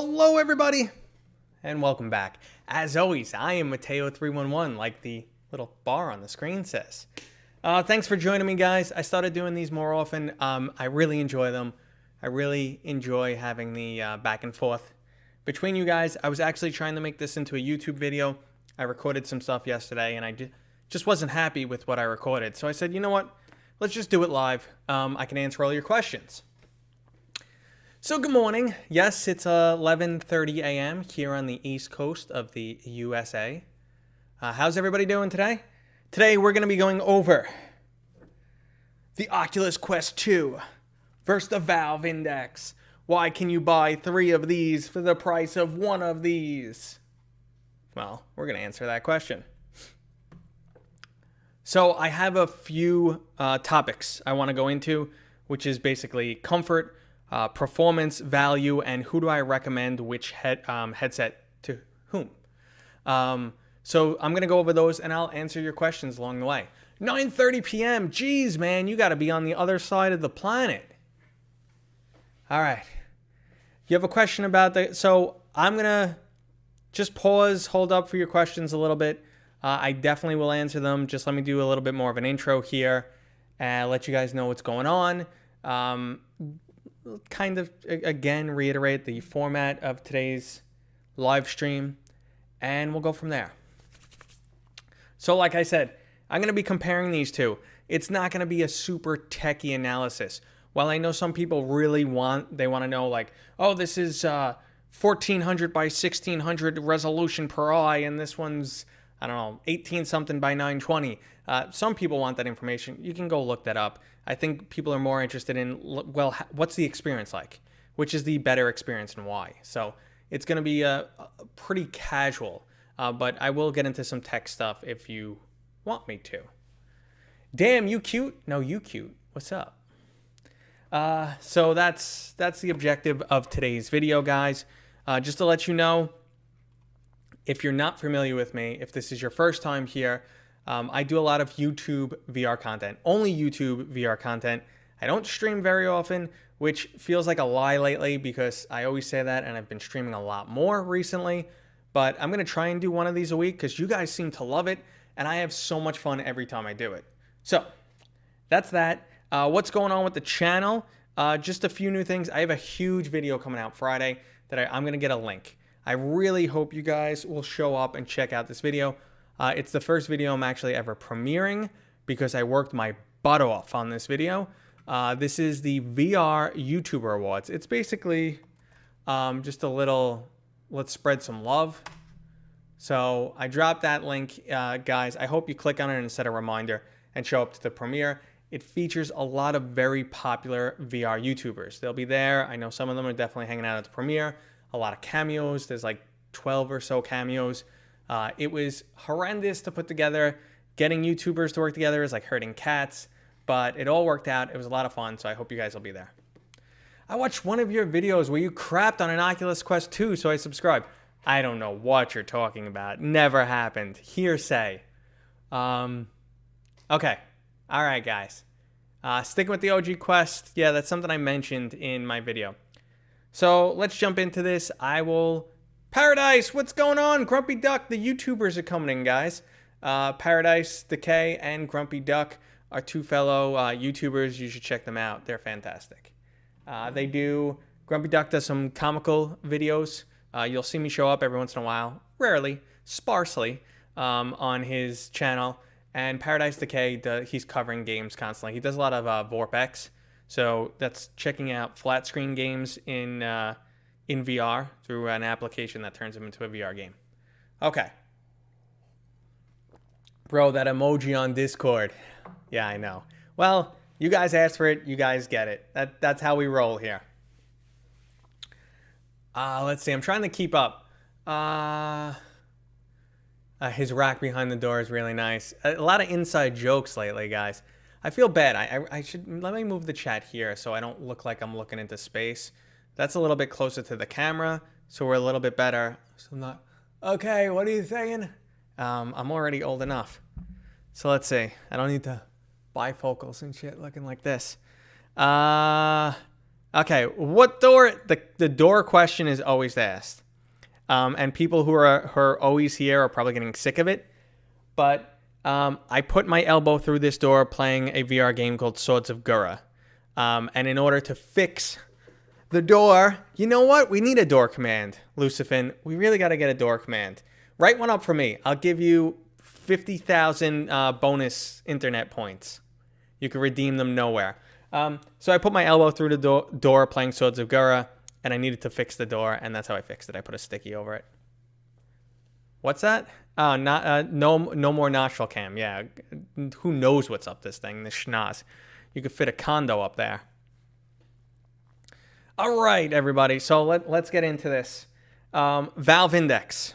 Hello everybody, and welcome back. As always, I am Mateo311, like the little bar on the screen says. Thanks for joining me, guys. I started doing these more often. I really enjoy them. I really enjoy having the back and forth between you guys. I was actually trying to make this into a YouTube video. I recorded some stuff yesterday, and I just wasn't happy with what I recorded. So I said, you know what? Let's just do it live. I can answer all your questions. So good morning. Yes, it's 11:30 a.m. here on the East Coast of the USA. How's everybody doing today? Today we're going to be going over the Oculus Quest 2 versus the Valve Index. Why can you buy 3 of these for the price of 1 of these? Well, we're going to answer that question. So I have a few topics I want to go into, which is basically comfort, performance, value, and who do I recommend which headset to whom. So I'm going to go over those, and I'll answer your questions along the way. 9:30 p.m. Jeez, man, you got to be on the other side of the planet. All right. You have a question about the... So I'm going to just pause, hold up for your questions a little bit. I definitely will answer them. Just let me do a little bit more of an intro here and let you guys know what's going on. Kind of, again, reiterate the format of today's live stream, and we'll go from there. So like I said, I'm going to be comparing these two. It's not going to be a super techie analysis. While I know some people really want to know, like, oh, this is 1400 by 1600 resolution per eye, and this one's, I don't know, 18 something by 920. Some people want that information. You can go look that up. I think people are more interested in, well, what's the experience like? Which is the better experience and why? So it's going to be a pretty casual, but I will get into some tech stuff if you want me to. Damn, you cute? No, you cute. What's up? So that's the objective of today's video, guys. Just to let you know, if you're not familiar with me, if this is your first time here, I do a lot of YouTube VR content, only YouTube VR content. I don't stream very often, which feels like a lie lately because I always say that, and I've been streaming a lot more recently. But I'm going to try and do one of these a week because you guys seem to love it, and I have so much fun every time I do it. So that's that. What's going on with the channel? Just a few new things. I have a huge video coming out Friday that I'm going to get a link. I really hope you guys will show up and check out this video. It's the first video I'm actually ever premiering because I worked my butt off on this video. This is the VR YouTuber Awards. It's basically just a little, let's spread some love. So I dropped that link, guys. I hope you click on it and set a reminder and show up to the premiere. It features a lot of very popular VR YouTubers. They'll be there. I know some of them are definitely hanging out at the premiere. A lot of cameos. There's like 12 or so cameos. It was horrendous to put together. Getting YouTubers to work together is like herding cats, but it all worked out. It was a lot of fun, so I hope you guys will be there. I watched one of your videos where you crapped on an Oculus Quest 2, so I subscribed. I don't know what you're talking about. Never happened. Hearsay. Okay. All right, guys. Sticking with the OG Quest. Yeah, that's something I mentioned in my video. So let's jump into this. Paradise, what's going on? Grumpy Duck, the YouTubers are coming in, guys. Paradise, Decay, and Grumpy Duck are 2 fellow YouTubers. You should check them out. They're fantastic. Grumpy Duck does some comical videos. You'll see me show up every once in a while, rarely, sparsely, on his channel. And Paradise Decay, he's covering games constantly. He does a lot of VorpX. So that's checking out flat screen games in VR through an application that turns them into a VR game. Okay. Bro, that emoji on Discord. Yeah, I know. Well, you guys asked for it. You guys get it. That's how we roll here. Let's see. I'm trying to keep up. His rack behind the door is really nice. A lot of inside jokes lately, guys. I feel bad. I should... Let me move the chat here so I don't look like I'm looking into space. That's a little bit closer to the camera, so we're a little bit better. So I'm not... Okay, what are you saying? I'm already old enough. So let's see. I don't need to bifocals and shit looking like this. Okay, what door? The door question is always asked. And people who are always here are probably getting sick of it. But I put my elbow through this door playing a VR game called Swords of Gura. And in order to fix the door, you know what? We need a door command, Lucifin. We really got to get a door command. Write one up for me. I'll give you 50,000 bonus internet points. You can redeem them nowhere. So I put my elbow through the door playing Swords of Gura, and I needed to fix the door, and that's how I fixed it. I put a sticky over it. What's that? No more nostril cam. Yeah, who knows what's up this thing, this schnoz. You could fit a condo up there. All right, everybody. So let's get into this. Valve Index.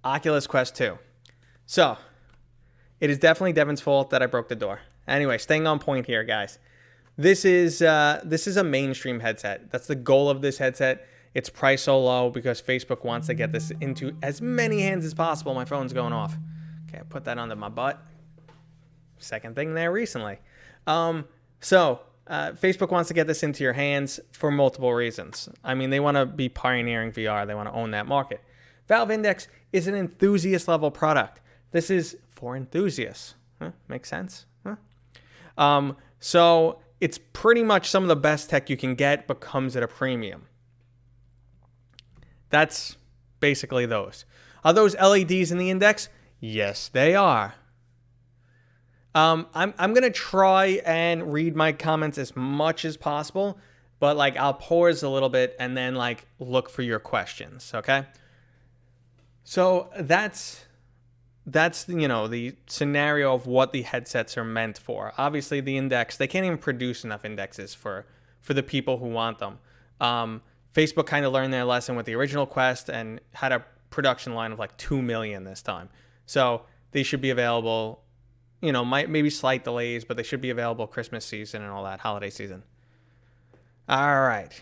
Oculus Quest 2. So, it is definitely Devin's fault that I broke the door. Anyway, staying on point here, guys. This is a mainstream headset. That's the goal of this headset. It's priced so low because Facebook wants to get this into as many hands as possible. My phone's going off. Okay, I put that under my butt. Second thing there recently. Facebook wants to get this into your hands for multiple reasons. I mean, they want to be pioneering VR. They want to own that market. Valve Index is an enthusiast level product. This is for enthusiasts. Makes sense? So it's pretty much some of the best tech you can get, but comes at a premium. That's basically those. Are those LEDs in the Index? Yes, they are. I'm gonna try and read my comments as much as possible, but I'll pause a little bit and then look for your questions. Okay. So that's the scenario of what the headsets are meant for. Obviously, the Index, they can't even produce enough indexes for the people who want them. Facebook kind of learned their lesson with the original Quest and had a production line of 2 million this time. So they should be available, maybe slight delays, but they should be available Christmas season and all that, holiday season. All right.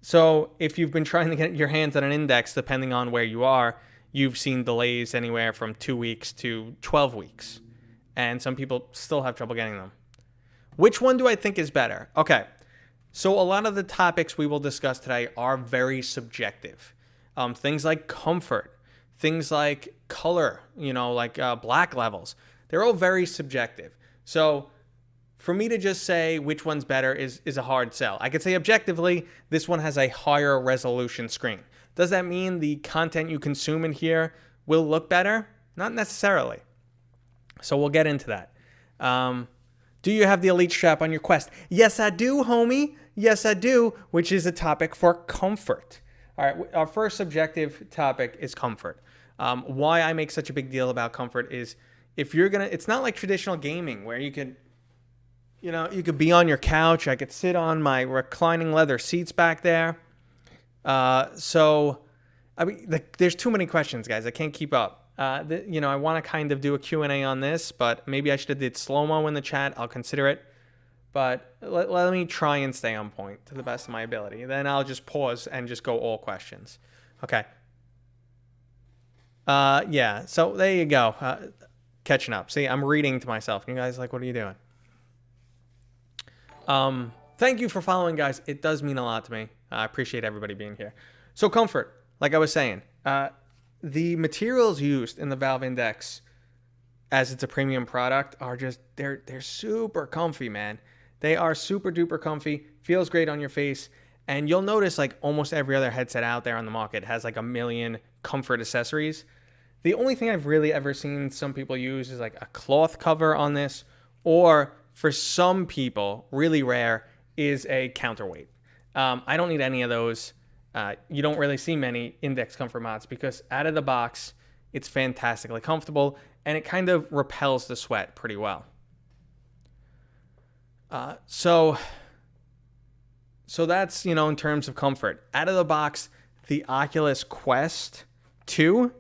So if you've been trying to get your hands on an Index, depending on where you are, you've seen delays anywhere from 2 weeks to 12 weeks. And some people still have trouble getting them. Which one do I think is better? Okay. So a lot of the topics we will discuss today are very subjective. Things like comfort, things like color, black levels. They're all very subjective. So for me to just say which one's better is a hard sell. I could say objectively, this one has a higher resolution screen. Does that mean the content you consume in here will look better? Not necessarily. So we'll get into that. Do you have the Elite strap on your Quest? Yes, I do, homie. Yes, I do, which is a topic for comfort. All right, our first subjective topic is comfort. Why I make such a big deal about comfort is it's not like traditional gaming where you could be on your couch. I could sit on my reclining leather seats back there. There's too many questions, guys. I can't keep up. I want to kind of do a Q&A on this, but maybe I should have did slow-mo in the chat. I'll consider it. But let me try and stay on point to the best of my ability. Then I'll just pause and just go all questions. Okay. Yeah, so there you go. Catching up. See, I'm reading to myself. You guys what are you doing? Thank you for following, guys. It does mean a lot to me. I appreciate everybody being here. So comfort, like I was saying, the materials used in the Valve Index, as it's a premium product, are just they're super comfy, man. They are super duper comfy. Feels great on your face, and you'll notice almost every other headset out there on the market has a million comfort accessories. The only thing I've really ever seen some people use is a cloth cover on this, or for some people, really rare, is a counterweight. I don't need any of those. You don't really see many Index comfort mods because out of the box, it's fantastically comfortable and it kind of repels the sweat pretty well. So that's, in terms of comfort. Out of the box, the Oculus Quest 2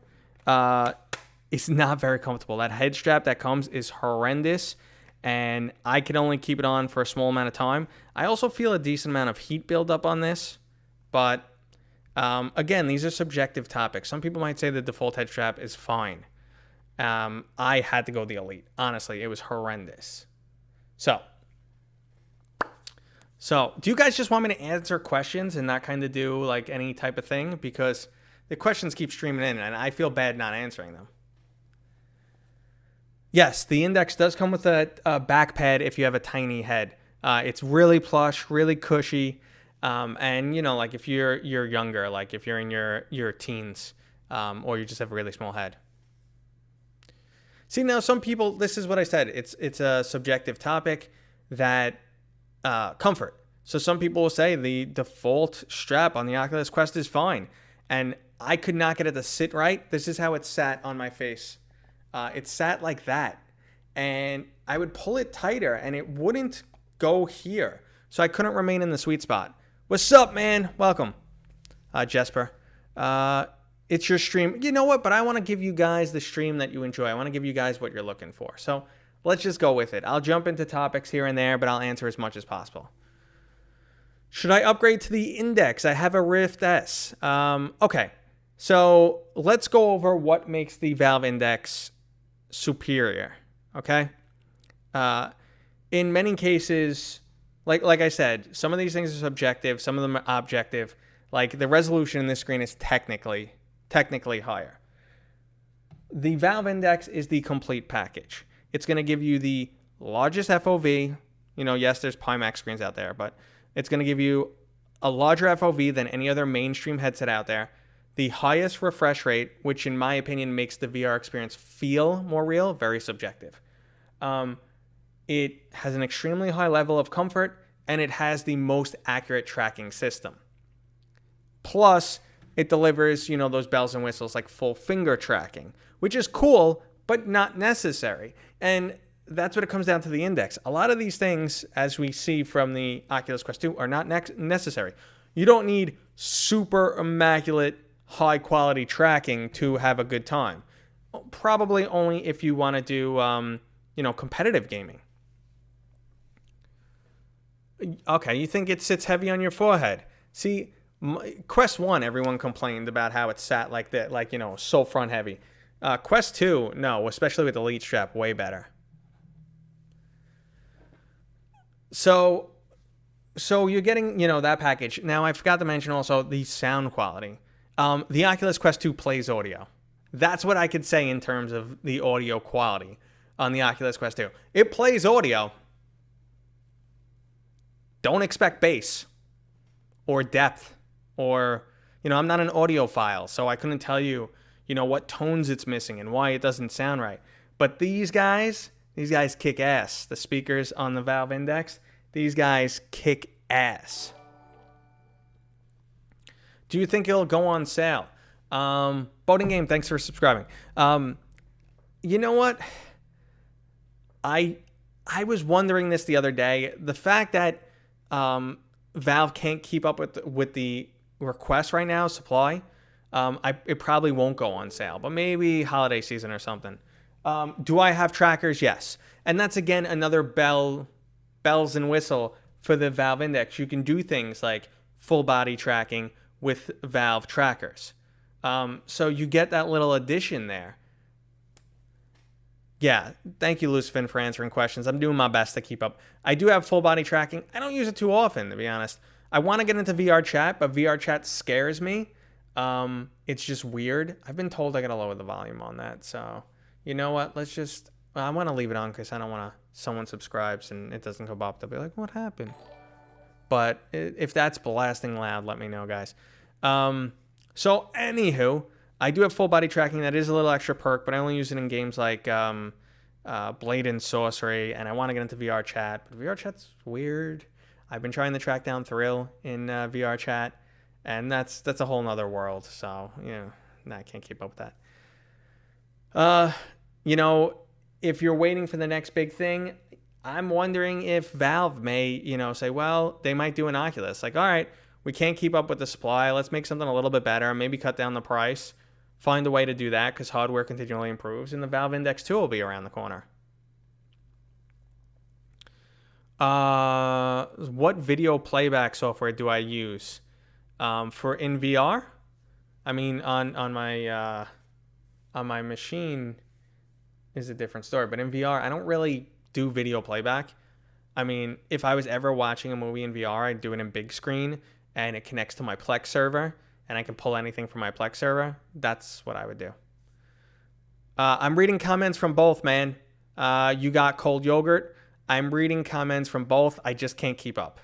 is not very comfortable. That head strap that comes is horrendous. And I can only keep it on for a small amount of time. I also feel a decent amount of heat buildup on this. But, again, these are subjective topics. Some people might say the default head strap is fine. I had to go the Elite. Honestly, it was horrendous. So, So, do you guys just want me to answer questions and not kind of do like any type of thing? Because the questions keep streaming in and I feel bad not answering them. Yes, the Index does come with a back pad if you have a tiny head. It's really plush, really cushy. And, you know, like if you're younger, like if you're in your teens, or you just have a really small head. See, now some people, this is what I said. It's a subjective topic that comfort. So some people will say the default strap on the Oculus Quest is fine. And I could not get it to sit right. This is how it sat on my face. It sat like that. And I would pull it tighter and it wouldn't go here. So I couldn't remain in the sweet spot. What's up, man? Welcome, Jesper. It's your stream. You know what? But I want to give you guys the stream that you enjoy. I want to give you guys what you're looking for. So let's just go with it. I'll jump into topics here and there, but I'll answer as much as possible. Should I upgrade to the Index? I have a Rift S. Okay. So let's go over what makes the Valve Index superior. Okay. In many cases, like I said, some of these things are subjective, some of them are objective. Like the resolution in this screen is technically higher. The Valve Index is the complete package. It's going to give you the largest FOV. You know, yes, there's Pimax screens out there, but it's going to give you a larger FOV than any other mainstream headset out there. The highest refresh rate, which in my opinion makes the VR experience feel more real, very subjective. It has an extremely high level of comfort, and it has the most accurate tracking system. Plus, it delivers, you know, those bells and whistles like full finger tracking, which is cool, but not necessary. And that's what it comes down to the Index. A lot of these things, as we see from the Oculus Quest 2, are not necessary. You don't need super immaculate, high-quality tracking to have a good time. Probably only if you want to do, you know, competitive gaming. Okay, you think it sits heavy on your forehead. See, Quest 1, everyone complained about how it sat like that, like, you know, so front heavy. Quest 2, no, especially with the lead strap, way better. So you're getting, you know, that package. Now, I forgot to mention also the sound quality. The Oculus Quest 2 plays audio. That's what I could say in terms of the audio quality on the Oculus Quest 2. It plays audio. Don't expect bass or depth or, you know, I'm not an audiophile, so I couldn't tell you, you know, what tones it's missing and why it doesn't sound right. But these guys kick ass. The speakers on the Valve Index, these guys kick ass. Do you think it'll go on sale? Boating Game, thanks for subscribing. You know what? I was wondering this the other day. The fact that Valve can't keep up with the request right now, supply, it probably won't go on sale, but maybe holiday season or something. Do I have trackers? Yes. And that's, again, another bells and whistle for the Valve Index. You can do things like full body tracking with Valve trackers. So you get that little addition there. Yeah, thank you, Lucifin, for answering questions. I'm doing my best to keep up. I do have full body tracking. I don't use it too often, to be honest. I want to get into VR chat, but VR chat scares me. It's just weird. I've been told I got to lower the volume on that. So, you know what? I want to leave it on because I don't want someone subscribes and it doesn't go up. They'll be like, what happened? But if that's blasting loud, let me know, guys. So, anywho, I do have full body tracking. That is a little extra perk, but I only use it in games like Blade and Sorcery, and I want to get into VR chat. But VR chat's weird. I've been trying to track down Thrill in VR chat, and that's a whole nother world. So, you know, I can't keep up with that. You know, if you're waiting for the next big thing, I'm wondering if Valve may, you know, say, well, they might do an Oculus. Like, all right, we can't keep up with the supply. Let's make something a little bit better. Maybe cut down the price. Find a way to do that because hardware continually improves, and the Valve Index 2 will be around the corner. What video playback software do I use for in VR? I mean, on my machine is a different story, but in VR, I don't really do video playback. I mean, if I was ever watching a movie in VR, I'd do it in big screen and it connects to my Plex server and I can pull anything from my Plex server. That's what I would do. I'm reading comments from both, man. You got cold yogurt. I'm reading comments from both. I just can't keep up.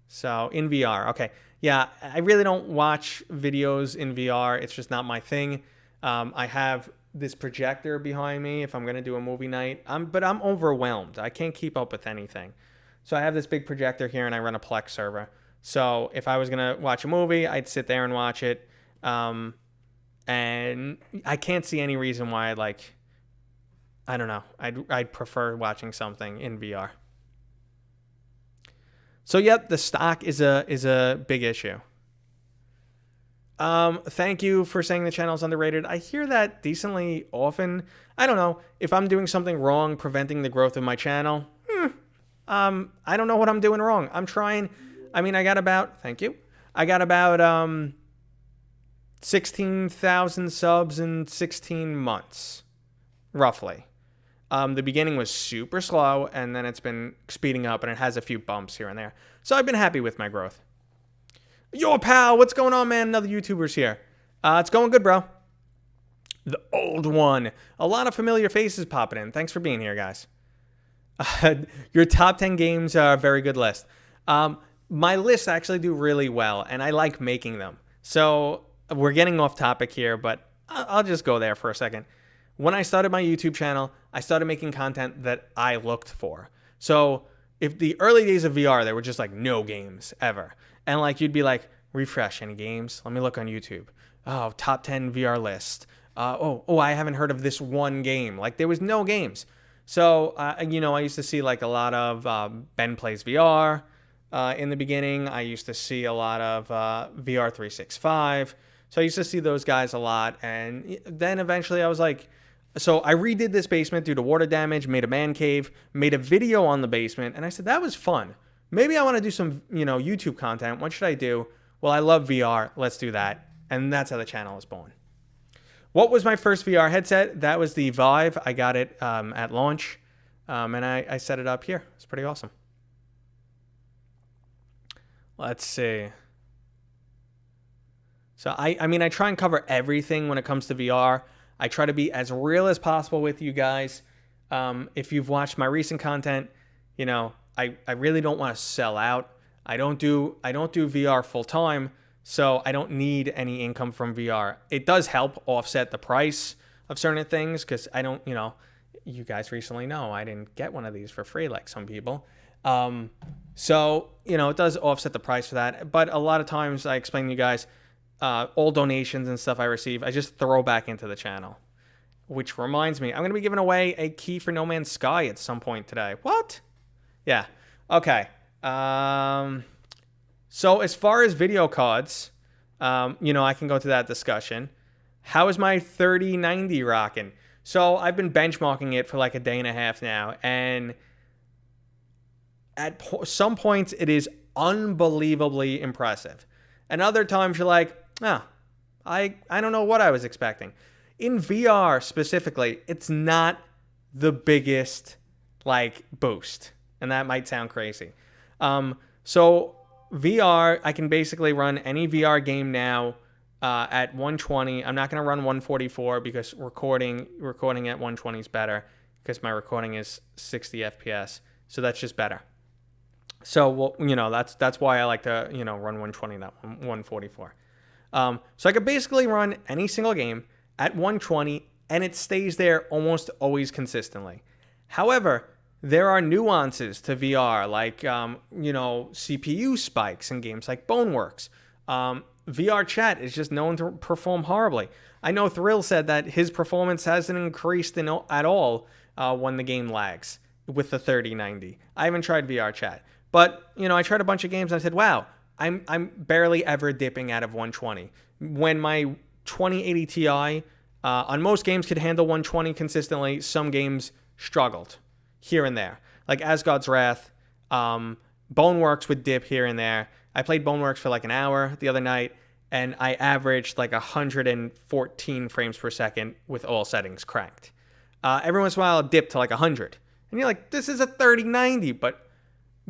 So in VR, okay. Yeah, I really don't watch videos in VR. It's just not my thing. I have this projector behind me if I'm going to do a movie night. But I'm overwhelmed. I can't keep up with anything. So I have this big projector here and I run a Plex server. So if I was going to watch a movie, I'd sit there and watch it. And I can't see any reason why I don't know. I'd prefer watching something in VR. So yep, the stock is a big issue. Thank you for saying the channel's underrated. I hear that decently often. I don't know if I'm doing something wrong preventing the growth of my channel. I don't know what I'm doing wrong. I'm trying. I mean, I got about 16,000 subs in 16 months, roughly. The beginning was super slow, and then it's been speeding up, and it has a few bumps here and there. So I've been happy with my growth. Yo, pal, what's going on, man? Another YouTuber's here. It's going good, bro. The old one. A lot of familiar faces popping in. Thanks for being here, guys. Your top 10 games are a very good list. My lists actually do really well, and I like making them. So we're getting off topic here, but I'll just go there for a second. When I started my YouTube channel, I started making content that I looked for. So if the early days of VR, there were just like no games ever. And like you'd be like, refresh any games? Let me look on YouTube. Oh, top 10 VR list. I haven't heard of this one game. Like there was no games. So, I used to see like a lot of Ben Plays VR in the beginning. I used to see a lot of VR 365. So I used to see those guys a lot. And then eventually I was like, so I redid this basement due to water damage, made a man cave, made a video on the basement. And I said, that was fun. Maybe I want to do some, YouTube content. What should I do? Well, I love VR. Let's do that. And that's how the channel was born. What was my first VR headset? That was the Vive. I got it at launch. And I set it up here. It's pretty awesome. Let's see. So I try and cover everything when it comes to VR. I try to be as real as possible with you guys. If you've watched my recent content, I really don't want to sell out. I don't do VR full time, so I don't need any income from VR. It does help offset the price of certain things because I don't, you guys recently know I didn't get one of these for free like some people. So, it does offset the price for that. But a lot of times I explain to you guys, all donations and stuff I receive, I just throw back into the channel. Which reminds me, I'm going to be giving away a key for No Man's Sky at some point today. What? Yeah. Okay. So as far as video cards, I can go to that discussion. How is my 3090 rocking? So I've been benchmarking it for like a day and a half now, and at some points it is unbelievably impressive. And other times you're like, I don't know what I was expecting. In VR specifically, it's not the biggest boost. And that might sound crazy. So VR, I can basically run any VR game now at 120. I'm not going to run 144 because recording at 120 is better because my recording is 60 FPS. So that's just better. So, that's why I like to, run 120, not 144. So I could basically run any single game at 120 and it stays there almost always consistently. However, there are nuances to VR, like, CPU spikes in games like Boneworks. VR chat is just known to perform horribly. I know Thrill said that his performance hasn't increased at all when the game lags with the 3090. I haven't tried VR chat. But, I tried a bunch of games and I said, wow, I'm barely ever dipping out of 120. When my 2080 Ti on most games could handle 120 consistently, some games struggled here and there. Like Asgard's Wrath, Boneworks would dip here and there. I played Boneworks for like an hour the other night, and I averaged like 114 frames per second with all settings cranked. Every once in a while, it dipped to like 100. And you're like, this is a 3090, but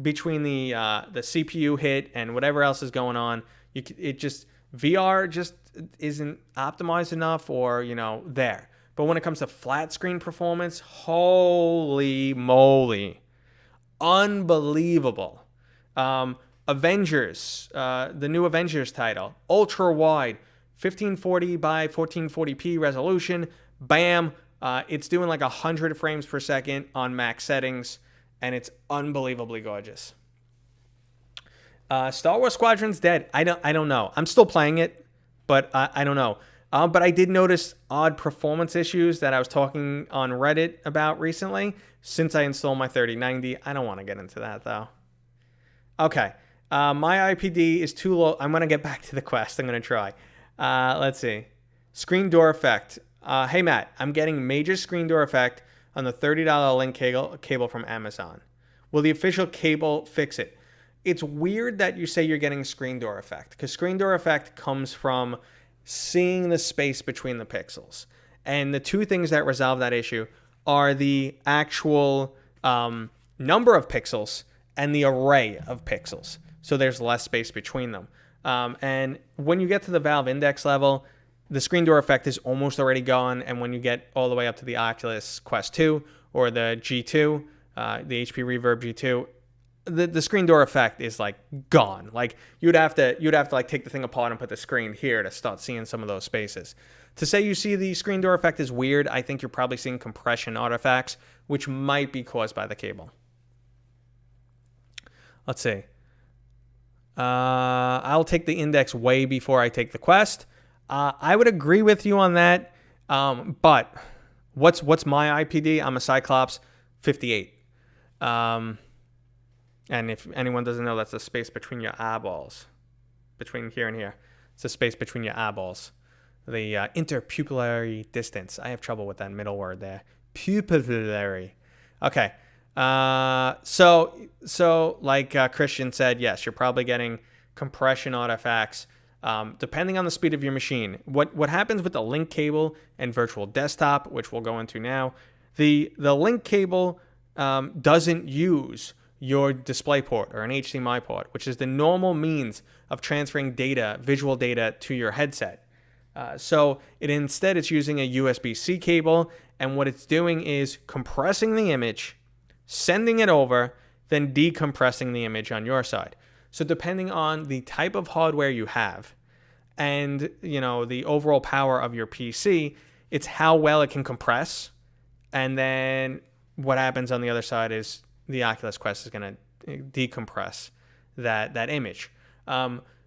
between the CPU hit and whatever else is going on, VR just isn't optimized enough, or there. But when it comes to flat screen performance, holy moly, unbelievable. Avengers, the new Avengers title, ultra wide, 1540 by 1440p resolution, bam, it's doing like 100 frames per second on max settings, and it's unbelievably gorgeous. Star Wars Squadron's dead. I don't know. I'm still playing it, but I don't know. But I did notice odd performance issues that I was talking on Reddit about recently since I installed my 3090. I don't want to get into that, though. Okay. My IPD is too low. I'm going to get back to the Quest. I'm going to try. Let's see. Screen door effect. Hey, Matt, I'm getting major screen door effect on the $30 link cable from Amazon. Will the official cable fix it? It's weird that you say you're getting screen door effect, because screen door effect comes from seeing the space between the pixels. And the two things that resolve that issue are the actual number of pixels and the array of pixels. So there's less space between them. And when you get to the Valve Index level, the screen door effect is almost already gone. And when you get all the way up to the Oculus Quest 2 or the G2, the HP Reverb G2, the screen door effect is like gone. Like you'd have to like take the thing apart and put the screen here to start seeing some of those spaces. To say you see the screen door effect is weird. I think you're probably seeing compression artifacts, which might be caused by the cable. Let's see. I'll take the Index way before I take the Quest. I would agree with you on that. But what's my IPD? I'm a Cyclops 58. And if anyone doesn't know, that's the space between your eyeballs. Between here and here. It's the space between your eyeballs. The interpupillary distance. I have trouble with that middle word there. Pupillary. Okay. So like Christian said, yes, you're probably getting compression artifacts depending on the speed of your machine. What happens with the link cable and virtual desktop, which we'll go into now, the link cable doesn't use your DisplayPort or an HDMI port, which is the normal means of transferring data, visual data, to your headset. So instead it's using a USB-C cable, and what it's doing is compressing the image, sending it over, then decompressing the image on your side. So depending on the type of hardware you have and the overall power of your PC, it's how well it can compress. And then what happens on the other side is the Oculus Quest is going to decompress that image.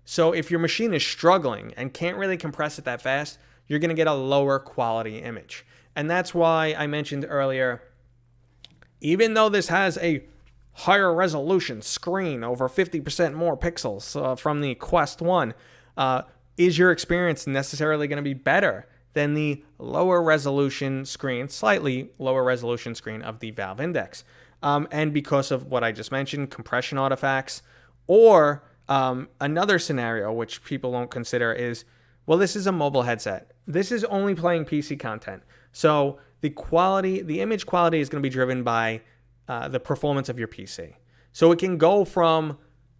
So if your machine is struggling and can't really compress it that fast, you're going to get a lower quality image. And that's why I mentioned earlier, even though this has a higher resolution screen, over 50% more pixels from the Quest 1, is your experience necessarily going to be better than the lower resolution screen, slightly lower resolution screen of the Valve Index? And because of what I just mentioned, compression artifacts, or another scenario which people don't consider is, well, this is a mobile headset. This is only playing PC content. So the image quality is going to be driven by the performance of your PC. So it can go from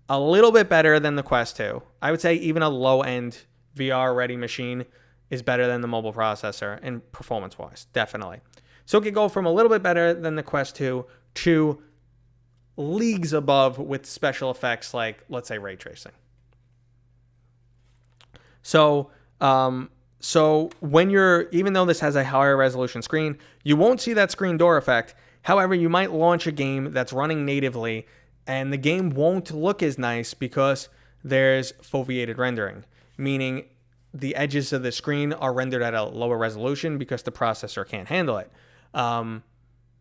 a little bit better than the Quest 2. I would say even a low-end VR-ready machine is better than the mobile processor in performance-wise, definitely. So it could go from a little bit better than the Quest 2 to leagues above with special effects like, let's say, ray tracing. So when even though this has a higher resolution screen, you won't see that screen door effect. However, you might launch a game that's running natively, and the game won't look as nice because there's foveated rendering, meaning the edges of the screen are rendered at a lower resolution because the processor can't handle it.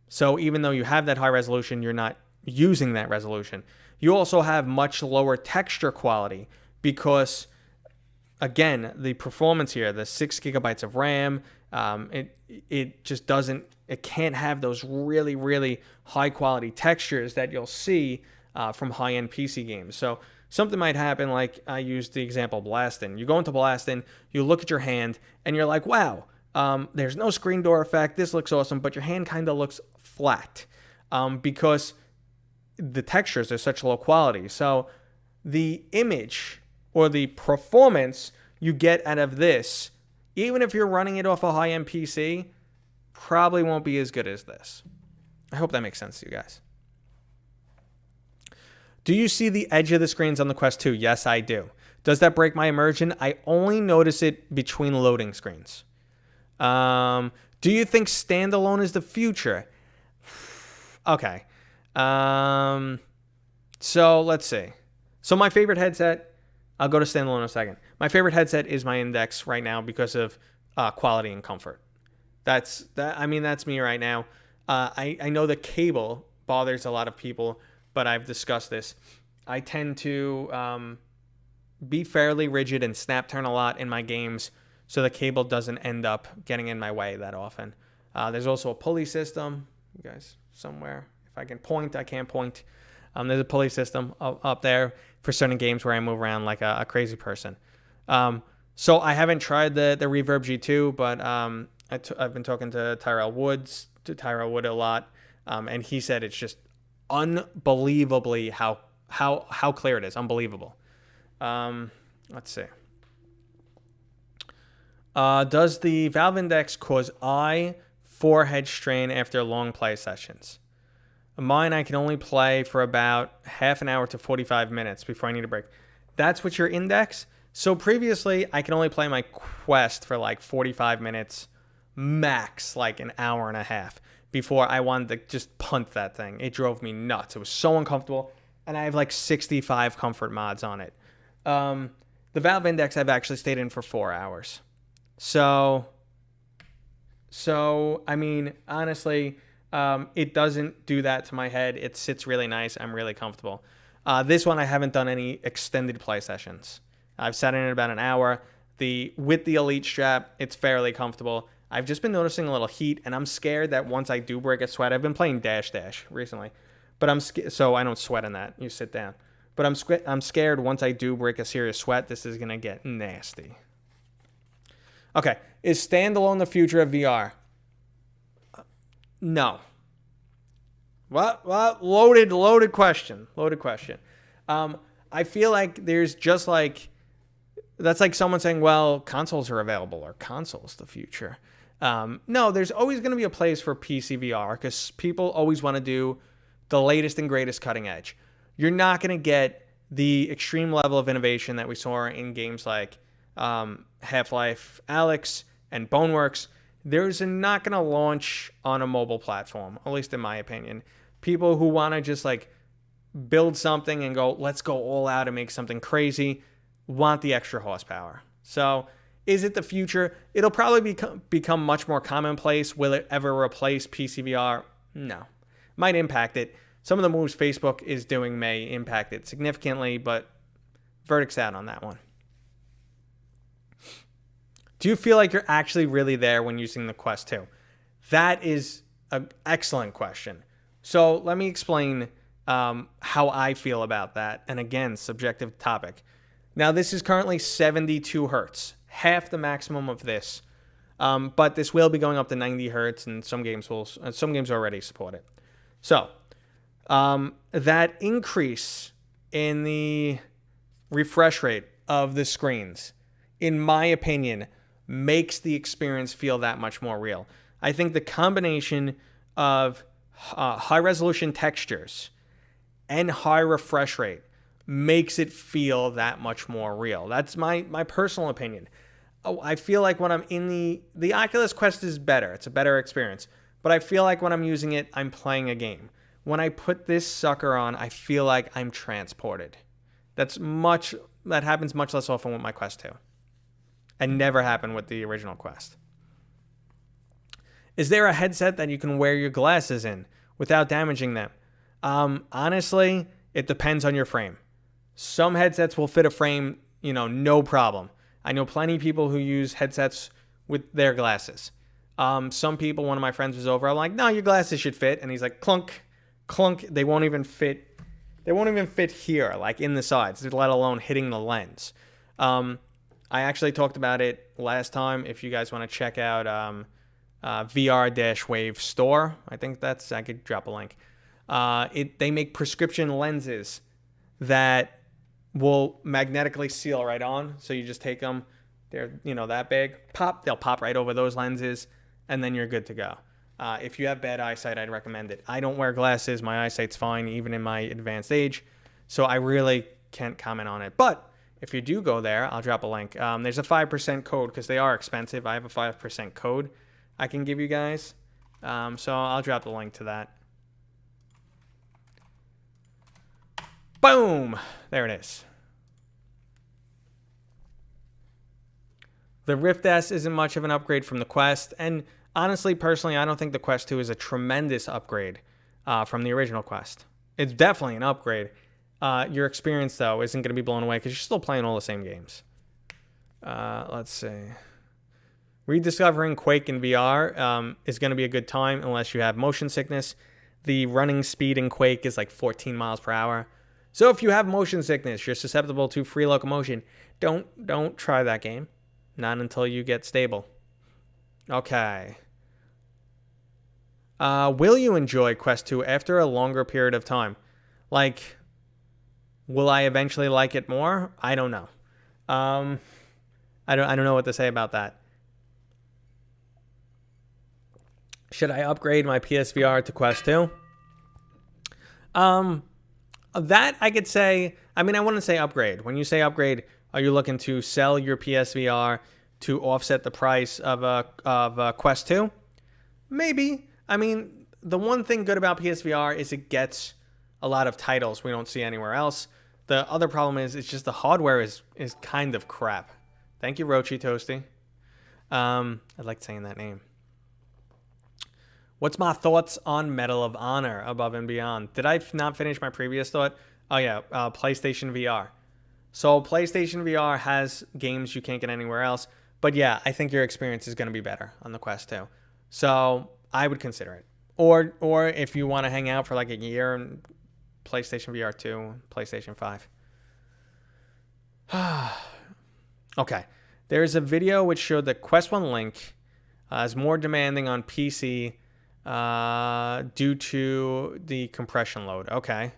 So even though you have that high resolution, you're not using that resolution. You also have much lower texture quality because, again, the performance here, the 6 gigabytes of RAM, it just doesn't, it can't have those really, really high quality textures that you'll see from high-end PC games. So something might happen, like I used the example Blastin'. You go into Blastin', you look at your hand, and you're like, wow, there's no screen door effect. This looks awesome, but your hand kind of looks flat because the textures are such low quality. So the image or the performance you get out of this, even if you're running it off a high-end PC, probably won't be as good as this. I hope that makes sense to you guys. Do you see the edge of the screens on the Quest 2? Yes, I do. Does that break my immersion? I only notice it between loading screens. Do you think standalone is the future? Okay. So let's see. So my favorite headset, I'll go to standalone in a second. My favorite headset is my Index right now because of quality and comfort. That's me right now. I know the cable bothers a lot of people, but I've discussed this. I tend to be fairly rigid and snap turn a lot in my games, so the cable doesn't end up getting in my way that often. There's also a pulley system. You guys, somewhere, if I can point, I can't point. There's a pulley system up there for certain games where I move around like a crazy person. So I haven't tried the Reverb G2, but I've been talking to Tyrell Wood a lot, and he said it's just unbelievably how clear it is. Unbelievable. Let's see. Does the Valve Index cause eye, forehead strain after long play sessions? Mine, I can only play for about half an hour to 45 minutes before I need a break. That's what your Index? So previously, I can only play my Quest for like 45 minutes, max like an hour and a half, before I wanted to just punt that thing. It drove me nuts. It was so uncomfortable, and I have like 65 comfort mods on it. The Valve Index I've actually stayed in for 4 hours. So I mean, honestly, it doesn't do that to my head. It sits really nice. I'm really comfortable. This one, I haven't done any extended play sessions. I've sat in it about an hour. With the Elite strap, it's fairly comfortable. I've just been noticing a little heat, and I'm scared that once I do break a sweat, I've been playing Dash recently, but so I don't sweat in that. You sit down. But I'm scared once I do break a serious sweat, this is going to get nasty. Okay, is standalone the future of VR? No. What? Loaded question. I feel like there's just like, that's like someone saying, well, consoles are available, or consoles the future. No, there's always going to be a place for Pcvr because people always want to do the latest and greatest cutting edge. You're not going to get the extreme level of innovation that we saw in games like Half-Life Alyx and Boneworks. There's not going to launch on a mobile platform, at least in my opinion. People who want to just like build something and go, let's go all out and make something crazy, want the extra horsepower. So is it the future? It'll probably become much more commonplace. Will it ever replace PCVR? No. Might impact it. Some of the moves Facebook is doing may impact it significantly, but verdict's out on that one. Do you feel like you're actually really there when using the Quest 2? That is an excellent question. So let me explain how I feel about that. And again, subjective topic. Now, this is currently 72 hertz, half the maximum of this. But this will be going up to 90 hertz, and some games already support it. So that increase in the refresh rate of the screens, in my opinion, makes the experience feel that much more real. I think the combination of high resolution textures and high refresh rate makes it feel that much more real. That's my personal opinion. I feel like when I'm in the Oculus Quest is better. It's a better experience. But I feel like when I'm using it, I'm playing a game. When I put this sucker on, I feel like I'm transported. That happens much less often with my Quest 2. And never happened with the original Quest. Is there a headset that you can wear your glasses in without damaging them? Honestly, it depends on your frame. Some headsets will fit a frame, no problem. I know plenty of people who use headsets with their glasses. Some people, one of my friends was over, I'm like, no, your glasses should fit. And he's like, clunk, clunk. They won't even fit here, like in the sides, let alone hitting the lens. I actually talked about it last time. If you guys want to check out VR-Wave store, I could drop a link. They make prescription lenses that will magnetically seal right on. So you just take them, they're that big, they'll pop right over those lenses, and then you're good to go. If you have bad eyesight, I'd recommend it. I don't wear glasses. My eyesight's fine, even in my advanced age. So I really can't comment on it. But if you do go there, I'll drop a link. There's a 5% code because they are expensive. I have a 5% code I can give you guys. So I'll drop the link to that. Boom! There it is. The Rift S isn't much of an upgrade from the Quest. And honestly, personally, I don't think the Quest 2 is a tremendous upgrade from the original Quest. It's definitely an upgrade. Your experience, though, isn't going to be blown away because you're still playing all the same games. Let's see. Rediscovering Quake in VR is going to be a good time unless you have motion sickness. The running speed in Quake is like 14 miles per hour. So if you have motion sickness, you're susceptible to free locomotion. Don't try that game. Not until you get stable. Okay. Will you enjoy Quest 2 after a longer period of time? Like, will I eventually like it more? I don't know. I don't know what to say about that. Should I upgrade my PSVR to Quest 2? That I could say, I wouldn't say upgrade. When you say upgrade, are you looking to sell your PSVR to offset the price of a Quest 2? Maybe. The one thing good about PSVR is it gets a lot of titles we don't see anywhere else. The other problem is it's just the hardware is kind of crap. Thank you, Rochi Toasty. I like saying that name. What's my thoughts on Medal of Honor Above and Beyond? Did I not finish my previous thought? Oh, yeah, PlayStation VR. So PlayStation VR has games you can't get anywhere else. But yeah, I think your experience is going to be better on the Quest 2. So I would consider it. Or if you want to hang out for like a year and PlayStation VR 2, PlayStation 5. Okay. There's a video which showed that Quest 1 Link is more demanding on PC due to the compression load. Okay.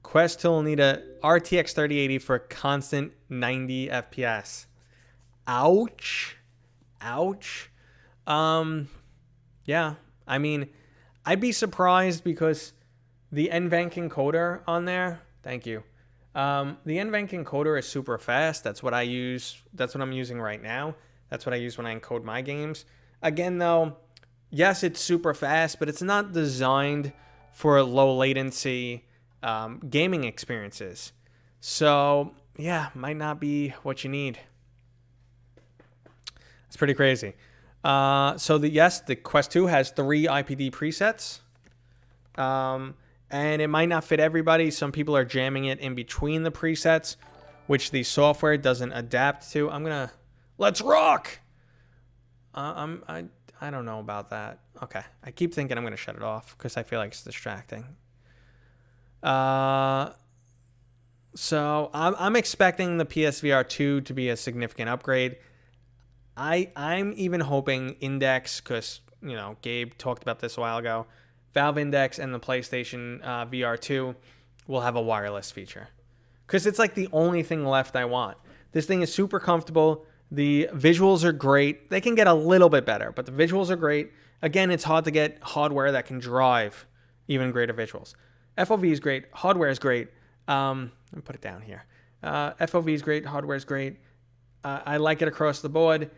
Quest 2 will need a RTX 3080 for constant 90 FPS. Ouch. Ouch. Yeah. I'd be surprised because the NVENC encoder on there, thank you. The NVENC encoder is super fast. That's what I use. That's what I'm using right now. That's what I use when I encode my games. Again, though, yes, it's super fast, but it's not designed for low latency gaming experiences. So, yeah, might not be what you need. It's pretty crazy. The Quest 2 has 3 Ipd presets. And it might not fit everybody. Some people are jamming it in between the presets, which the software doesn't adapt to. Let's rock! I don't know about that. Okay. I keep thinking I'm going to shut it off because I feel like it's distracting. So I'm expecting the PSVR 2 to be a significant upgrade. I'm even hoping Index, because, Gabe talked about this a while ago. Valve Index and the PlayStation VR 2 will have a wireless feature. Because it's like the only thing left I want. This thing is super comfortable. The visuals are great. They can get a little bit better, but the visuals are great. Again, it's hard to get hardware that can drive even greater visuals. FOV is great. Hardware is great. Let me put it down here. FOV is great. Hardware is great. I like it across the board.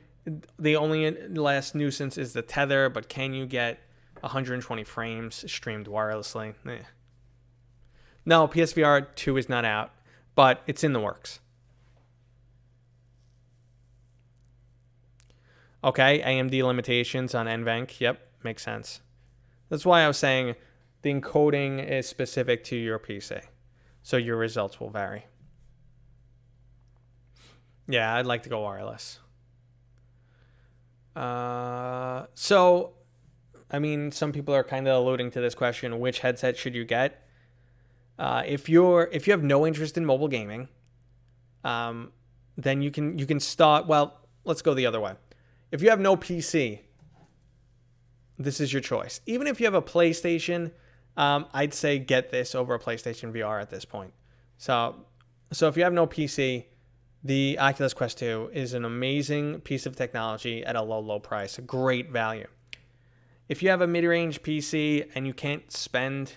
The only last nuisance is the tether, but can you get 120 frames streamed wirelessly? No, PSVR 2 is not out, but it's in the works. Okay, AMD limitations on NVENC. Yep, makes sense. That's why I was saying the encoding is specific to your PC, so your results will vary. Yeah, I'd like to go wireless. Some people are kind of alluding to this question: which headset should you get? If you have no interest in mobile gaming, then you can start. Well, let's go the other way. If you have no PC, this is your choice. Even if you have a PlayStation, I'd say get this over a PlayStation VR at this point. So if you have no PC, the Oculus Quest 2 is an amazing piece of technology at a low price, a great value. If you have a mid-range PC and you can't spend,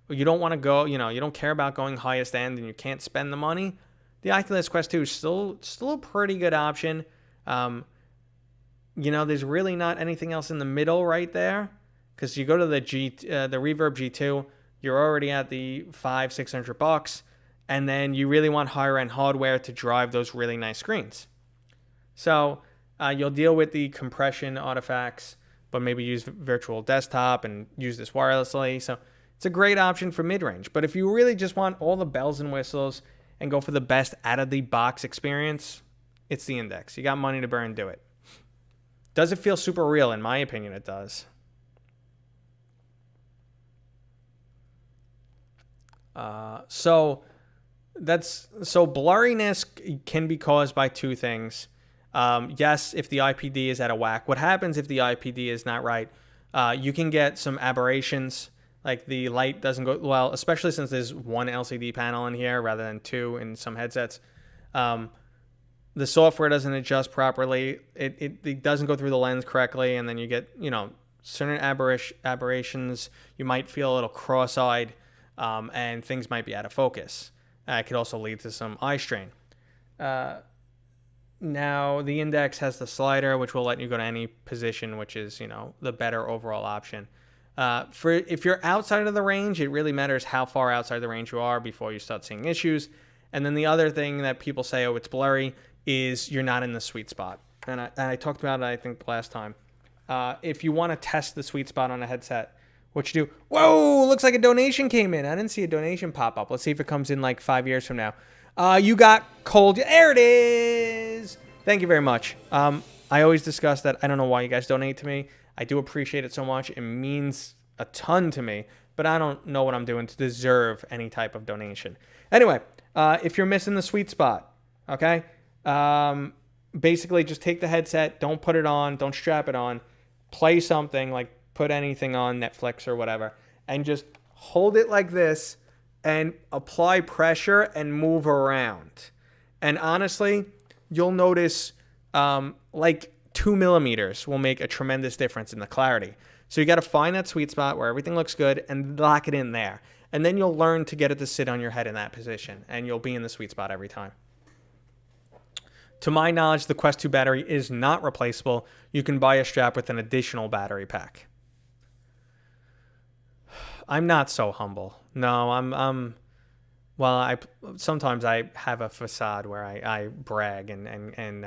or you don't want to go, you don't care about going highest end and you can't spend the money, the Oculus Quest 2 is still a pretty good option. There's really not anything else in the middle right there, because you go to the Reverb G2, you're already at the $500-600, and then you really want higher end hardware to drive those really nice screens. So you'll deal with the compression artifacts, but maybe use virtual desktop and use this wirelessly. So it's a great option for mid-range. But if you really just want all the bells and whistles and go for the best out-of-the-box experience, it's the Index. You got money to burn, do it. Does it feel super real? In my opinion, it does. So blurriness can be caused by two things. Yes, if the IPD is out of whack. What happens if the IPD is not right? You can get some aberrations, like the light doesn't go well, especially since there's one LCD panel in here rather than two in some headsets. The software doesn't adjust properly. It doesn't go through the lens correctly, and then you get certain aberrations. You might feel a little cross-eyed, and things might be out of focus. It could also lead to some eye strain. Now, the Index has the slider, which will let you go to any position, which is, the better overall option. If you're outside of the range, it really matters how far outside the range you are before you start seeing issues. And then the other thing that people say, oh, it's blurry, is you're not in the sweet spot. And I talked about it, I think, last time. If you want to test the sweet spot on a headset, what you do, whoa, looks like a donation came in. I didn't see a donation pop up. Let's see if it comes in like 5 years from now. You got cold. There it is. Thank you very much. I always discuss that. I don't know why you guys donate to me. I do appreciate it so much. It means a ton to me, but I don't know what I'm doing to deserve any type of donation. Anyway, if you're missing the sweet spot, okay, basically just take the headset, don't put it on, don't strap it on, play something, like put anything on Netflix or whatever, and just hold it like this and apply pressure and move around. And honestly, you'll notice like 2 millimeters will make a tremendous difference in the clarity. So you got to find that sweet spot where everything looks good and lock it in there. And then you'll learn to get it to sit on your head in that position, and you'll be in the sweet spot every time. To my knowledge, the Quest 2 battery is not replaceable. You can buy a strap with an additional battery pack. I'm not so humble. No, sometimes I have a facade where I brag and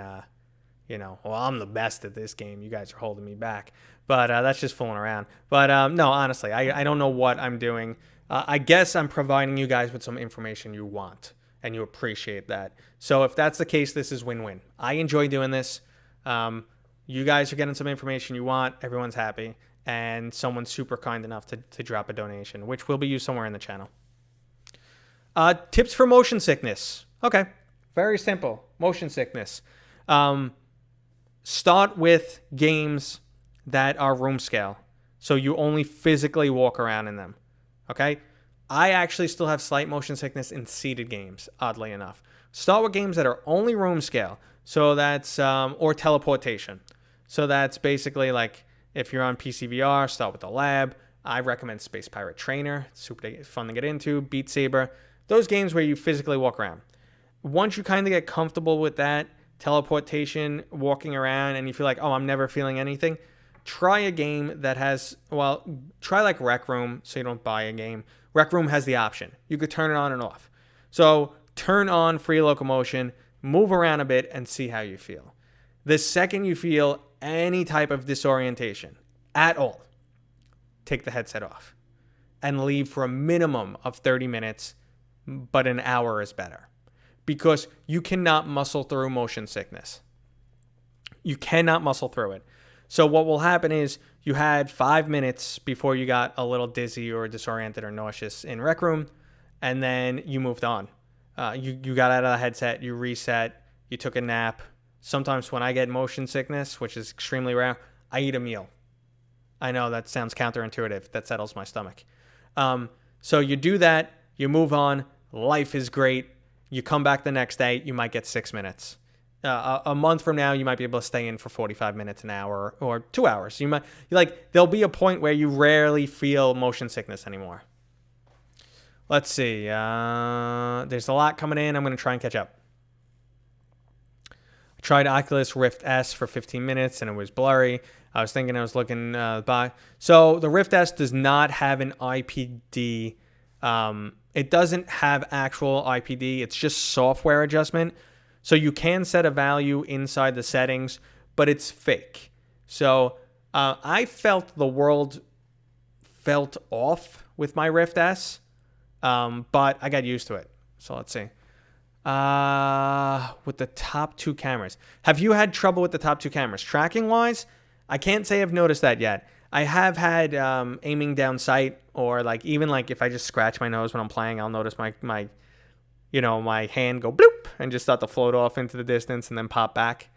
well, I'm the best at this game. You guys are holding me back. But that's just fooling around. But no, honestly, I don't know what I'm doing. I guess I'm providing you guys with some information you want, and you appreciate that. So if that's the case, this is win-win. I enjoy doing this. You guys are getting some information you want. Everyone's happy. And someone's super kind enough to drop a donation, which will be used somewhere in the channel. Tips for motion sickness. Okay, very simple. Motion sickness. Start with games that are room scale, so you only physically walk around in them. Okay? I actually still have slight motion sickness in seated games, oddly enough. Start with games that are only room scale, so that's or teleportation. So that's basically like if you're on Pcvr, start with the lab. I recommend Space Pirate Trainer. It's super fun to get into. Beat Saber. Those games where you physically walk around. Once you kind of get comfortable with that, teleportation, walking around, and you feel like, oh, I'm never feeling anything, try a game that has, try like Rec Room, so you don't buy a game. Rec Room has the option. You could turn it on and off. So turn on free locomotion, move around a bit, and see how you feel. The second you feel any type of disorientation at all, take the headset off and leave for a minimum of 30 minutes, but an hour is better. Because you cannot muscle through motion sickness. You cannot muscle through it. So what will happen is you had 5 minutes before you got a little dizzy or disoriented or nauseous in Rec Room, and then you moved on. You got out of the headset, you reset, you took a nap. Sometimes when I get motion sickness, which is extremely rare, I eat a meal. I know that sounds counterintuitive. That settles my stomach. So you do that, you move on, life is great. You come back the next day, you might get 6 minutes. A month from now, you might be able to stay in for 45 minutes, an hour, or 2 hours. There'll be a point where you rarely feel motion sickness anymore. Let's see. There's a lot coming in. I'm going to try and catch up. I tried Oculus Rift S for 15 minutes and it was blurry. I was thinking I was looking by. So the Rift S does not have an IPD. It doesn't have actual IPD. It's just software adjustment. So you can set a value inside the settings, but it's fake. So I felt the world felt off with my Rift S, but I got used to it. So let's see. With the top 2 cameras. Have you had trouble with the top 2 cameras? Tracking-wise, I can't say I've noticed that yet. I have had aiming down sight, or even if I just scratch my nose when I'm playing, I'll notice my hand go bloop and just start to float off into the distance and then pop back.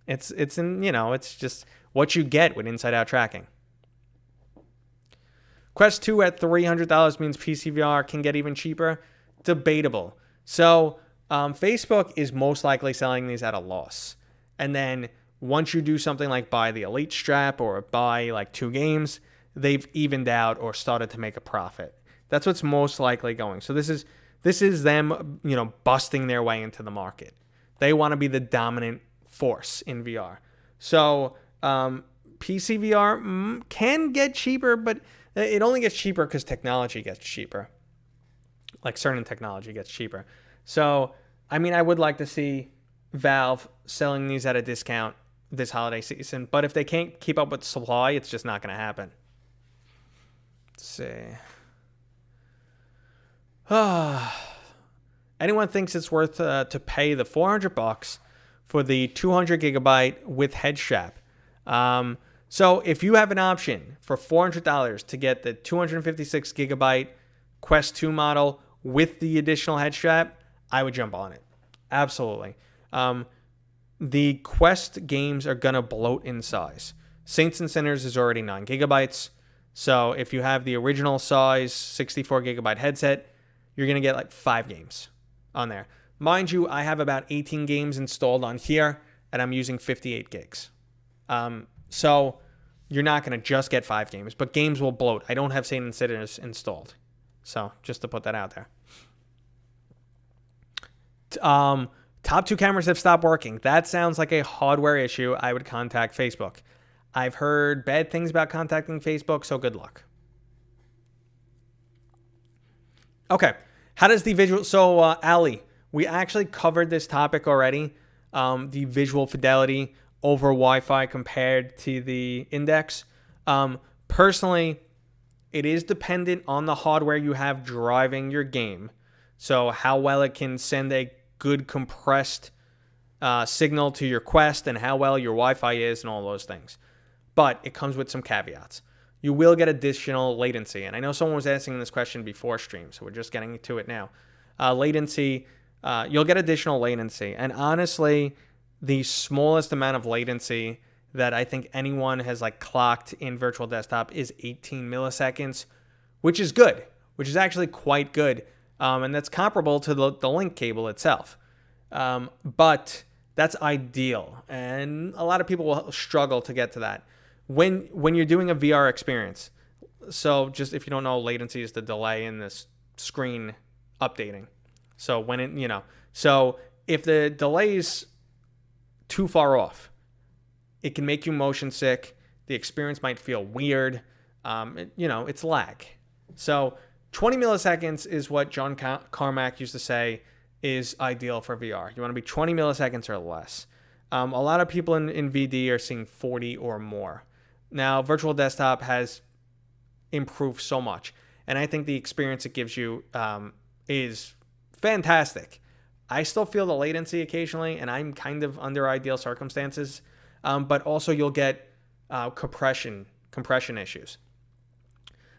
It's just what you get with inside-out tracking. Quest 2 at $300 means Pcvr can get even cheaper. Debatable. So Facebook is most likely selling these at a loss. And then once you do something like buy the Elite strap or buy 2 games, they've evened out or started to make a profit. That's what's most likely going. So this is them, busting their way into the market. They want to be the dominant force in VR. So PCVR can get cheaper, but it only gets cheaper because technology gets cheaper. Certain technology gets cheaper. So, I would like to see Valve selling these at a discount this holiday season. But if they can't keep up with the supply, it's just not going to happen. Let's see. Anyone thinks it's worth to pay the $400 for the 200 gigabyte with head strap? So if you have an option for $400 to get the 256 gigabyte Quest 2 model with the additional head strap, I would jump on it. Absolutely. The Quest games are going to bloat in size. Saints and Sinners is already 9 gigabytes. So if you have the original size 64 gigabyte headset, you're going to get 5 games on there. Mind you, I have about 18 games installed on here, and I'm using 58 gigs. So you're not going to just get 5 games, but games will bloat. I don't have Saints and Sinners installed. So just to put that out there. Top 2 cameras have stopped working. That sounds like a hardware issue. I would contact Facebook. I've heard bad things about contacting Facebook, so good luck. Okay. How does the visual... So, Ali, we actually covered this topic already. The visual fidelity over Wi-Fi compared to the Index. Personally, it is dependent on the hardware you have driving your game. So how well it can send a good compressed signal to your Quest and how well your Wi-Fi is and all those things. But it comes with some caveats. You will get additional latency. And I know someone was asking this question before stream, so we're just getting to it now. Latency, you'll get additional latency. And honestly, the smallest amount of latency that I think anyone has clocked in virtual desktop is 18 milliseconds, which is good, which is actually quite good. And that's comparable to the link cable itself. But that's ideal. And a lot of people will struggle to get to that. When you're doing a VR experience, so just if you don't know, latency is the delay in this screen updating. So when it, so if the delay is too far off, it can make you motion sick. The experience might feel weird. It's lag. So 20 milliseconds is what John Carmack used to say is ideal for VR. You want to be 20 milliseconds or less. A lot of people in VD are seeing 40 or more. Now, virtual desktop has improved so much, and I think the experience it gives you is fantastic. I still feel the latency occasionally, and I'm kind of under ideal circumstances, but also you'll get compression issues.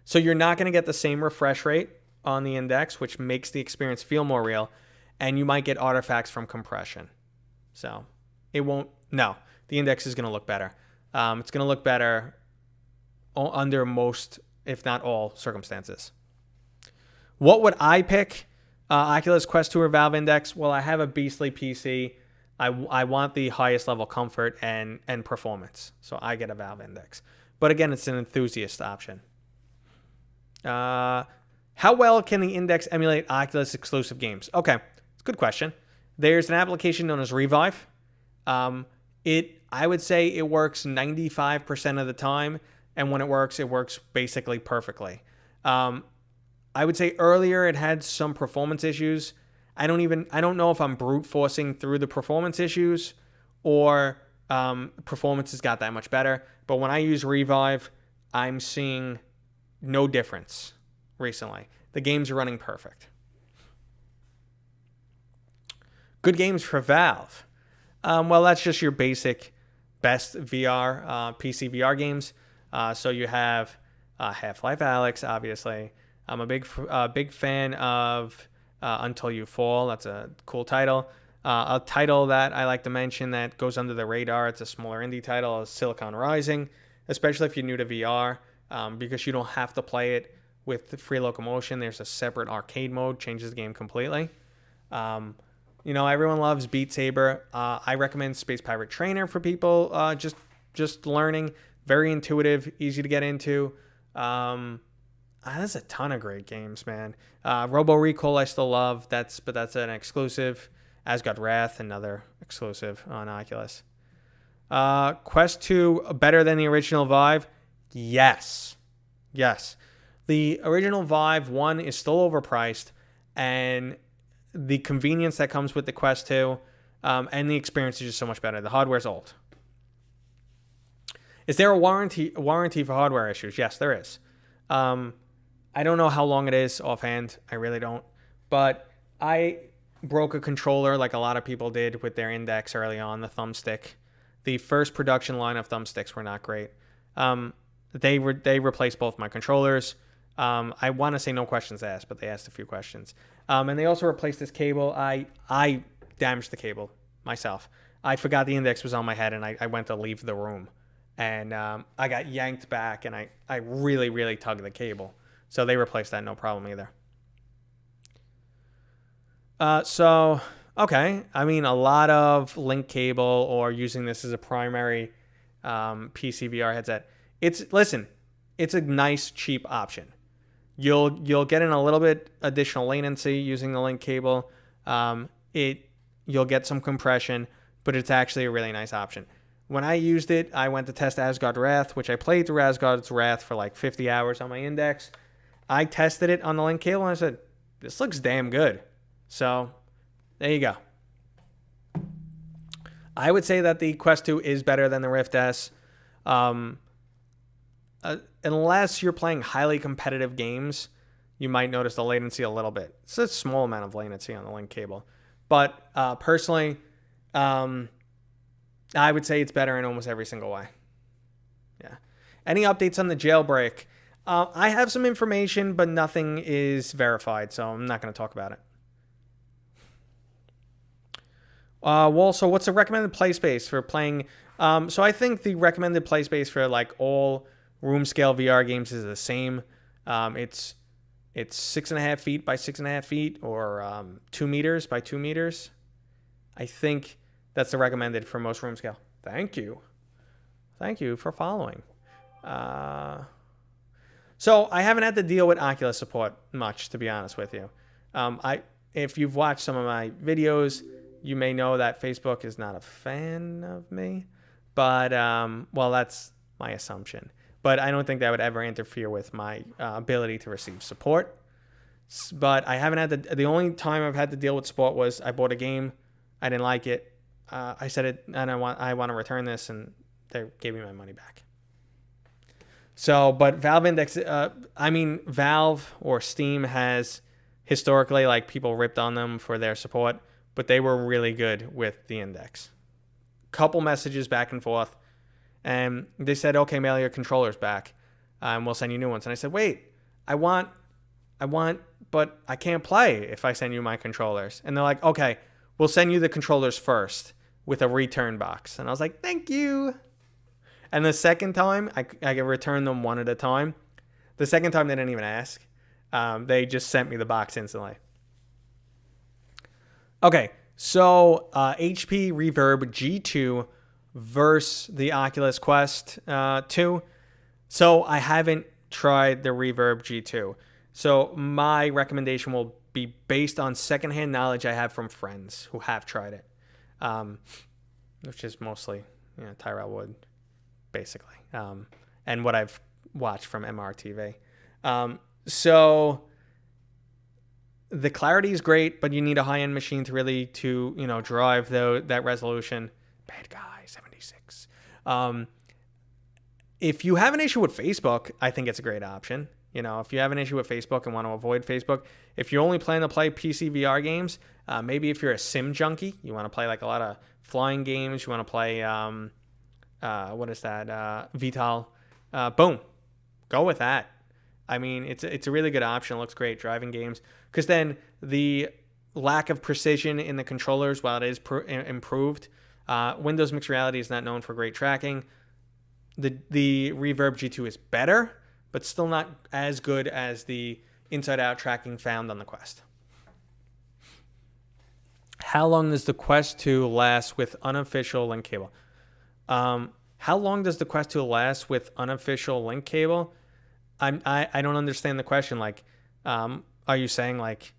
So you're not going to get the same refresh rate on the Index, which makes the experience feel more real, and you might get artifacts from compression. So it won't, no, the Index is going to look better. It's going to look better under most, if not all, circumstances. What would I pick? Oculus Quest 2 or Valve Index? Well, I have a beastly PC. I want the highest level comfort and performance, so I get a Valve Index. But again, it's an enthusiast option. How well can the Index emulate Oculus exclusive games? Okay, it's a good question. There's an application known as Revive. I would say it works 95% of the time, and when it works basically perfectly. I would say earlier it had some performance issues. I don't know if I'm brute forcing through the performance issues or performance has got that much better. But when I use Revive, I'm seeing no difference recently. The games are running perfect. Good games for Valve. Well, that's just your basic best VR, Pcvr games. So you have Half-Life Alyx, obviously. I'm a big fan of Until You Fall. That's a cool title. A title that I like to mention that goes under the radar, it's a smaller indie title, is Silicon Rising, especially if you're new to VR, because you don't have to play it with free locomotion. There's a separate arcade mode, changes the game completely. Everyone loves Beat Saber. I recommend Space Pirate Trainer for people just learning. Very intuitive, easy to get into. There's a ton of great games, man. Robo Recall I still love. But that's an exclusive. Asgard Wrath, another exclusive on Oculus. Quest 2 better than the original Vive? Yes. The original Vive 1 is still overpriced, and the convenience that comes with the Quest 2 and the experience is just so much better. The hardware's old. Is there a warranty for hardware issues? Yes, there is. I don't know how long it is offhand. I really don't. But I broke a controller like a lot of people did with their Index early on, the thumbstick. The first production line of thumbsticks were not great. They replaced both my controllers. I want to say no questions asked, but they asked a few questions. And they also replaced this cable. I damaged the cable myself. I forgot the Index was on my head, and I went to leave the room. And I got yanked back, and I really, really tugged the cable. So they replaced that, no problem either. Okay. I mean, a lot of link cable or using this as a primary PCVR headset. It's a nice, cheap option. You'll get in a little bit additional latency using the link cable. You'll get some compression, but it's actually a really nice option. When I used it, I went to test Asgard Wrath, which I played through Asgard's Wrath for like 50 hours on my Index. I tested it on the link cable, and I said, this looks damn good. So, there you go. I would say that the Quest 2 is better than the Rift S. Unless you're playing highly competitive games, you might notice the latency a little bit. It's a small amount of latency on the link cable. But personally, I would say it's better in almost every single way. Yeah. Any updates on the jailbreak? I have some information, but nothing is verified, so I'm not going to talk about it. So what's the recommended play space for playing? So I think the recommended play space for like all room scale VR games is the same. It's 6.5 feet by 6.5 feet, or 2 meters by 2 meters. I think that's the recommended for most room scale. Thank you for following. So I haven't had to deal with Oculus support much, to be honest with you. If you've watched some of my videos, you may know that Facebook is not a fan of me. But, well, that's my assumption. But I don't think that would ever interfere with my ability to receive support. But I haven't had the only time I've had to deal with support was I bought a game, I didn't like it. I said it, and I want to return this, and they gave me my money back. So, but Valve Index, Valve or Steam has historically, like, people ripped on them for their support, but they were really good with the Index. Couple messages back and forth, and they said, okay, mail your controllers back, and we'll send you new ones. And I said, wait, I want, but I can't play if I send you my controllers. And they're like, okay, we'll send you the controllers first with a return box. And I was like, thank you. And the second time, I can return them one at a time. The second time, they didn't even ask. They just sent me the box instantly. Okay, so HP Reverb G2 versus the Oculus Quest 2. So I haven't tried the Reverb G2. So my recommendation will be based on secondhand knowledge I have from friends who have tried it, which is mostly Tyrell Wood, basically, and what I've watched from MRTV. So the clarity is great, but you need a high-end machine to really drive that resolution. Bad guy 76. If you have an issue with Facebook, I think it's a great option. If you have an issue with Facebook and want to avoid Facebook, if you only plan to play Pcvr games, maybe if you're a sim junkie, you want to play like a lot of flying games, you want to play, Vital, boom, go with that. I mean, it's a really good option. It looks great, driving games, because then the lack of precision in the controllers, while it is improved, Windows Mixed Reality is not known for great tracking. The Reverb G2 is better, but still not as good as the inside-out tracking found on the Quest. How long does the Quest 2 last with unofficial link cable? How long does the Quest 2 last with unofficial link cable? I don't understand the question. Like, are you saying, like,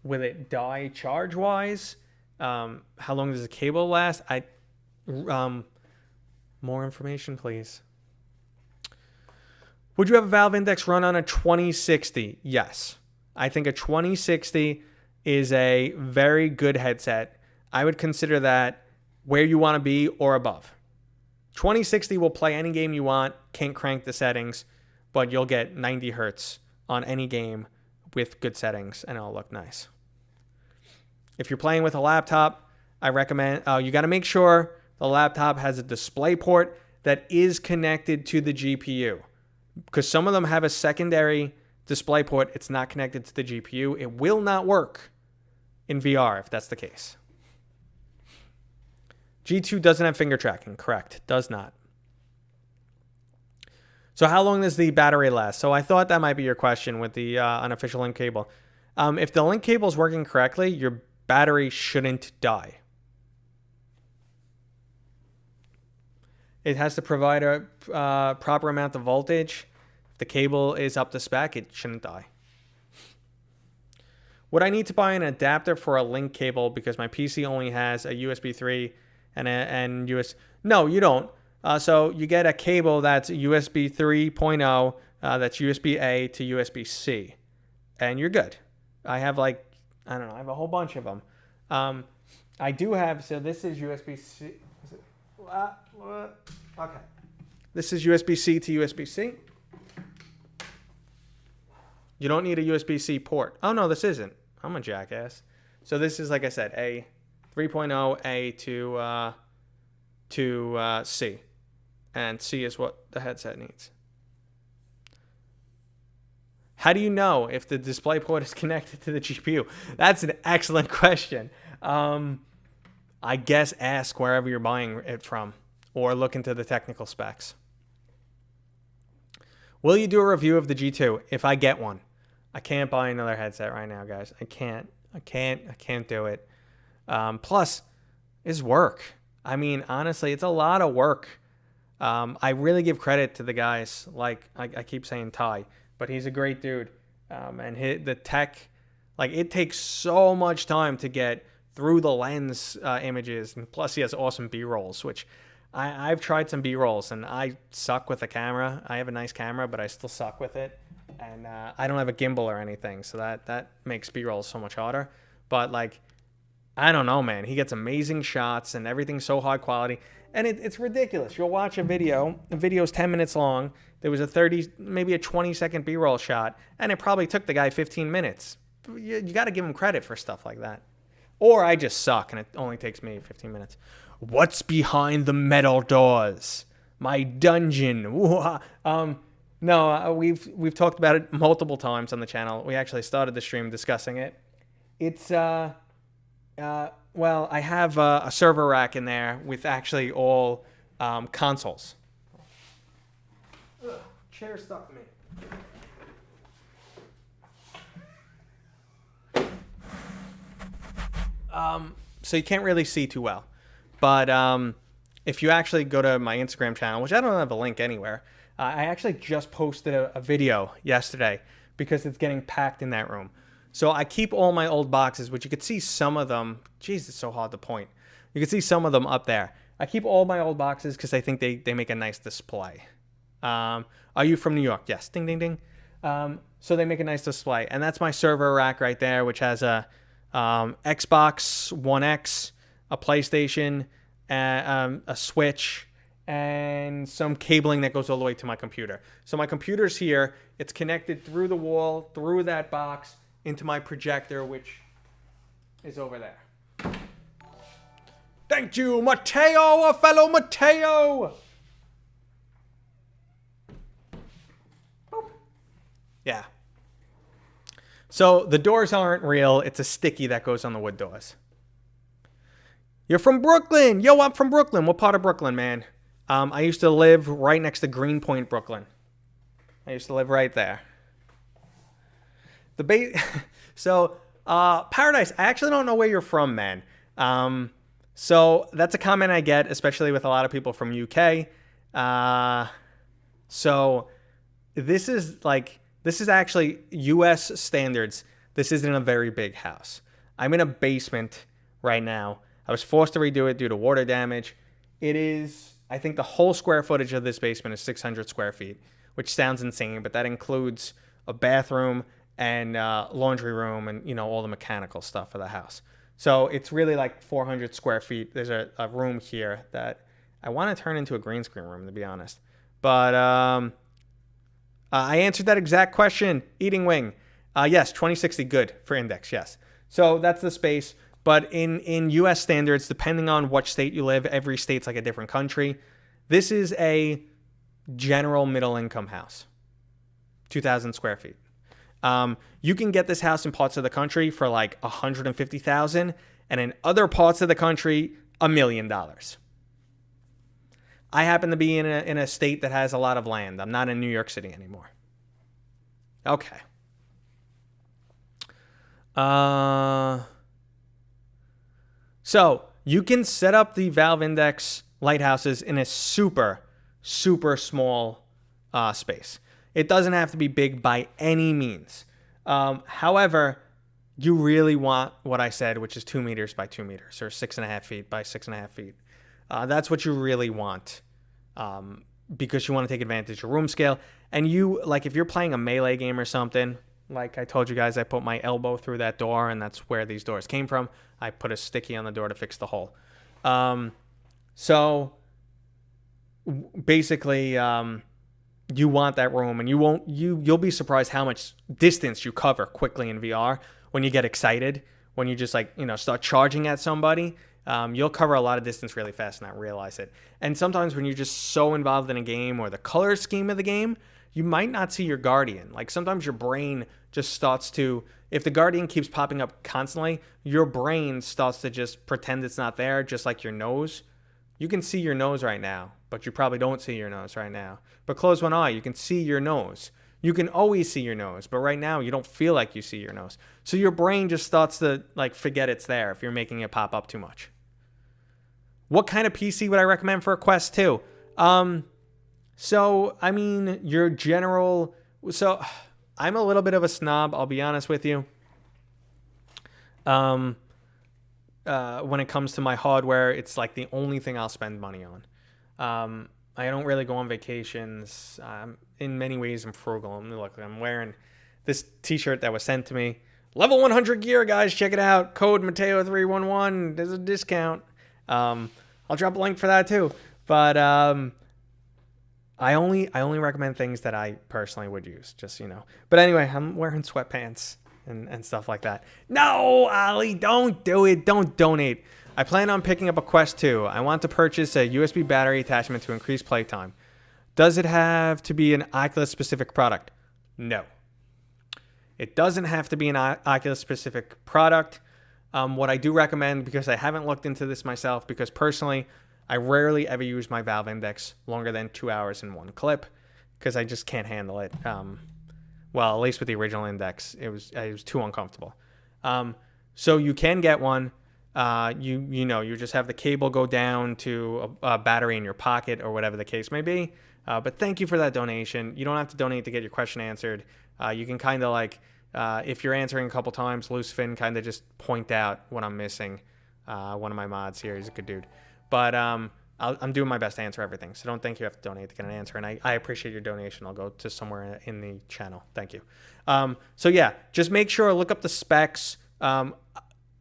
will it die charge-wise? How long does the cable last? More information, please. Would you have a Valve Index run on a 2060? Yes. I think a 2060 is a very good headset. I would consider that where you want to be or above. 2060 will play any game you want, can't crank the settings, but you'll get 90 hertz on any game with good settings, and it'll look nice. If you're playing with a laptop, I recommend, you got to make sure the laptop has a display port that is connected to the GPU, because some of them have a secondary display port. It's not connected to the GPU. It will not work in VR if that's the case. G2 doesn't have finger tracking. Correct. Does not. So how long does the battery last? So I thought that might be your question with the unofficial link cable. If the link cable is working correctly, your battery shouldn't die. It has to provide a proper amount of voltage. If the cable is up to spec, it shouldn't die. Would I need to buy an adapter for a link cable because my PC only has a USB 3 and US? No, you don't. So you get a cable that's USB 3.0, that's USB-A to USB-C, and you're good. I have I have a whole bunch of them. I do have, so this is USB-C. Okay. This is USB-C to USB-C. You don't need a USB-C port. Oh, no, this isn't. I'm a jackass. So this is, like I said, a 3.0, A to C. And C is what the headset needs. How do you know if the display port is connected to the GPU? That's an excellent question. I guess ask wherever you're buying it from or look into the technical specs. Will you do a review of the G2 if I get one? I can't buy another headset right now, guys. I can't do it. Plus, it's work. I mean, honestly, it's a lot of work. I really give credit to the guys, like I keep saying Ty, but he's a great dude. And the tech, it takes so much time to get through the lens images, and plus he has awesome B-rolls, which I've tried some B-rolls, and I suck with the camera. I have a nice camera, but I still suck with it, and I don't have a gimbal or anything, so that makes B-rolls so much harder. But I don't know, man. He gets amazing shots, and everything's so high quality. And it's ridiculous. You'll watch a video. The video's 10 minutes long. There was a 30, maybe a 20-second B-roll shot, and it probably took the guy 15 minutes. You got to give him credit for stuff like that. Or I just suck, and it only takes me 15 minutes. What's behind the metal doors? My dungeon. No, we've talked about it multiple times on the channel. We actually started the stream discussing it. It's well, I have a server rack in there with actually all consoles. chair's stuck to me. So you can't really see too well. But if you actually go to my Instagram channel, which I don't have a link anywhere, I actually just posted a video yesterday because it's getting packed in that room. So I keep all my old boxes, which you could see some of them. Jeez, it's so hard to point. You can see some of them up there. I keep all my old boxes because I think they make a nice display. Are you from New York? Yes. Ding, ding, ding. So they make a nice display. And that's my server rack right there, which has a Xbox One X, a PlayStation, a Switch, and some cabling that goes all the way to my computer. So my computer's here. It's connected through the wall, through that box, into my projector, which is over there. Thank you, Mateo, a fellow Mateo. Boop. Yeah. So the doors aren't real. It's a sticky that goes on the wood doors. You're from Brooklyn. Yo, I'm from Brooklyn. What part of Brooklyn, man? I used to live right next to Greenpoint, Brooklyn. I used to live right there. So, Paradise, I actually don't know where you're from, man. So that's a comment I get, especially with a lot of people from UK. So this is actually US standards. This isn't a very big house. I'm in a basement right now. I was forced to redo it due to water damage. It is, I think the whole square footage of this basement is 600 square feet, which sounds insane, but that includes a bathroom and laundry room and, you know, all the mechanical stuff for the house. So it's really like 400 square feet. There's a room here that I want to turn into a green screen room, to be honest. But I answered that exact question. Eating wing. Yes, 2060, good for index, yes. So that's the space. But in US standards, depending on what state you live, every state's like a different country. This is a general middle income house. 2,000 square feet. You can get this house in parts of the country for like $150,000, and in other parts of the country, $1 million. I happen to be in a state that has a lot of land. I'm not in New York City anymore. Okay. So you can set up the Valve Index lighthouses in a super, super small space. It doesn't have to be big by any means. However, you really want what I said, which is 2 meters by 2 meters, or 6.5 feet by 6.5 feet. That's what you really want, because you want to take advantage of room scale. And you, like, if you're playing a melee game or something, like I told you guys, I put my elbow through that door, and that's where these doors came from. I put a sticky on the door to fix the hole. So basically, you want that room, and you'll be surprised how much distance you cover quickly in VR when you get excited. When you just start charging at somebody, you'll cover a lot of distance really fast and not realize it. And sometimes when you're just so involved in a game or the color scheme of the game, you might not see your Guardian. Like sometimes your brain just starts to, if the Guardian keeps popping up constantly, your brain starts to just pretend it's not there, just like your nose. You can see your nose right now, but you probably don't see your nose right now. But close one eye, you can see your nose. You can always see your nose, but right now you don't feel like you see your nose. So your brain just starts to forget it's there if you're making it pop up too much. What kind of PC would I recommend for a Quest 2? So, I mean, your general... So, I'm a little bit of a snob, I'll be honest with you. When it comes to my hardware, it's like the only thing I'll spend money on. I don't really go on vacations. In many ways, I'm frugal. I'm wearing this t-shirt that was sent to me. Level 100 gear, guys. Check it out. Code Mateo311. There's a discount. I'll drop a link for that too. But I only recommend things that I personally would use, just so you know. But anyway, I'm wearing sweatpants and stuff like that. No, Ali, don't do it. Don't donate. I plan on picking up a Quest 2. I want to purchase a USB battery attachment to increase playtime. Does it have to be an Oculus-specific product? No. It doesn't have to be an Oculus-specific product. What I do recommend, because I haven't looked into this myself, because personally, I rarely ever use my Valve Index longer than 2 hours in one clip. because I just can't handle it. Well, at least with the original index, it was too uncomfortable. So you can get one. You just have the cable go down to a battery in your pocket or whatever the case may be. But thank you for that donation. You don't have to donate to get your question answered. You can kind of like, if you're answering a couple times, Lucifin kind of just point out what I'm missing. One of my mods here, he's a good dude. But I'm doing my best to answer everything. So don't think you have to donate to get an answer. And I appreciate your donation. I'll go to somewhere in the channel. Thank you. So yeah, just make sure, look up the specs.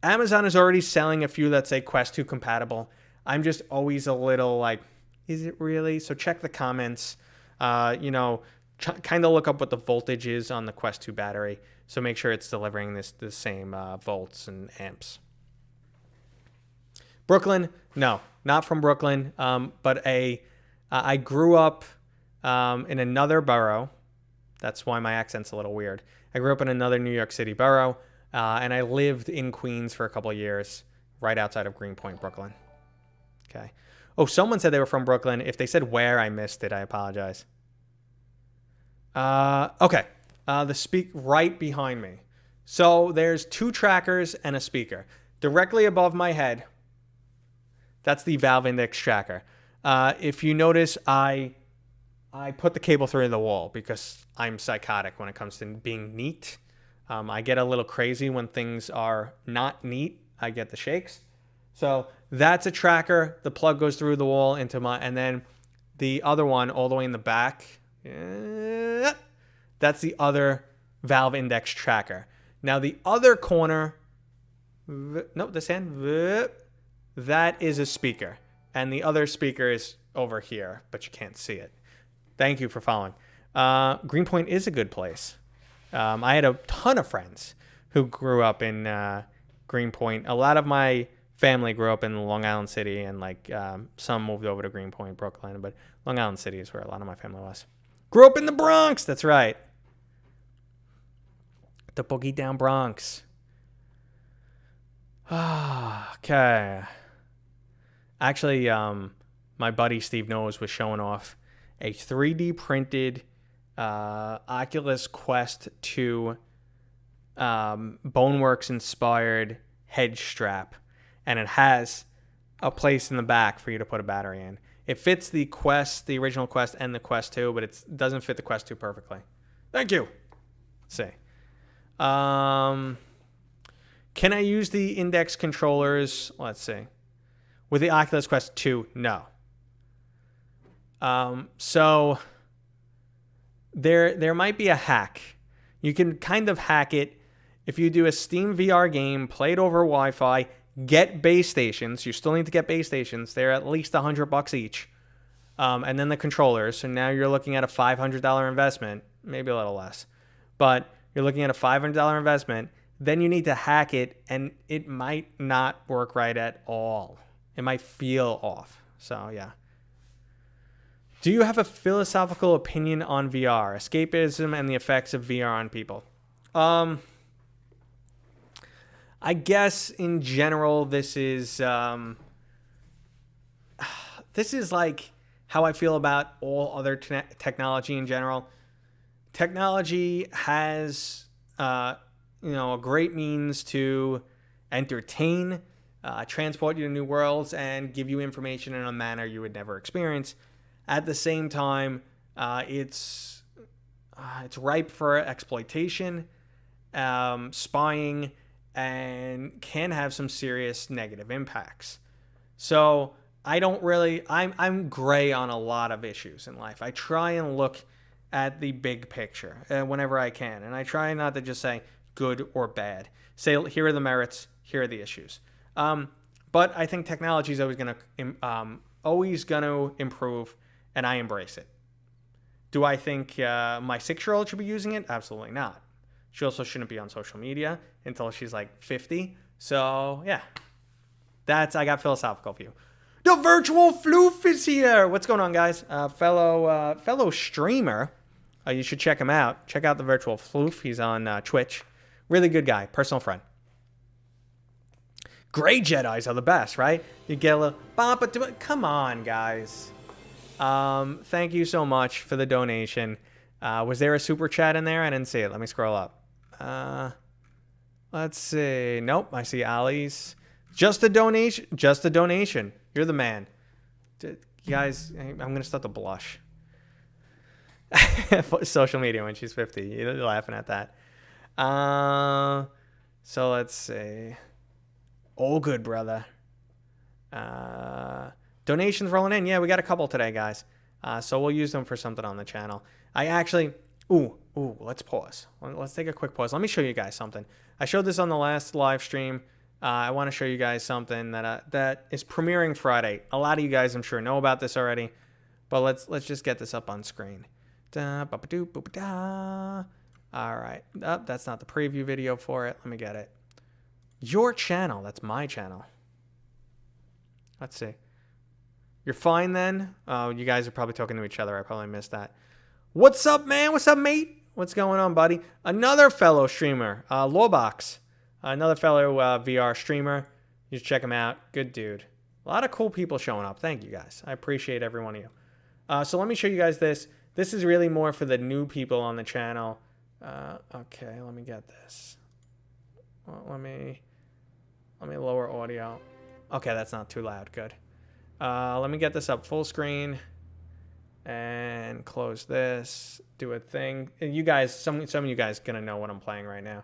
Amazon is already selling a few that say Quest 2 compatible. I'm just always a little like, is it really? So check the comments. Kind of look up what the voltage is on the Quest 2 battery. So make sure it's delivering the same volts and amps. Brooklyn, no, not from Brooklyn, but I grew up in another borough. That's why my accent's a little weird. I grew up in another New York City borough, and I lived in Queens for a couple of years, right outside of Greenpoint, Brooklyn. Okay. Oh, someone said they were from Brooklyn. If they said where, I missed it. I apologize. Okay. The right behind me. So there's 2 trackers and a speaker. Directly above my head, that's the Valve Index tracker. If you notice, I put the cable through the wall because I'm psychotic when it comes to being neat. I get a little crazy when things are not neat. I get the shakes. So that's a tracker. The plug goes through the wall and then the other one all the way in the back. That's the other Valve Index tracker. Now the other corner, this hand, that is a speaker. And the other speaker is over here, but you can't see it. Thank you for following. Greenpoint is a good place. I had a ton of friends who grew up in Greenpoint. A lot of my family grew up in Long Island City, and some moved over to Greenpoint, Brooklyn, but Long Island City is where a lot of my family was. Grew up in the Bronx. That's right. The boogie down Bronx. Okay. Actually, my buddy Steve Knows was showing off a 3D printed Oculus Quest 2 Boneworks inspired head strap, and it has a place in the back for you to put a battery in. It fits the Quest, the original Quest, and the Quest 2, but it doesn't fit the Quest 2 perfectly. Thank you. Let's see. Can I use the Index controllers? Let's see. With the Oculus Quest 2, no. So there might be a hack. You can kind of hack it if you do a Steam VR game, play it over Wi-Fi, get base stations. You still need to get base stations. They're at least $100 each. And then the controllers. So now you're looking at a $500 investment, maybe a little less. But you're looking at a $500 investment. Then you need to hack it, and it might not work right at all. It might feel off. So, yeah. Do you have a philosophical opinion on VR, escapism, and the effects of VR on people? I guess in general, this is like how I feel about all other technology in general. Technology has, a great means to entertain, transport you to new worlds, and give you information in a manner you would never experience. At the same time, it's ripe for exploitation, spying, and can have some serious negative impacts. So I'm gray on a lot of issues in life. I try and look at the big picture whenever I can, and I try not to just say good or bad. Say, here are the merits, here are the issues. But I think technology is always going to improve, and I embrace it. Do I think my 6-year-old should be using it? Absolutely not. She also shouldn't be on social media until she's like 50. So yeah, I got philosophical view. The virtual floof is here. What's going on, guys? Fellow streamer. You should check him out. Check out the virtual floof. He's on Twitch. Really good guy. Personal friend. Gray Jedis are the best, right? You get a little bump, but come on, guys. Thank you so much for the donation. Was there a super chat in there? I didn't see it. Let me scroll up. Let's see. Nope, I see Ali's. Just a donation. Just a donation. You're the man. Guys, I'm going to start to blush. Social media when she's 50. You're laughing at that. So let's see. All good, brother. Donations rolling in. Yeah, we got a couple today, guys. So we'll use them for something on the channel. I actually... Ooh, let's pause. Let's take a quick pause. Let me show you guys something. I showed this on the last live stream. I want to show you guys something that is premiering Friday. A lot of you guys, I'm sure, know about this already. But let's just get this up on screen. All right. Oh, that's not the preview video for it. Let me get it. Your channel. That's my channel. Let's see. You're fine then? Oh, you guys are probably talking to each other. I probably missed that. What's up, man? What's up, mate? What's going on, buddy? Another fellow streamer, Lawbox. Another fellow VR streamer. You should check him out. Good dude. A lot of cool people showing up. Thank you, guys. I appreciate every one of you. So let me show you guys this. This is really more for the new people on the channel. Okay, let me get this. Well, let me lower audio. Okay, that's not too loud. Good. Let me get this up full screen and close this. Do a thing. You guys, some of you guys gonna know what I'm playing right now.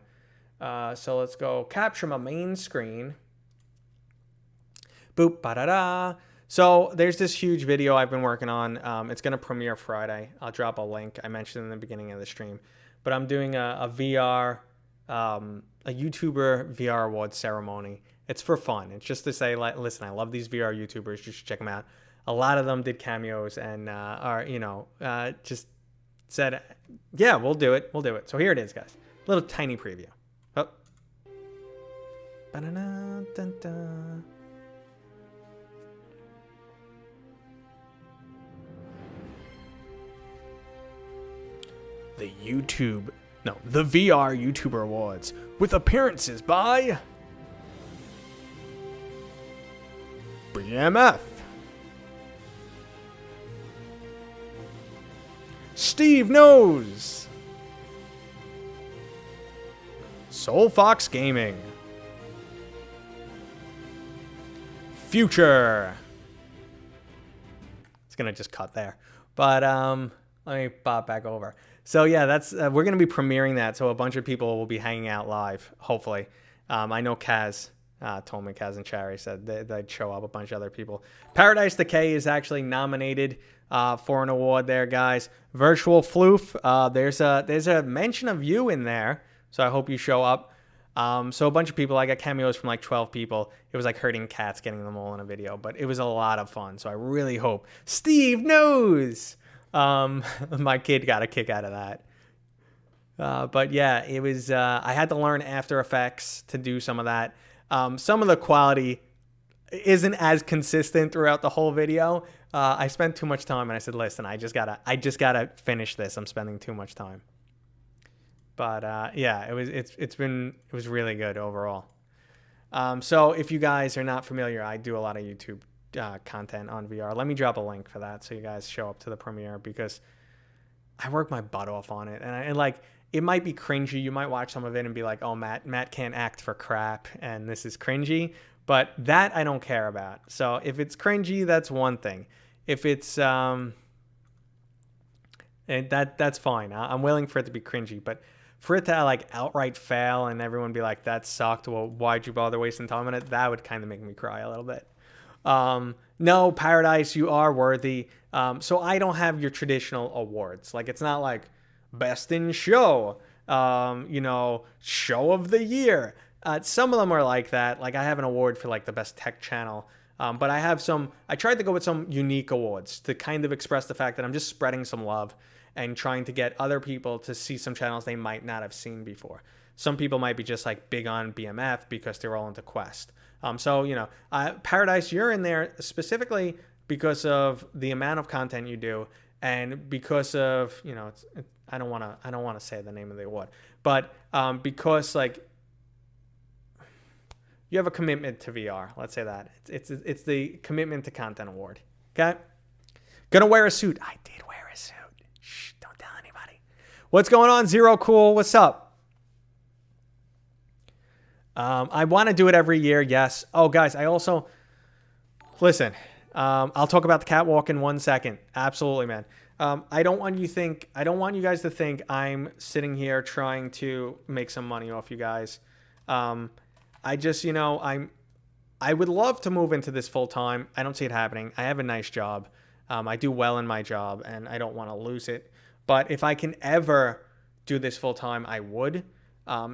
So let's go capture my main screen. Boop, ba-da-da. So there's this huge video I've been working on. It's going to premiere Friday. I'll drop a link. I mentioned in the beginning of the stream. But I'm doing a VR, a YouTuber VR Awards ceremony. It's for fun. It's just to say, like, listen, I love these VR YouTubers. You should check them out. A lot of them did cameos and just said, yeah, we'll do it. We'll do it. So here it is, guys. Little tiny preview. Oh. Ba-da-da-dun-dun. The VR YouTuber Awards with appearances by BMF, Steve Knows, Soul Fox Gaming, Future. It's gonna just cut there, but let me pop back over. So yeah, that's we're gonna be premiering that. So a bunch of people will be hanging out live, hopefully. I know Kaz told me, Kaz and Cherry said they'd show up. A bunch of other people. Paradise Decay is actually nominated for an award there, guys. Virtual Floof, there's a mention of you in there, so I hope you show up. So a bunch of people. I got cameos from like 12 people. It was like herding cats, getting them all in a video, but it was a lot of fun. So I really hope Steve Knows. My kid got a kick out of that. But yeah, it was, I had to learn After Effects to do some of that. Some of the quality isn't as consistent throughout the whole video. I spent too much time and I said, listen, I just gotta finish this. I'm spending too much time. But, yeah, it was really good overall. So if you guys are not familiar, I do a lot of YouTube content on VR. Let me drop a link for that so you guys show up to the premiere, because I work my butt off on it, and like, it might be cringy. You might watch some of it and be like, oh, Matt can't act for crap and this is cringy, but that I don't care about. So if it's cringy, that's one thing. If it's that's fine. I'm willing for it to be cringy, but for it to like outright fail and everyone be like, that sucked, well, why'd you bother wasting time on it? That would kind of make me cry a little bit. No, Paradise, you are worthy. So I don't have your traditional awards. Like, it's not like best in show, show of the year. Some of them are like that. Like, I have an award for like the best tech channel. But I tried to go with some unique awards to kind of express the fact that I'm just spreading some love and trying to get other people to see some channels they might not have seen before. Some people might be just like big on BMF because they're all into Quest. So, Paradise, you're in there specifically because of the amount of content you do, and because of, I don't want to say the name of the award, but because like you have a commitment to VR. Let's say that it's the commitment to content award. Okay. Gonna wear a suit. I did wear a suit. Shh, don't tell anybody. What's going on, Zero Cool? What's up? I want to do it every year, yes. Oh, guys, I also... Listen, I'll talk about the catwalk in 1 second. Absolutely, man. I don't want you guys to think I'm sitting here trying to make some money off you guys. I just, I would love to move into this full time. I don't see it happening. I have a nice job. I do well in my job and I don't want to lose it. But if I can ever do this full time, I would.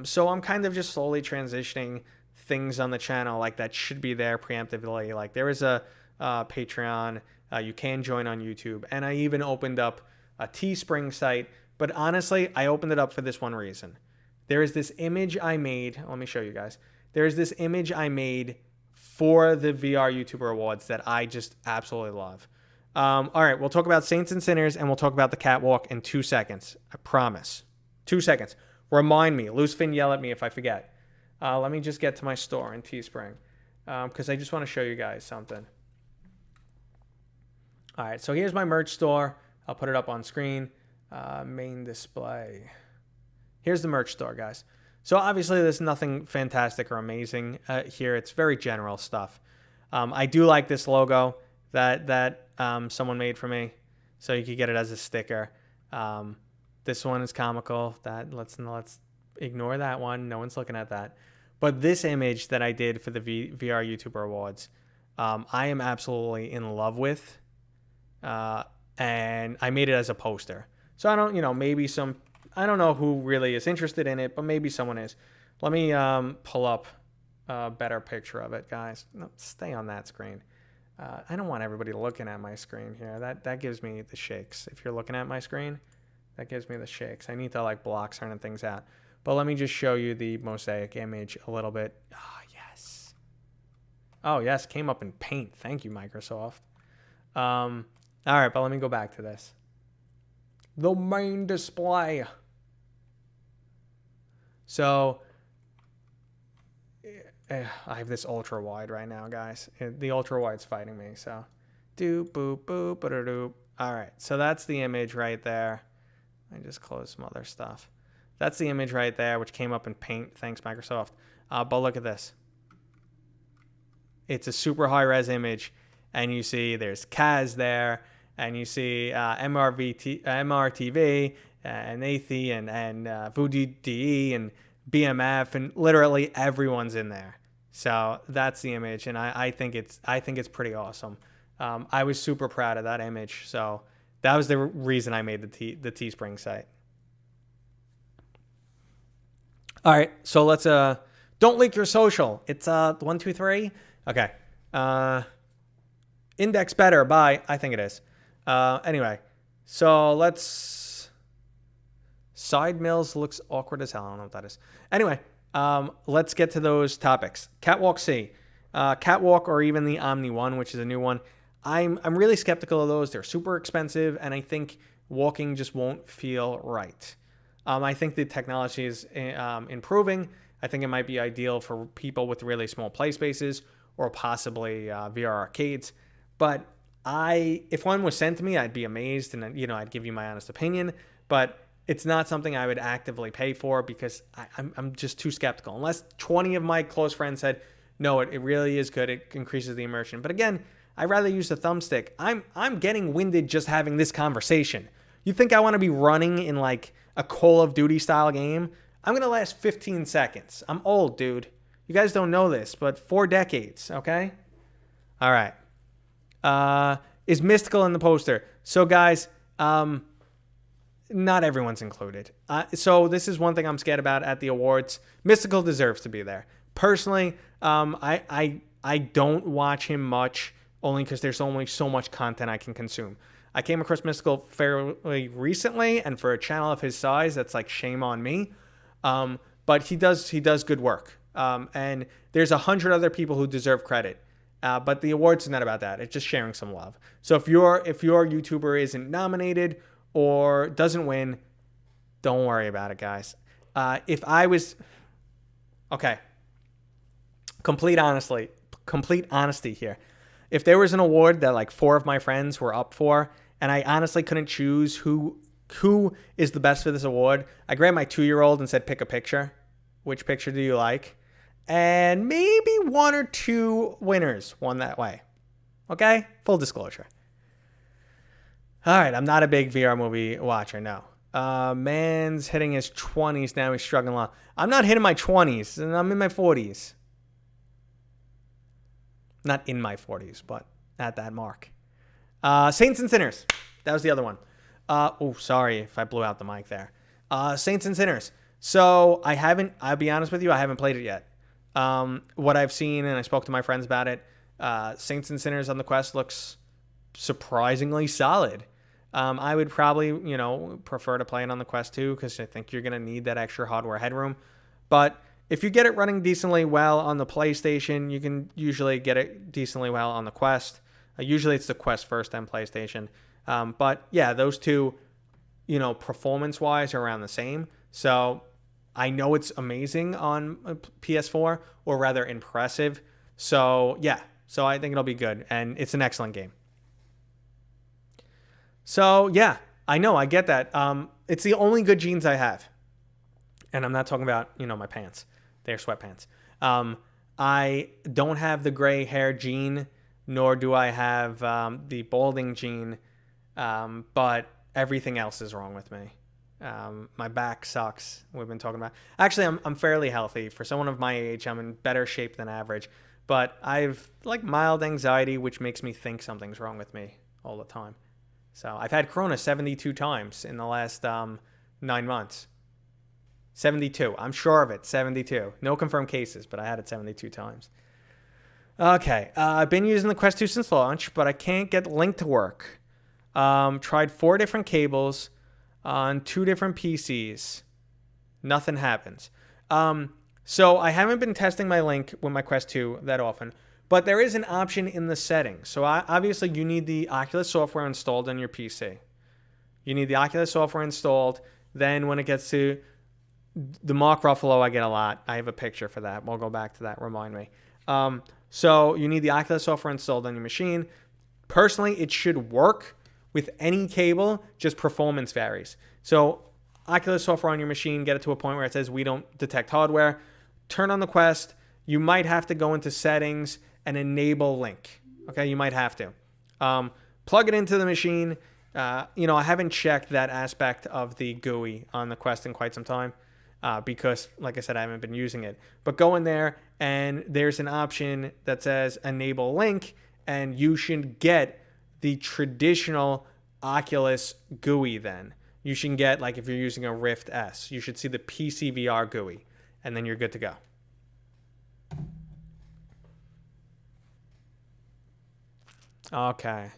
So I'm kind of just slowly transitioning things on the channel like that should be there preemptively. Like there is a Patreon. You can join on YouTube. And I even opened up a Teespring site. But honestly, I opened it up for this one reason. There is this image I made. Let me show you guys. There is this image I made for the VR YouTuber Awards that I just absolutely love. All right, we'll talk about Saints and Sinners and we'll talk about the catwalk in 2 seconds. I promise. 2 seconds. Remind me. Loosefin, yell at me if I forget. Let me just get to my store in Teespring because I just want to show you guys something. All right, so here's my merch store. I'll put it up on screen. Main display. Here's the merch store, guys. So obviously there's nothing fantastic or amazing here. It's very general stuff. I do like this logo that someone made for me, so you could get it as a sticker. This one is comical. Let's ignore that one. No one's looking at that. But this image that I did for the VR YouTuber Awards, I am absolutely in love with. And I made it as a poster. So I don't, I don't know who really is interested in it, but maybe someone is. Let me pull up a better picture of it, guys. No, stay on that screen. I don't want everybody looking at my screen here. That gives me the shakes. If you're looking at my screen, that gives me the shakes. I need to block certain things out. But let me just show you the mosaic image a little bit. Oh, yes. Oh, yes. Came up in Paint. Thank you, Microsoft. All right, but let me go back to this. The main display. So I have this ultra wide right now, guys. The ultra wide's fighting me. So doop boop boop doop. All right, so that's the image right there. I just closed some other stuff. That's the image right there, which came up in Paint. Thanks, Microsoft. But look at this. It's a super high res image, and you see there's Kaz there, and you see MRTV and Nathy and VuDDE and BMF, and literally everyone's in there. So that's the image, and I think it's pretty awesome. I was super proud of that image, so that was the reason I made the Teespring site. All right, so let's don't leak your social. It's 1, 2, 3. Okay. Index better. Bye. I think it is. Anyway, so let's. Side mills looks awkward as hell. I don't know what that is. Anyway, let's get to those topics. Catwalk C, Catwalk, or even the Omni one, which is a new one. I'm really skeptical of those. They're super expensive, and I think walking just won't feel right. I think the technology is improving. I think it might be ideal for people with really small play spaces or possibly VR arcades. But if one was sent to me, I'd be amazed, and I'd give you my honest opinion. But it's not something I would actively pay for because I'm just too skeptical. Unless 20 of my close friends said, no, it really is good. It increases the immersion. But again, I'd rather use the thumbstick. I'm getting winded just having this conversation. You think I want to be running in a Call of Duty style game? I'm going to last 15 seconds. I'm old, dude. You guys don't know this, but 4 decades, okay? All right. Is Mystical in the poster? So, guys, not everyone's included. So this is one thing I'm scared about at the awards. Mystical deserves to be there. Personally, I don't watch him much only because there's only so much content I can consume. I came across Mystical fairly recently, and for a channel of his size, that's shame on me. But he does good work. And there's 100 other people who deserve credit. But the awards is not about that. It's just sharing some love. So if your YouTuber isn't nominated or doesn't win, don't worry about it, guys. If I was... Okay. Complete honesty here. If there was an award that 4 of my friends were up for and I honestly couldn't choose who is the best for this award. I grabbed my 2-year-old and said, pick a picture. Which picture do you like? And maybe 1 or 2 winners won that way. Okay? Full disclosure. All right, I'm not a big VR movie watcher, no. Man's hitting his 20s now. He's struggling a lot. I'm not hitting my 20s, and I'm in my 40s. Not in my 40s, but at that mark. Saints and Sinners. That was the other one. Oh, sorry if I blew out the mic there. Saints and Sinners. So I'll be honest with you, I haven't played it yet. What I've seen, and I spoke to my friends about it, Saints and Sinners on the Quest looks surprisingly solid. I would probably, prefer to play it on the Quest 2 because I think you're going to need that extra hardware headroom. But if you get it running decently well on the PlayStation, you can usually get it decently well on the Quest. Usually it's the Quest first, then PlayStation. But yeah, those two, performance-wise are around the same. So I know it's amazing on PS4, or rather impressive. So yeah, so I think it'll be good, and it's an excellent game. So yeah, I know, I get that. It's the only good jeans I have. And I'm not talking about, my pants. They're sweatpants. I don't have the gray hair jean, nor do I have the balding jean, but everything else is wrong with me. My back sucks. We've been talking about. Actually, I'm fairly healthy. For someone of my age, I'm in better shape than average. But I've mild anxiety, which makes me think something's wrong with me all the time. So I've had Corona 72 times in the last 9 months. 72. I'm sure of it. 72. No confirmed cases, but I had it 72 times. Okay. I've been using the Quest 2 since launch, but I can't get Link to work. Tried 4 different cables on 2 different PCs. Nothing happens. So I haven't been testing my Link with my Quest 2 that often, but there is an option in the settings. So obviously you need the Oculus software installed on your PC. You need the Oculus software installed. Then when it gets to the Mark Ruffalo, I get a lot. I have a picture for that. We'll go back to that. Remind me. So you need the Oculus software installed on your machine. Personally, it should work with any cable, just performance varies. So Oculus software on your machine, get it to a point where it says we don't detect hardware. Turn on the Quest. You might have to go into settings and enable Link. Okay, you might have to. Plug it into the machine. I haven't checked that aspect of the GUI on the Quest in quite some time. Because, like I said, I haven't been using it. But go in there, and there's an option that says Enable Link, and you should get the traditional Oculus GUI then. You should get, if you're using a Rift S, you should see the Pcvr GUI, and then you're good to go. Okay.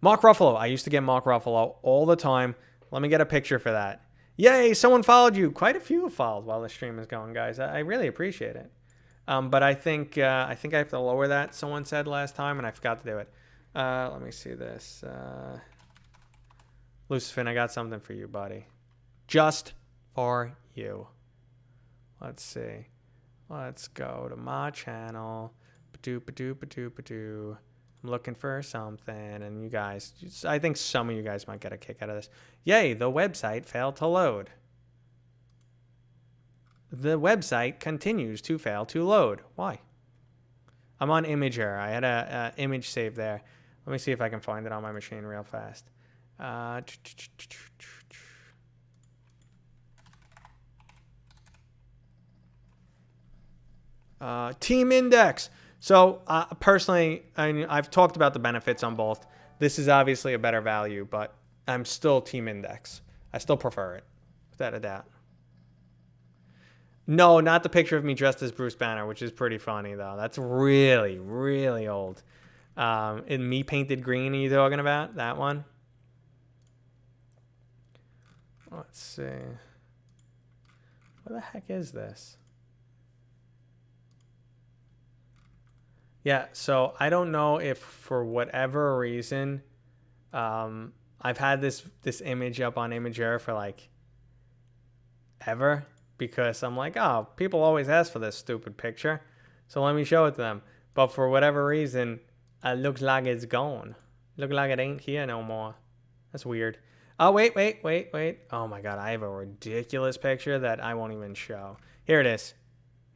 Mark Ruffalo. I used to get Mark Ruffalo all the time. Let me get a picture for that. Yay, someone followed you. Quite a few have followed while the stream is going, guys. I really appreciate it. But I think I have to lower that, someone said last time, and I forgot to do it. Let me see this. Lucifin, I got something for you, buddy. Just for you. Let's see. Let's go to my channel. Ba-doo. I'm looking for something, and you guys, I think some of you guys might get a kick out of this. Yay, the website failed to load. The website continues to fail to load. Why? I'm on Imager. I had a image saved there. Let me see if I can find it on my machine real fast. Team Index. So personally, I've talked about the benefits on both. This is obviously a better value, but I'm still Team Index. I still prefer it, without a doubt. No, not the picture of me dressed as Bruce Banner, which is pretty funny, though. That's really, really old. In Me Painted Green, are you talking about? That one? Let's see. What the heck is this? Yeah, so I don't know if for whatever reason, I've had this image up on Imager for ever, because I'm like, oh, people always ask for this stupid picture, so let me show it to them. But for whatever reason, it looks like it's gone. Look like it ain't here no more. That's weird. Oh, wait. Oh my God, I have a ridiculous picture that I won't even show. Here it is.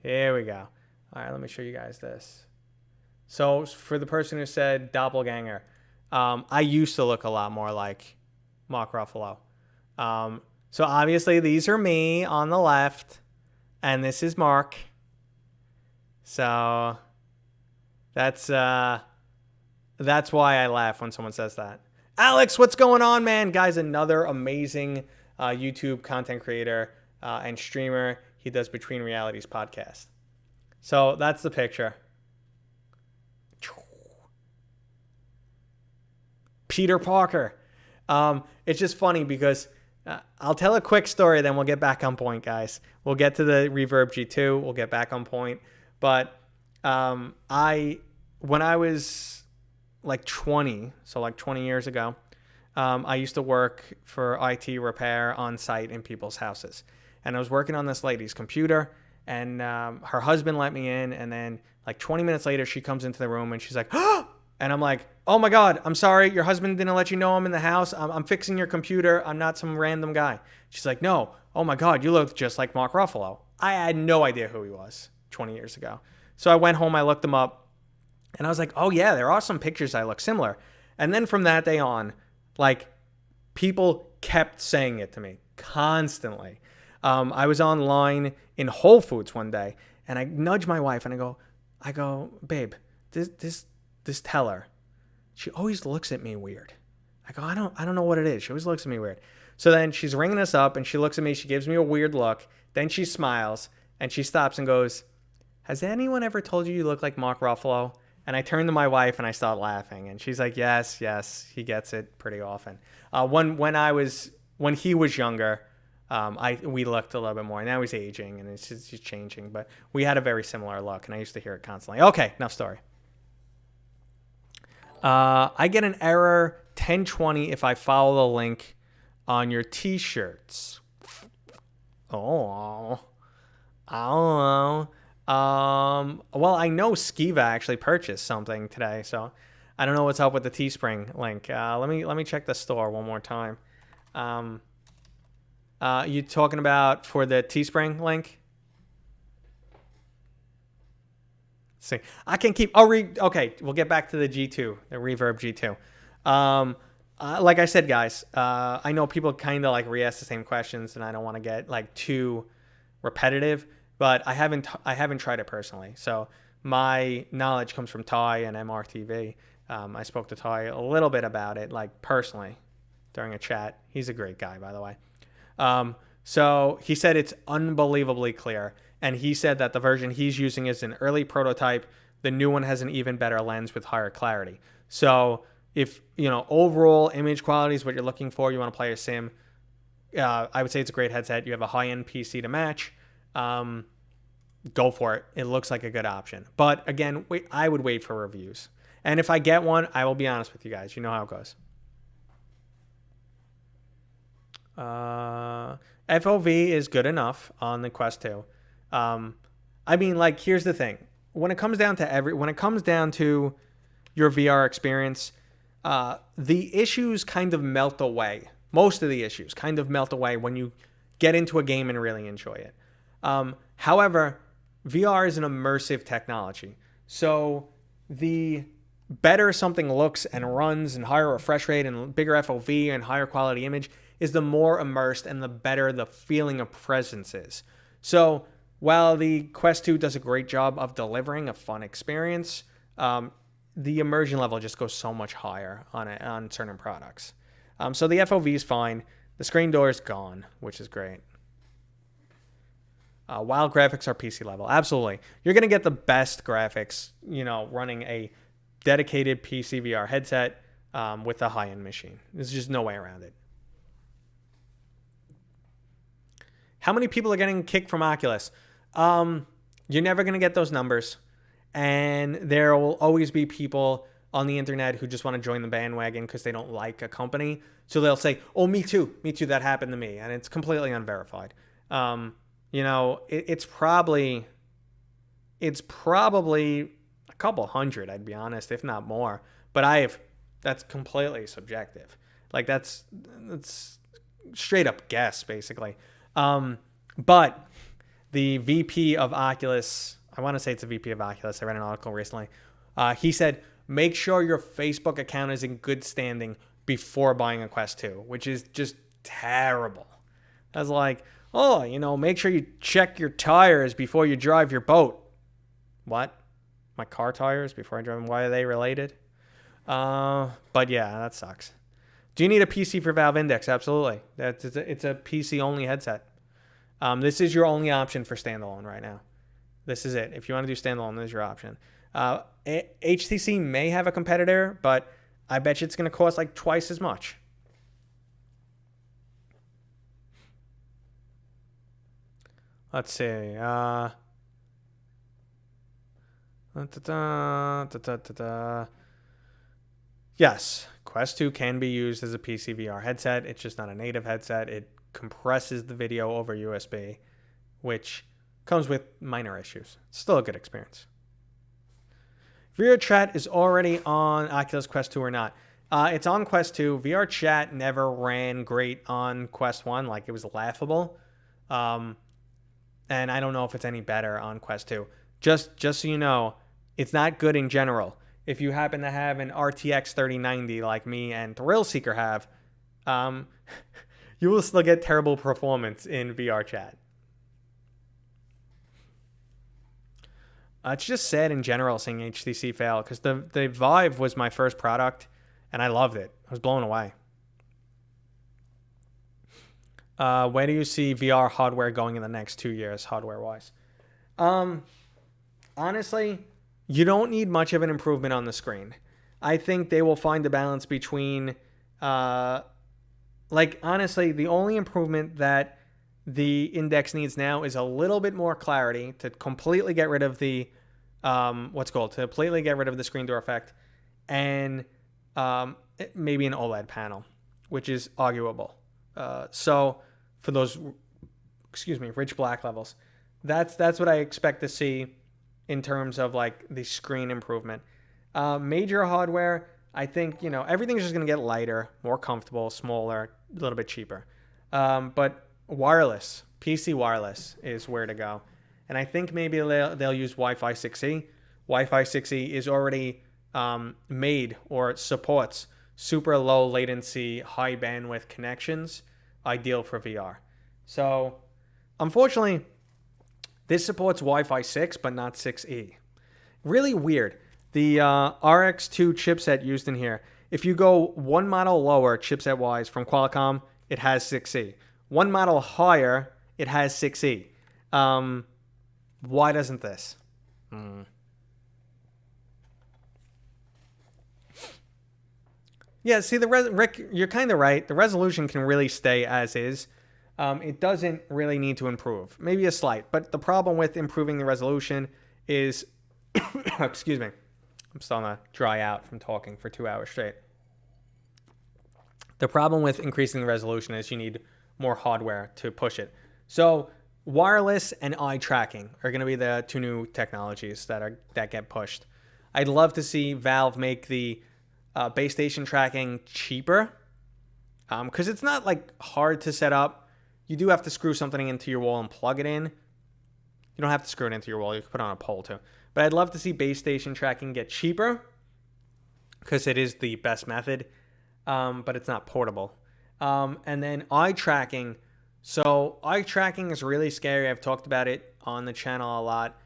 Here we go. All right, let me show you guys this. So for the person who said doppelganger, I used to look a lot more like Mark Ruffalo. So obviously these are me on the left, and this is Mark. So that's why I laugh when someone says that. Alex, what's going on, man? Guys, another amazing YouTube content creator and streamer. He does Between Realities podcast. So that's the picture. Peter Parker. It's just funny because I'll tell a quick story, then we'll get back on point, guys. We'll get to the Reverb G2. We'll get back on point. But when I was like 20, so like 20 years ago, I used to work for IT repair on site in people's houses. And I was working on this lady's computer, and her husband let me in. And then like 20 minutes later, she comes into the room and she's like, oh! And I'm like, oh my God, I'm sorry. Your husband didn't let you know I'm in the house. I'm fixing your computer. I'm not some random guy. She's like, no. Oh my God, you look just like Mark Ruffalo. I had no idea who he was 20 years ago. So I went home, I looked him up, and I was like, oh yeah, there are some pictures I look similar. And then from that day on, like, people kept saying it to me constantly. I was online in Whole Foods one day, and I nudged my wife and I go, babe, this teller, she always looks at me weird. I go, I don't know what it is. She always looks at me weird. So then she's ringing us up, and she looks at me. She gives me a weird look. Then she smiles, and she stops and goes, has anyone ever told you look like Mark Ruffalo? And I turned to my wife, and I started laughing. And she's like, yes, he gets it pretty often. When he was younger, we looked a little bit more. Now he's aging, and it's just changing. But we had a very similar look, and I used to hear it constantly. Okay, enough story. I get an error 1020 if I follow the link on your t-shirts. Oh, I don't know. Well, I know Skiva actually purchased something today, so I don't know what's up with the Teespring link. Let me check the store one more time. You talking about for the Teespring link? See, I can keep. Okay, we'll get back to the G2, the Reverb G2. Like I said, guys, I know people kind of like re-ask the same questions, and I don't want to get like too repetitive, but I haven't tried it personally. So my knowledge comes from Ty and MRTV. I spoke to Ty a little bit about it, like personally, during a chat. He's a great guy, by the way. So he said it's unbelievably clear. And he said that the version he's using is an early prototype. The new one has an even better lens with higher clarity. So if, overall image quality is what you're looking for, you want to play a sim, I would say it's a great headset. You have a high-end PC to match. Go for it. It looks like a good option. But again, I would wait for reviews. And if I get one, I will be honest with you guys. You know how it goes. FOV is good enough on the Quest 2. I mean, like, here's the thing. When it comes down to your VR experience, the issues kind of melt away. Most of the issues kind of melt away when you get into a game and really enjoy it. However, VR is an immersive technology. So the better something looks and runs and higher refresh rate and bigger FOV and higher quality image is the more immersed and the better the feeling of presence is. So while the Quest 2 does a great job of delivering a fun experience, the immersion level just goes so much higher on certain products. So the FOV is fine. The screen door is gone, which is great. While graphics are PC level, absolutely. You're going to get the best graphics, running a dedicated Pcvr headset with a high-end machine. There's just no way around it. How many people are getting kicked from Oculus? You're never going to get those numbers. And there will always be people on the internet who just want to join the bandwagon because they don't like a company. So they'll say, oh, me too, that happened to me. And it's completely unverified. It's probably a couple hundred, I'd be honest, if not more. But that's completely subjective. Like that's straight up guess, basically. But the VP of Oculus, I want to say it's a VP of Oculus. I read an article recently. He said, make sure your Facebook account is in good standing before buying a Quest 2, which is just terrible. I was like, oh, make sure you check your tires before you drive your boat. What? My car tires before I drive them? Why are they related? But yeah, that sucks. Do you need a PC for Valve Index? Absolutely. It's a PC-only headset. This is your only option for standalone right now. This is it. If you want to do standalone, this is your option. HTC may have a competitor, but I bet you it's going to cost like twice as much. Let's see. Yes, Quest 2 can be used as a Pcvr headset. It's just not a native headset. It compresses the video over USB, which comes with minor issues. It's still a good experience. VR chat is already on Oculus Quest 2 or not? It's on Quest 2. VR chat never ran great on Quest 1. Like, it was laughable. And I don't know if it's any better on Quest 2. Just so you know, it's not good in general. If you happen to have an RTX 3090 like me and Thrillseeker have, you will still get terrible performance in VR chat. It's just sad in general seeing HTC fail, because the Vive was my first product, and I loved it. I was blown away. Where do you see VR hardware going in the next 2 years, hardware-wise? Honestly, you don't need much of an improvement on the screen. I think they will find a balance between, honestly, the only improvement that the Index needs now is a little bit more clarity to completely get rid of the, completely get rid of the screen door effect, and maybe an OLED panel, which is arguable. So for those, rich black levels, that's what I expect to see in terms of like the screen improvement. Major hardware, I think, everything's just going to get lighter, more comfortable, smaller, a little bit cheaper. But wireless, PC wireless is where to go. And I think maybe they'll use Wi-Fi 6E. Wi-Fi 6E is already made or supports super low latency, high bandwidth connections, ideal for VR. So unfortunately, this supports Wi-Fi 6, but not 6E. Really weird. The RX2 chipset used in here, if you go one model lower chipset-wise from Qualcomm, it has 6E. One model higher, it has 6E. Why doesn't this? Yeah, see, Rick, you're kind of right. The resolution can really stay as is. It doesn't really need to improve. Maybe a slight. But the problem with improving the resolution is... Excuse me. I'm starting to dry out from talking for 2 hours straight. The problem with increasing the resolution is you need more hardware to push it. So wireless and eye tracking are going to be the two new technologies that get pushed. I'd love to see Valve make the base station tracking cheaper, because it's not like hard to set up. You do have to screw something into your wall and plug it in. You don't have to screw it into your wall. You can put it on a pole too. But I'd love to see base station tracking get cheaper, because it is the best method, but it's not portable. And then eye tracking. So eye tracking is really scary. I've talked about it on the channel a lot,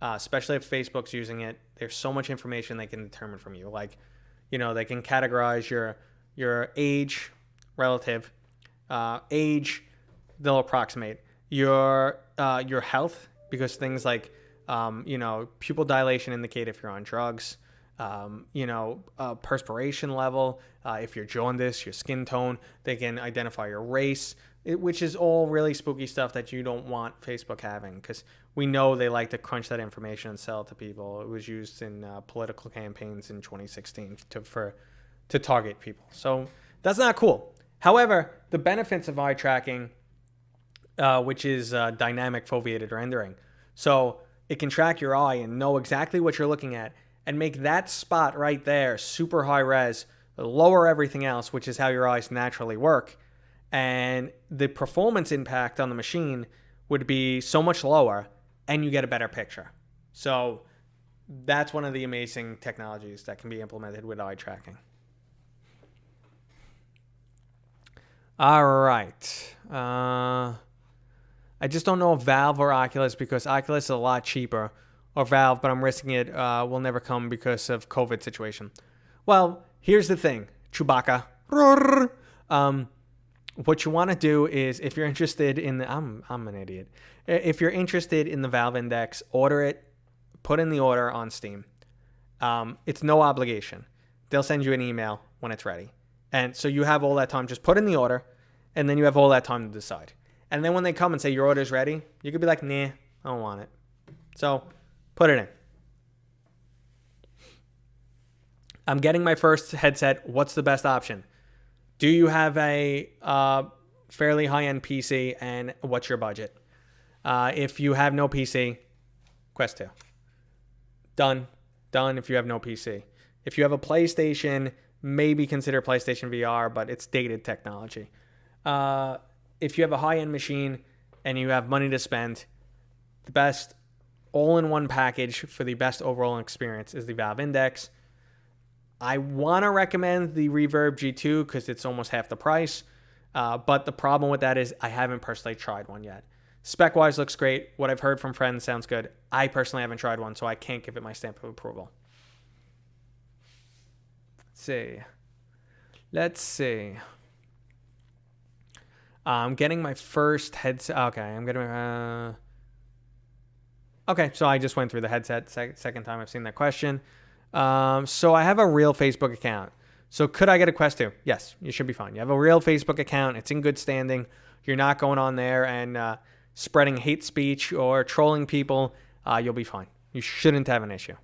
especially if Facebook's using it. There's so much information they can determine from you. Like, they can categorize your age, relative age. They'll approximate your health, because things like pupil dilation indicate if you're on drugs. Perspiration level, if you're jaundiced, your skin tone. They can identify your race, which is all really spooky stuff that you don't want Facebook having, because we know they like to crunch that information and sell it to people. It was used in political campaigns in 2016 to target people. So that's not cool. However, the benefits of eye tracking, which is dynamic foveated rendering. So it can track your eye and know exactly what you're looking at and make that spot right there super high res, lower everything else, which is how your eyes naturally work, and the performance impact on the machine would be so much lower, and you get a better picture. So that's one of the amazing technologies that can be implemented with eye tracking. All right. I just don't know if Valve or Oculus, because Oculus is a lot cheaper, or Valve, but I'm risking it will never come because of COVID situation. Well, here's the thing, Chewbacca. What you want to do is, if you're interested in the, I'm an idiot. If you're interested in the Valve Index, order it, put in the order on Steam. It's no obligation. They'll send you an email when it's ready. And so you have all that time. Just put in the order, and then you have all that time to decide. And then when they come and say your order's ready, you could be like, nah, I don't want it. So put it in. I'm getting my first headset. What's the best option? Do you have a fairly high-end PC, and what's your budget? If you have no PC, Quest 2. Done if you have no PC. If you have a PlayStation, maybe consider PlayStation VR, but it's dated technology. If you have a high-end machine and you have money to spend, the best all-in-one package for the best overall experience is the Valve Index. I want to recommend the Reverb G2 because it's almost half the price. But the problem with that is I haven't personally tried one yet. Spec-wise looks great. What I've heard from friends sounds good. I personally haven't tried one, so I can't give it my stamp of approval. Let's see. I'm getting my first headset. Okay, I'm getting my... Okay, so I just went through the headset. Second time I've seen that question. So I have a real Facebook account. So could I get a Quest 2? Yes, you should be fine. You have a real Facebook account. It's in good standing. You're not going on there and spreading hate speech or trolling people. You'll be fine. You shouldn't have an issue.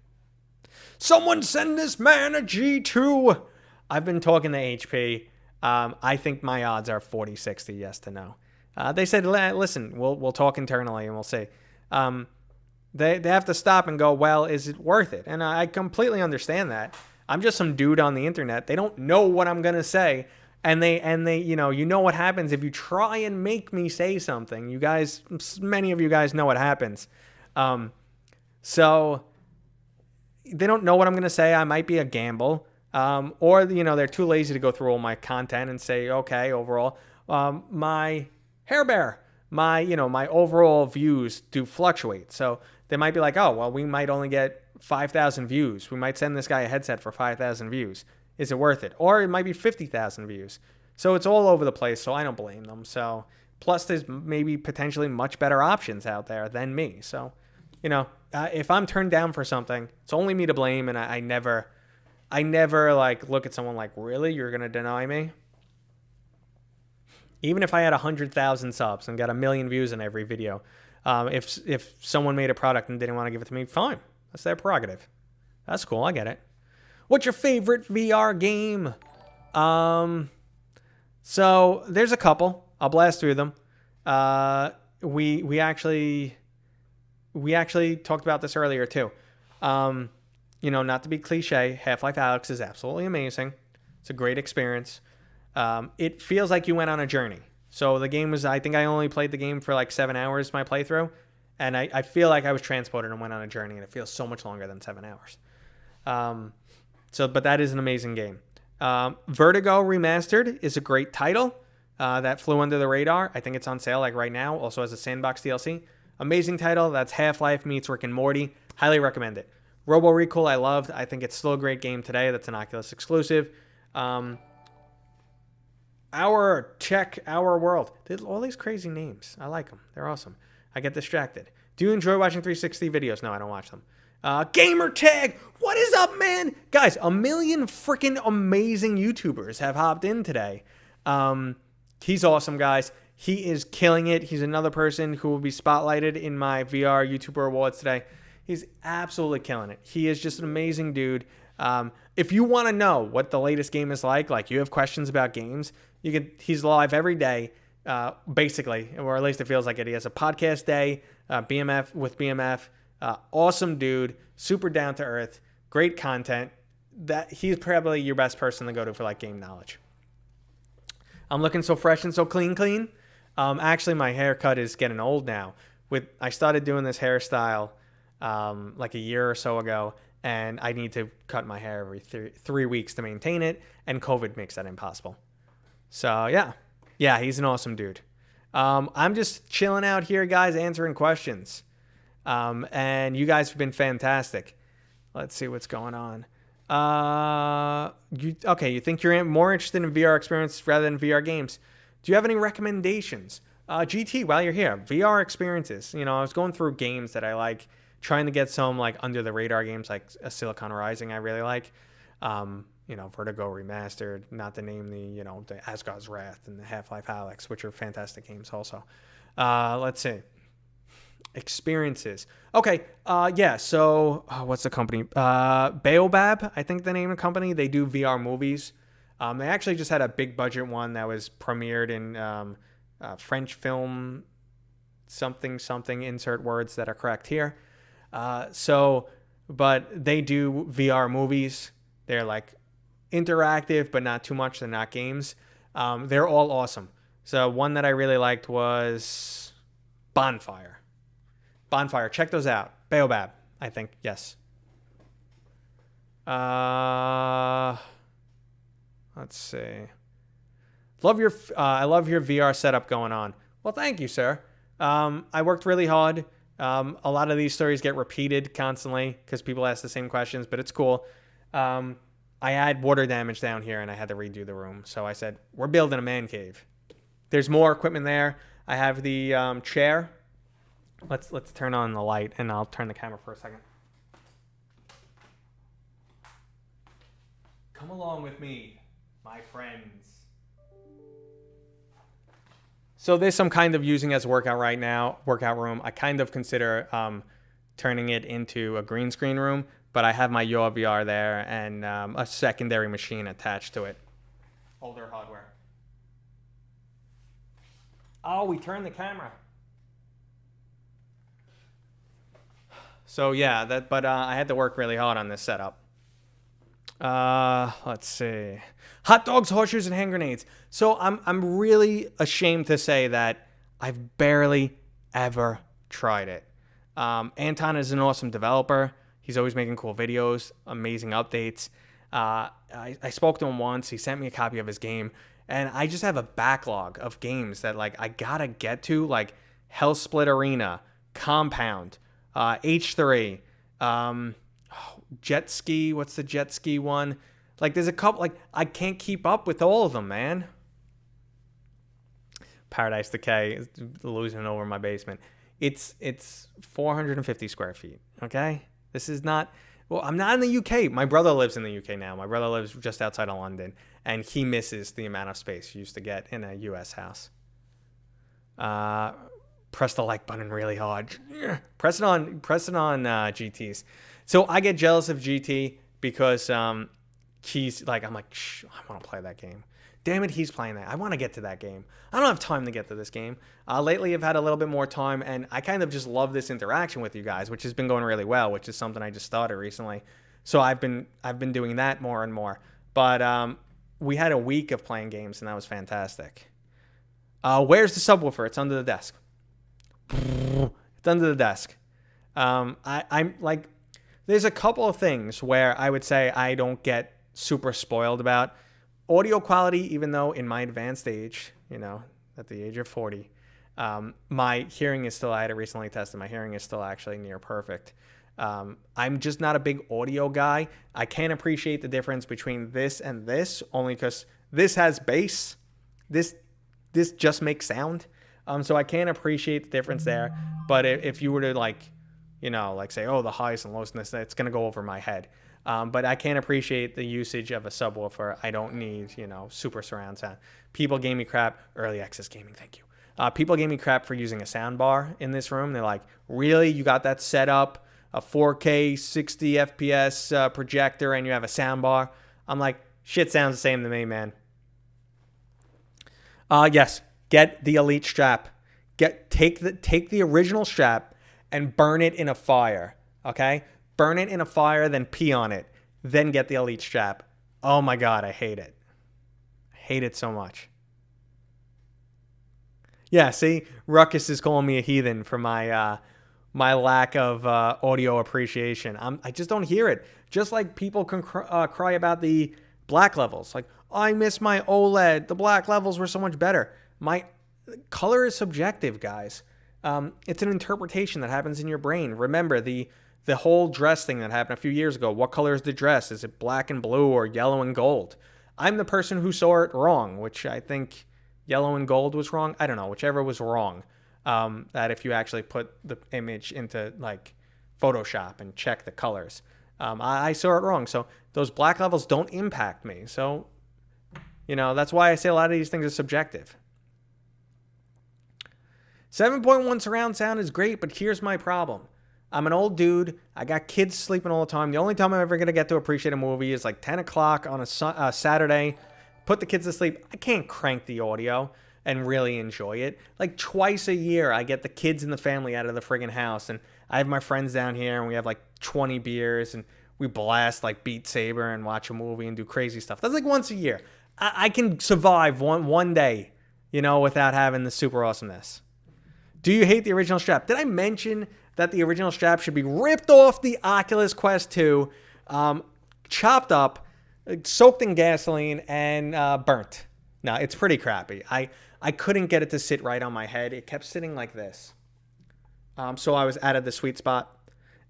Someone send this man a G2. I've been talking to HP. I think my odds are 40-60 yes to no. They said, listen, we'll talk internally and we'll see. They have to stop and go, well, is it worth it? And I completely understand that. I'm just some dude on the internet. They don't know what I'm going to say. And they, you know what happens if you try and make me say something. You guys, many of you guys know what happens. So they don't know what I'm going to say. I might be a gamble. Or, they're too lazy to go through all my content and say, okay, overall, my hair bear, my overall views do fluctuate. So they might be like, oh, well, we might only get 5,000 views. We might send this guy a headset for 5,000 views. Is it worth it? Or it might be 50,000 views. So it's all over the place. So I don't blame them. So plus there's maybe potentially much better options out there than me. So, if I'm turned down for something, it's only me to blame. And I never like look at someone like, really, you're going to deny me? Even if I had 100,000 subs and got 1 million views in every video, if someone made a product and didn't want to give it to me, fine. That's their prerogative. That's cool. I get it. What's your favorite VR game? So there's a couple. I'll blast through them. We actually talked about this earlier too. Not to be cliche, Half-Life Alyx is absolutely amazing. It's a great experience. It feels like you went on a journey. So the game was, I think I only played the game for like 7 hours, my playthrough. And I feel like I was transported and went on a journey, and it feels so much longer than 7 hours. But that is an amazing game. Vertigo Remastered is a great title that flew under the radar. I think it's on sale like right now, also as a sandbox DLC. Amazing title. That's Half-Life meets Rick and Morty. Highly recommend it. Robo Recall I loved. I think it's still a great game today. That's an Oculus exclusive. Our Tech, Our World. There's all these crazy names. I like them. They're awesome. I get distracted. Do you enjoy watching 360 videos? No, I don't watch them. Gamer Tag, what is up, man? Guys, 1 million freaking amazing YouTubers have hopped in today. He's awesome, guys. He is killing it. He's another person who will be spotlighted in my VR YouTuber awards today. He's absolutely killing it. He is just an amazing dude. If you want to know what the latest game is like you have questions about games, he's live every day, basically, or at least it feels like it. He has a podcast day, BMF with BMF. Awesome dude, super down to earth, great content. he's probably your best person to go to for like game knowledge. I'm looking so fresh and so clean. Actually, my haircut is getting old now. I started doing this hairstyle like a year or so ago, and I need to cut my hair every 3 weeks to maintain it, and COVID makes that impossible. So yeah, he's an awesome dude. I'm just chilling out here, guys, answering questions. And you guys have been fantastic. Let's see what's going on. You think you're more interested in VR experience rather than VR games? Do you have any recommendations? GT, while you're here, VR experiences. I was going through games that I like, trying to get some like under the radar games like a Silicon Rising I really like. Vertigo Remastered, not to name the Asgard's Wrath and the Half-Life Alyx, which are fantastic games also. Let's see. Experiences. Okay. So what's the company? Baobab, I think the name of the company. They do VR movies. They actually just had a big budget one that was premiered in French film something, insert words that are correct here. But they do VR movies. They're like interactive, but not too much. They're not games. They're all awesome. So one that I really liked was Bonfire. Check those out. Baobab, I think. Yes. Let's see. I love your VR setup going on. Well, thank you, sir. I worked really hard. A lot of these stories get repeated constantly because people ask the same questions, but it's cool. I had water damage down here and I had to redo the room. So I said, we're building a man cave. There's more equipment there. I have the chair. Let's turn on the light and I'll turn the camera for a second. Come along with me, my friends. So this I'm kind of using as a workout room. I kind of consider turning it into a green screen room, but I have my Your VR there and a secondary machine attached to it. Older hardware. Oh, we turned the camera. So yeah, but I had to work really hard on this setup. Let's see. Hot dogs, horseshoes, and hand grenades. So I'm really ashamed to say that I've barely ever tried it. Anton is an awesome developer. He's always making cool videos, amazing updates. I spoke to him once. He sent me a copy of his game, and I just have a backlog of games that like I gotta get to, like Hellsplit Arena, Compound, H3, Jet Ski. What's the Jet Ski one? Like there's a couple, like I can't keep up with all of them, man. Paradise Decay is losing over my basement. It's 450 square feet. Okay. This is not, well, I'm not in the UK. My brother lives in the UK now. My brother lives just outside of London and he misses the amount of space he used to get in a US house. Press the like button really hard. Press it on GTs. So I get jealous of GT because he's like, I'm like, shh, I want to play that game. Damn it, he's playing that. I want to get to that game. I don't have time to get to this game. Lately, I've had a little bit more time, and I kind of just love this interaction with you guys, which has been going really well, which is something I just started recently. So I've been doing that more and more. But we had a week of playing games, and that was fantastic. Where's the subwoofer? It's under the desk. It's under the desk. I'm like, there's a couple of things where I would say I don't get super spoiled about. Audio quality, even though in my advanced age, at the age of 40, my hearing is still, I had it recently tested, my hearing is still actually near perfect. I'm just not a big audio guy. I can't appreciate the difference between this and this, only because this has bass. This just makes sound. So I can't appreciate the difference there. But if you were to like say, oh, the highs and lows in this, it's going to go over my head. But I can't appreciate the usage of a subwoofer. I don't need, super surround sound. People gave me crap. Early access gaming, thank you. People gave me crap for using a sound bar in this room. They're like, really? You got that set up? A 4K 60 FPS projector and you have a sound bar? I'm like, shit sounds the same to me, man. Yes, get the Elite strap. Take the original strap and burn it in a fire, okay? Burn it in a fire, then pee on it. then get the Elite strap. Oh my God, I hate it. I hate it so much. Yeah, see, Ruckus is calling me a heathen for my my lack of audio appreciation. I just don't hear it. Just like people can cry about the black levels. Like, I miss my OLED. The black levels were so much better. My color is subjective, guys. It's an interpretation that happens in your brain. Remember the whole dress thing that happened a few years ago. What color is the dress? Is it black and blue or yellow and gold? I'm the person who saw it wrong, which I think yellow and gold was wrong. I don't know, whichever was wrong. That if you actually put the image into like Photoshop and check the colors. I saw it wrong. So those black levels don't impact me. So, that's why I say a lot of these things are subjective. 7.1 surround sound is great, but here's my problem. I'm an old dude. I got kids sleeping all the time. The only time I'm ever going to get to appreciate a movie is like 10 o'clock on a Saturday. Put the kids to sleep. I can't crank the audio and really enjoy it. Like twice a year, I get the kids and the family out of the friggin' house, and I have my friends down here, and we have like 20 beers, and we blast like Beat Saber and watch a movie and do crazy stuff. That's like once a year. I can survive one day, without having the super awesomeness. Do you hate the original strap? Did I mention that the original strap should be ripped off the Oculus Quest 2, chopped up, soaked in gasoline, and burnt? No, it's pretty crappy. I couldn't get it to sit right on my head. It kept sitting like this. So I was out of the sweet spot.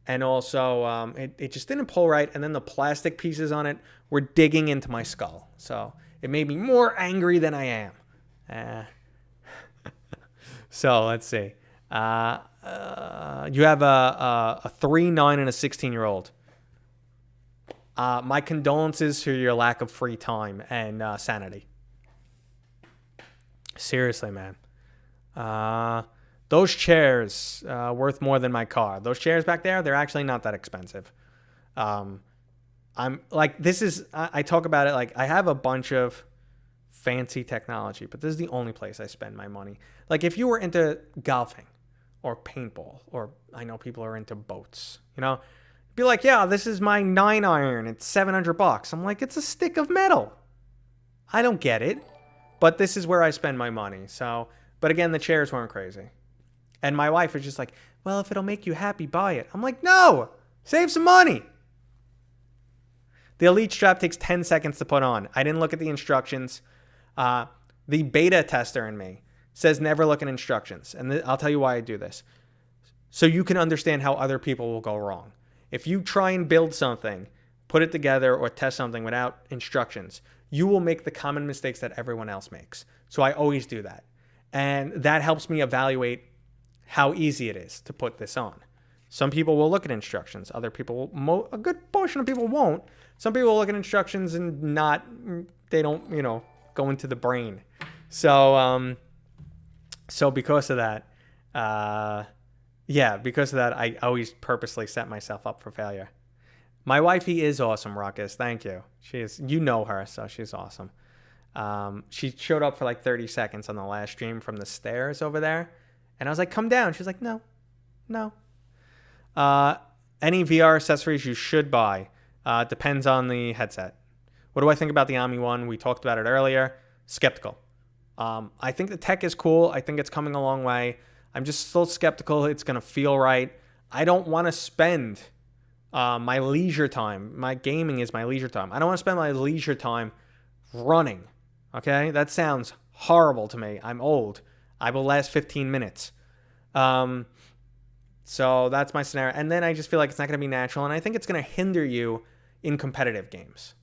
And also, it just didn't pull right. And then the plastic pieces on it were digging into my skull. So it made me more angry than I am. So let's see. You have a 3, 9, and a 16-year-old. My condolences for your lack of free time and sanity. Seriously, man. Those chairs worth more than my car. Those chairs back there, they're actually not that expensive. I'm like, I talk about it like I have a bunch of fancy technology, but this is the only place I spend my money. Like if you were into golfing or paintball, or I know people are into boats, be like, yeah, this is my 9-iron. It's $700. I'm like, it's a stick of metal. I don't get it, but this is where I spend my money. So, but again, the chairs weren't crazy. And my wife was just like, well, if it'll make you happy, buy it. I'm like, no, save some money. The Elite strap takes 10 seconds to put on. I didn't look at the instructions. The beta tester in me says never look at instructions. And I'll tell you why I do this. So you can understand how other people will go wrong. If you try and build something, put it together, or test something without instructions, you will make the common mistakes that everyone else makes. So I always do that. And that helps me evaluate how easy it is to put this on. Some people will look at instructions. Other people, a good portion of people won't. Some people will look at instructions and they don't, go into the brain. So because of that, I always purposely set myself up for failure. My wifey is awesome, Ruckus. Thank you. She is, her, so she's awesome. She showed up for like 30 seconds on the last stream from the stairs over there. And I was like, come down. She's like, no. Any VR accessories you should buy. Depends on the headset. What do I think about the Omni One? We talked about it earlier. Skeptical. I think the tech is cool. I think it's coming a long way. I'm just still skeptical it's going to feel right. I don't want to spend my leisure time. My gaming is my leisure time. I don't want to spend my leisure time running. Okay? That sounds horrible to me. I'm old. I will last 15 minutes. So that's my scenario. And then I just feel like it's not going to be natural. And I think it's going to hinder you in competitive games.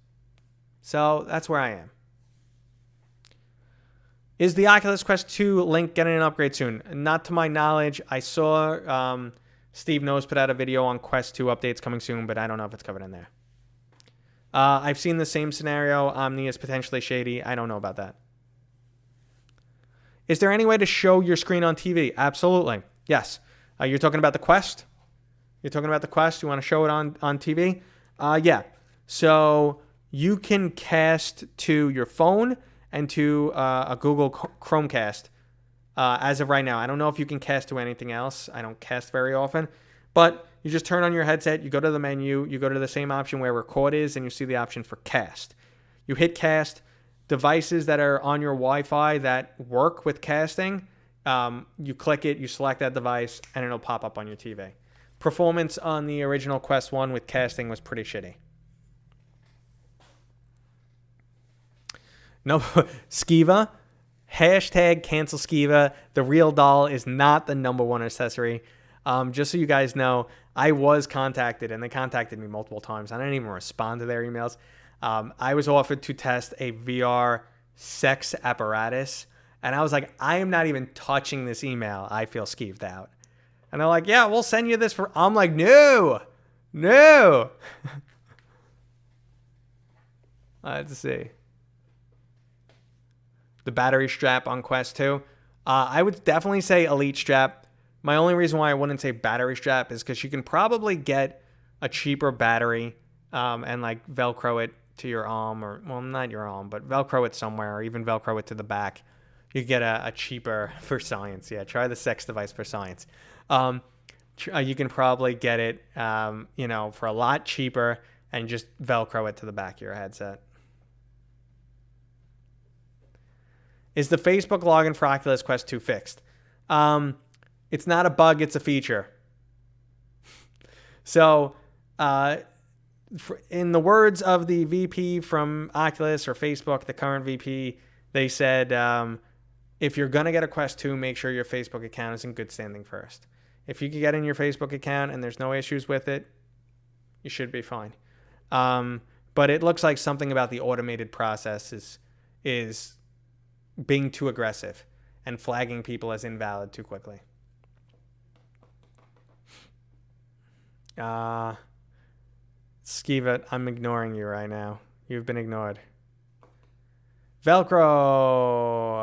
So that's where I am. Is the Oculus Quest 2 Link getting an upgrade soon? Not to my knowledge. I saw Steve Knows put out a video on Quest 2 updates coming soon, but I don't know if it's covered in there. I've seen the same scenario. Omni is potentially shady. I don't know about that. Is there any way to show your screen on TV? Absolutely. Yes. You're talking about the Quest? You want to show it on TV? Yeah. So you can cast to your phone and to a Google Chromecast as of right now. I don't know if you can cast to anything else. I don't cast very often. But you just turn on your headset, you go to the menu, you go to the same option where record is, and you see the option for cast. You hit cast. Devices that are on your Wi-Fi that work with casting, you click it, you select that device, and it'll pop up on your TV. Performance on the original Quest 1 with casting was pretty shitty. No, Skiva. Hashtag cancel Skiva. The real doll is not the number one accessory. Just so you guys know, I was contacted, and they contacted me multiple times. I didn't even respond to their emails. I was offered to test a VR sex apparatus, and I was like, I am not even touching this email. I feel skeeved out. And they're like, yeah, we'll send you this for... I'm like, no. Let's see. The battery strap on Quest 2. I would definitely say Elite strap. My only reason why I wouldn't say battery strap is because you can probably get a cheaper battery and like Velcro it to your arm, or, well, not your arm, but Velcro it somewhere, or even Velcro it to the back. You get a cheaper, for science. Yeah, try the sex device for science. You can probably get it, for a lot cheaper, and just Velcro it to the back of your headset. Is the Facebook login for Oculus Quest 2 fixed? It's not a bug, it's a feature. So, in the words of the VP from Oculus or Facebook, the current VP, they said, if you're going to get a Quest 2, make sure your Facebook account is in good standing first. If you can get in your Facebook account and there's no issues with it, you should be fine. But it looks like something about the automated process is being too aggressive and flagging people as invalid too quickly. Skiva, I'm ignoring you right now. You've been ignored. Velcro.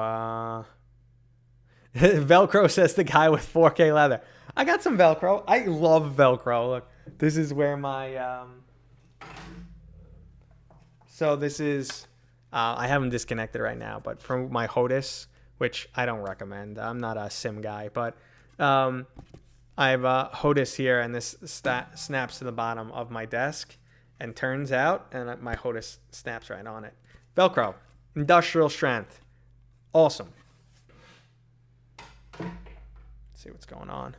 Velcro says the guy with 4K leather. I got some Velcro. I love Velcro. Look, this is where my... So this is... I have them disconnected right now, but from my HOTAS, which I don't recommend. I'm not a sim guy, but I have a HOTAS here, and this snaps to the bottom of my desk and turns out, and my HOTAS snaps right on it. Velcro. Industrial strength. Awesome. Let's see what's going on.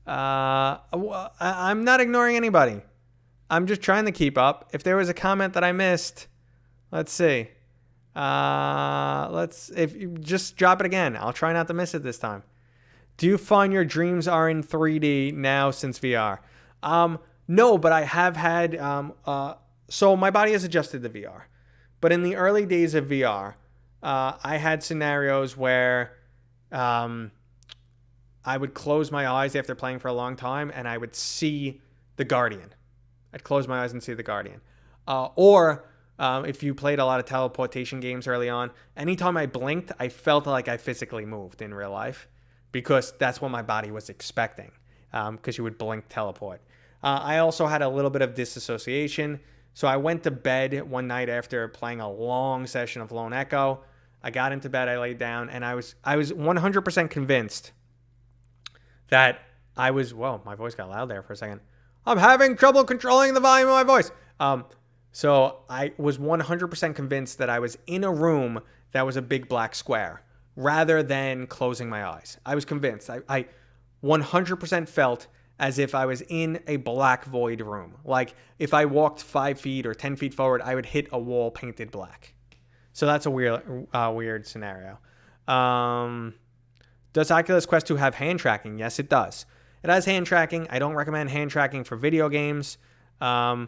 I'm not ignoring anybody. I'm just trying to keep up. If there was a comment that I missed, let's see. If you just drop it again. I'll try not to miss it this time. Do you find your dreams are in 3D now since VR? No, but I have had... so my body has adjusted to VR. But in the early days of VR, I had scenarios where I would close my eyes after playing for a long time, and I would see the Guardian. I'd close my eyes and see the Guardian. If you played a lot of teleportation games early on, anytime I blinked, I felt like I physically moved in real life, because that's what my body was expecting, because you would blink, teleport. I also had a little bit of disassociation. So I went to bed one night after playing a long session of Lone Echo. I got into bed, I laid down, and I was 100% convinced that I was... Whoa, my voice got loud there for a second. I'm having trouble controlling the volume of my voice. So I was 100% convinced that I was in a room that was a big black square, rather than closing my eyes. I was convinced. I 100% felt as if I was in a black void room. Like, if I walked 5 feet or 10 feet forward, I would hit a wall painted black. So that's a weird scenario. Does Oculus Quest 2 have hand tracking? Yes, it does. It has hand tracking. I don't recommend hand tracking for video games. I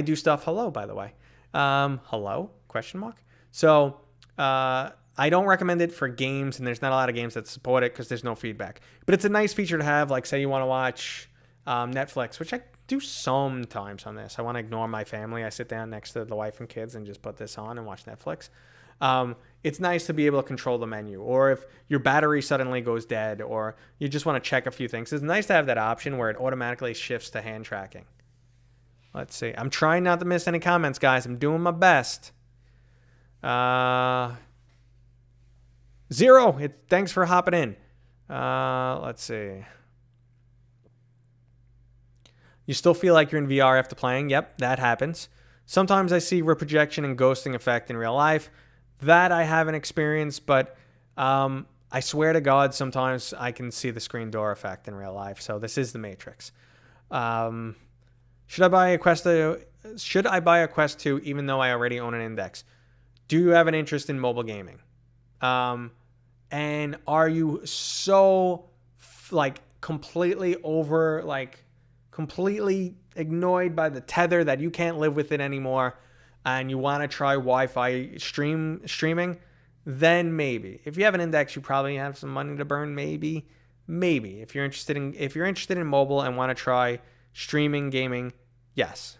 do stuff... Hello, by the way. Hello? Question mark? So, I don't recommend it for games, and there's not a lot of games that support it because there's no feedback. But it's a nice feature to have. Like, say you want to watch Netflix, which I do sometimes on this. I want to ignore my family. I sit down next to the wife and kids and just put this on and watch Netflix. It's nice to be able to control the menu. Or if your battery suddenly goes dead, or you just want to check a few things, it's nice to have that option where it automatically shifts to hand tracking. Let's see. I'm trying not to miss any comments, guys. I'm doing my best. Zero. Thanks for hopping in. Let's see. You still feel like you're in VR after playing. Yep, that happens. Sometimes I see reprojection and ghosting effect in real life. That I haven't experienced, but I swear to God, sometimes I can see the screen door effect in real life. So this is the Matrix. Should I buy a Quest 2? Should I buy a Quest 2 even though I already own an Index? Do you have an interest in mobile gaming? And are you so completely completely annoyed by the tether that you can't live with it anymore, and you want to try Wi-Fi streaming? Then maybe. If you have an Index, you probably have some money to burn. Maybe. If you're interested in mobile and want to try streaming gaming, yes.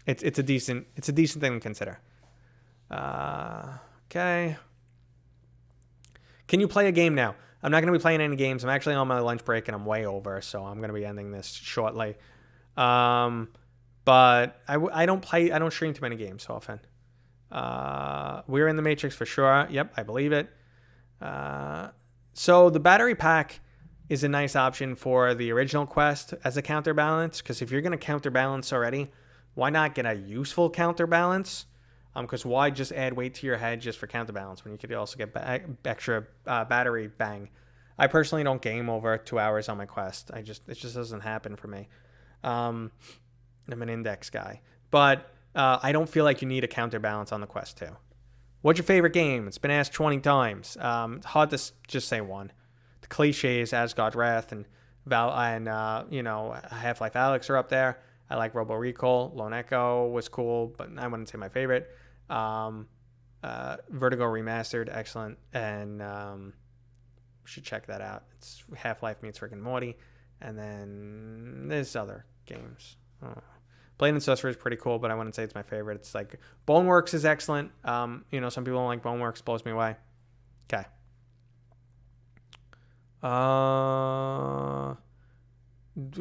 It's a decent thing to consider. Okay. Can you play a game now? I'm not going to be playing any games. I'm actually on my lunch break and I'm way over, so I'm going to be ending this shortly. But I don't stream too many games often. We're in the Matrix for sure. Yep, I believe it. So the battery pack is a nice option for the original Quest as a counterbalance, because if you're going to counterbalance already, why not get a useful counterbalance? Because why just add weight to your head just for counterbalance when you could also get extra battery bang? I personally don't game over 2 hours on my Quest. It just doesn't happen for me. I'm an Index guy, but I don't feel like you need a counterbalance on the Quest 2. What's your favorite game? It's been asked 20 times. It's hard to just say one. The cliches, Asgard Wrath and Half-Life Alyx are up there. I like Robo Recall. Lone Echo was cool, but I wouldn't say my favorite. Vertigo Remastered, excellent, and should check that out. It's Half-Life meets Rick and Morty, and then there's other games. Blade and Sorcerer is pretty cool, but I wouldn't say it's my favorite. It's like Boneworks is excellent. Some people don't like Boneworks, blows me away. Okay.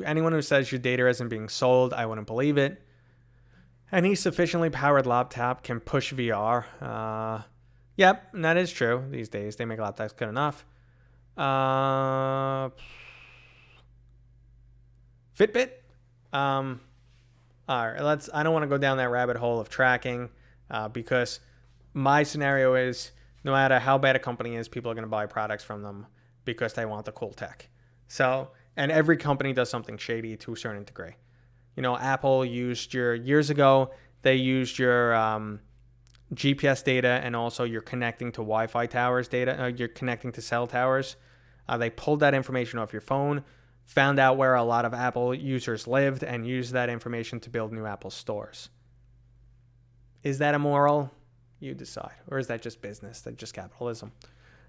Anyone who says your data isn't being sold, I wouldn't believe it. Any sufficiently powered laptop can push VR. Yep, and that is true. These days, they make laptops good enough. Fitbit. All right, I don't want to go down that rabbit hole of tracking, because my scenario is no matter how bad a company is, people are going to buy products from them because they want the cool tech. So, and every company does something shady to a certain degree. Apple years ago, they used your GPS data, and also you're connecting to Wi-Fi towers data. You're connecting to cell towers. They pulled that information off your phone, found out where a lot of Apple users lived, and used that information to build new Apple stores. Is that immoral? You decide. Or is that just business? That's just capitalism.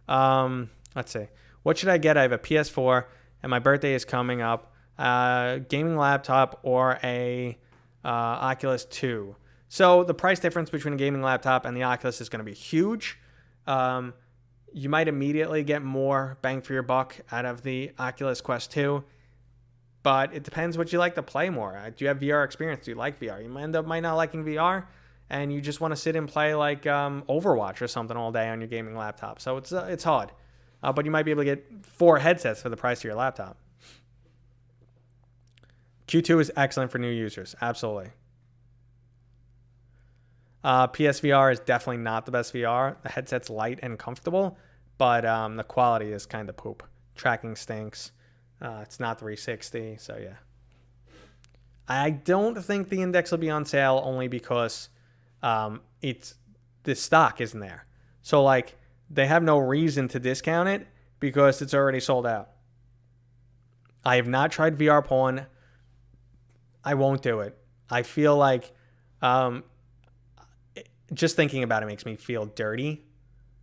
Let's see. What should I get? I have a PS4, and my birthday is coming up. Gaming laptop or a Oculus 2. So the price difference between a gaming laptop and the Oculus is going to be huge. You might immediately get more bang for your buck out of the Oculus Quest 2, but it depends what you like to play more. Do you have VR experience? Do you like VR? You might not liking VR, and you just want to sit and play like Overwatch or something all day on your gaming laptop. So it's hard, but you might be able to get 4 headsets for the price of your laptop. Q2 is excellent for new users. Absolutely. PSVR is definitely not the best VR. The headset's light and comfortable, but the quality is kind of poop. Tracking stinks. It's not 360, so yeah. I don't think the Index will be on sale only because the stock isn't there. So they have no reason to discount it because it's already sold out. I have not tried VR porn. I won't do it. I feel like just thinking about it makes me feel dirty,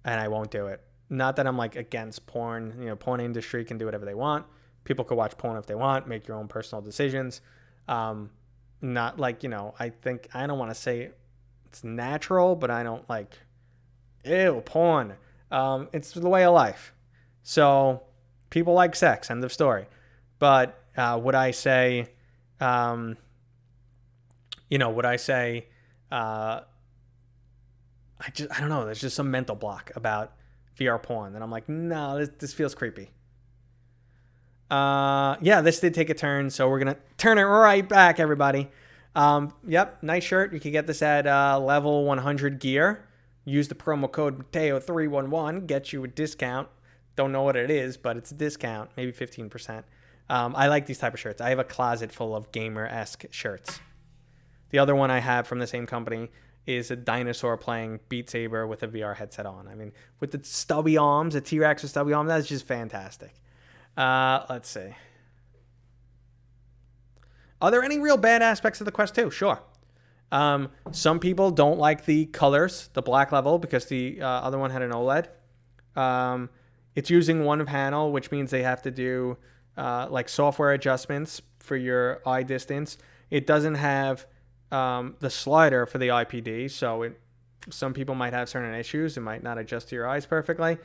and I won't do it. Not that I'm against porn. Porn industry can do whatever they want. People could watch porn if they want, make your own personal decisions. Not I think, I don't want to say it's natural, but I don't ew, porn. It's the way of life. So people like sex, end of story. But would I say, I don't know. There's just some mental block about VR porn. And I'm like, no, this feels creepy. Yeah, this did take a turn, so we're going to turn it right back, everybody. Yep, nice shirt. You can get this at level 100 gear. Use the promo code Mateo311, get you a discount. Don't know what it is, but it's a discount, maybe 15%. I like these type of shirts. I have a closet full of gamer-esque shirts. The other one I have from the same company is a dinosaur playing Beat Saber with a VR headset on. I mean, with the stubby arms, a T-Rex with stubby arms, that's just fantastic. Let's see. Are there any real bad aspects of the Quest 2? Sure. Some people don't like the colors, the black level, because the other one had an OLED. It's using one panel, which means they have to do like software adjustments for your eye distance. It doesn't have the slider for the IPD, so some people might have certain issues. It might not adjust to your eyes perfectly.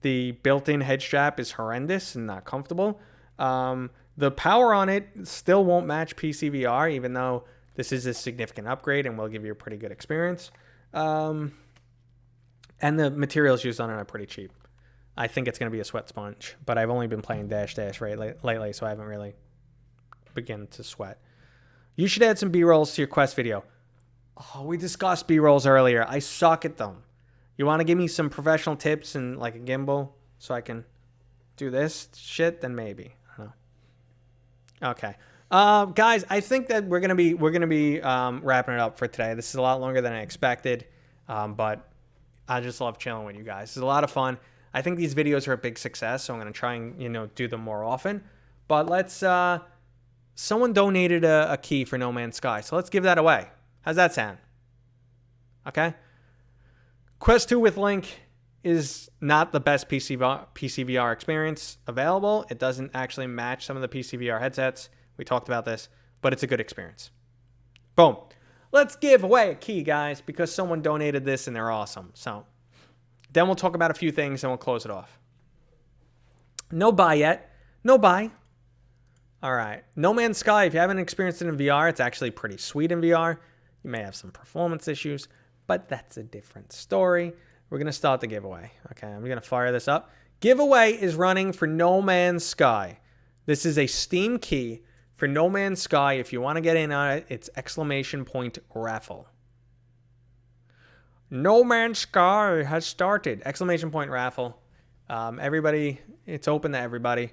The built-in head strap is horrendous and not comfortable. The power on it still won't match Pcvr, even though this is a significant upgrade and will give you a pretty good experience. And the materials used on it are pretty cheap. I think it's going to be a sweat sponge, but I've only been playing Dash lately, so I haven't really begun to sweat. You should add some B-rolls to your Quest video. Oh, we discussed B-rolls earlier. I suck at them. You want to give me some professional tips and like a gimbal so I can do this shit? Then maybe. I don't know. Okay. Guys, I think that we're gonna be wrapping it up for today. This is a lot longer than I expected, but I just love chilling with you guys. It's a lot of fun. I think these videos are a big success, so I'm gonna try and do them more often. But let's. Someone donated a key for No Man's Sky, so let's give that away. How's that sound? Okay. Quest 2 with Link is not the best PCVR experience available. It doesn't actually match some of the PCVR headsets. We talked about this, but it's a good experience. Boom. Let's give away a key, guys, because someone donated this and they're awesome. So then we'll talk about a few things and we'll close it off. No buy yet. No buy. All right. No Man's Sky, if you haven't experienced it in VR, it's actually pretty sweet in VR. You may have some performance issues, but that's a different story. We're going to start the giveaway. Okay, I'm going to fire this up. Giveaway is running for No Man's Sky. This is a Steam key for No Man's Sky. If you want to get in on it, it's !raffle. No Man's Sky has started. !raffle. Everybody, it's open to everybody.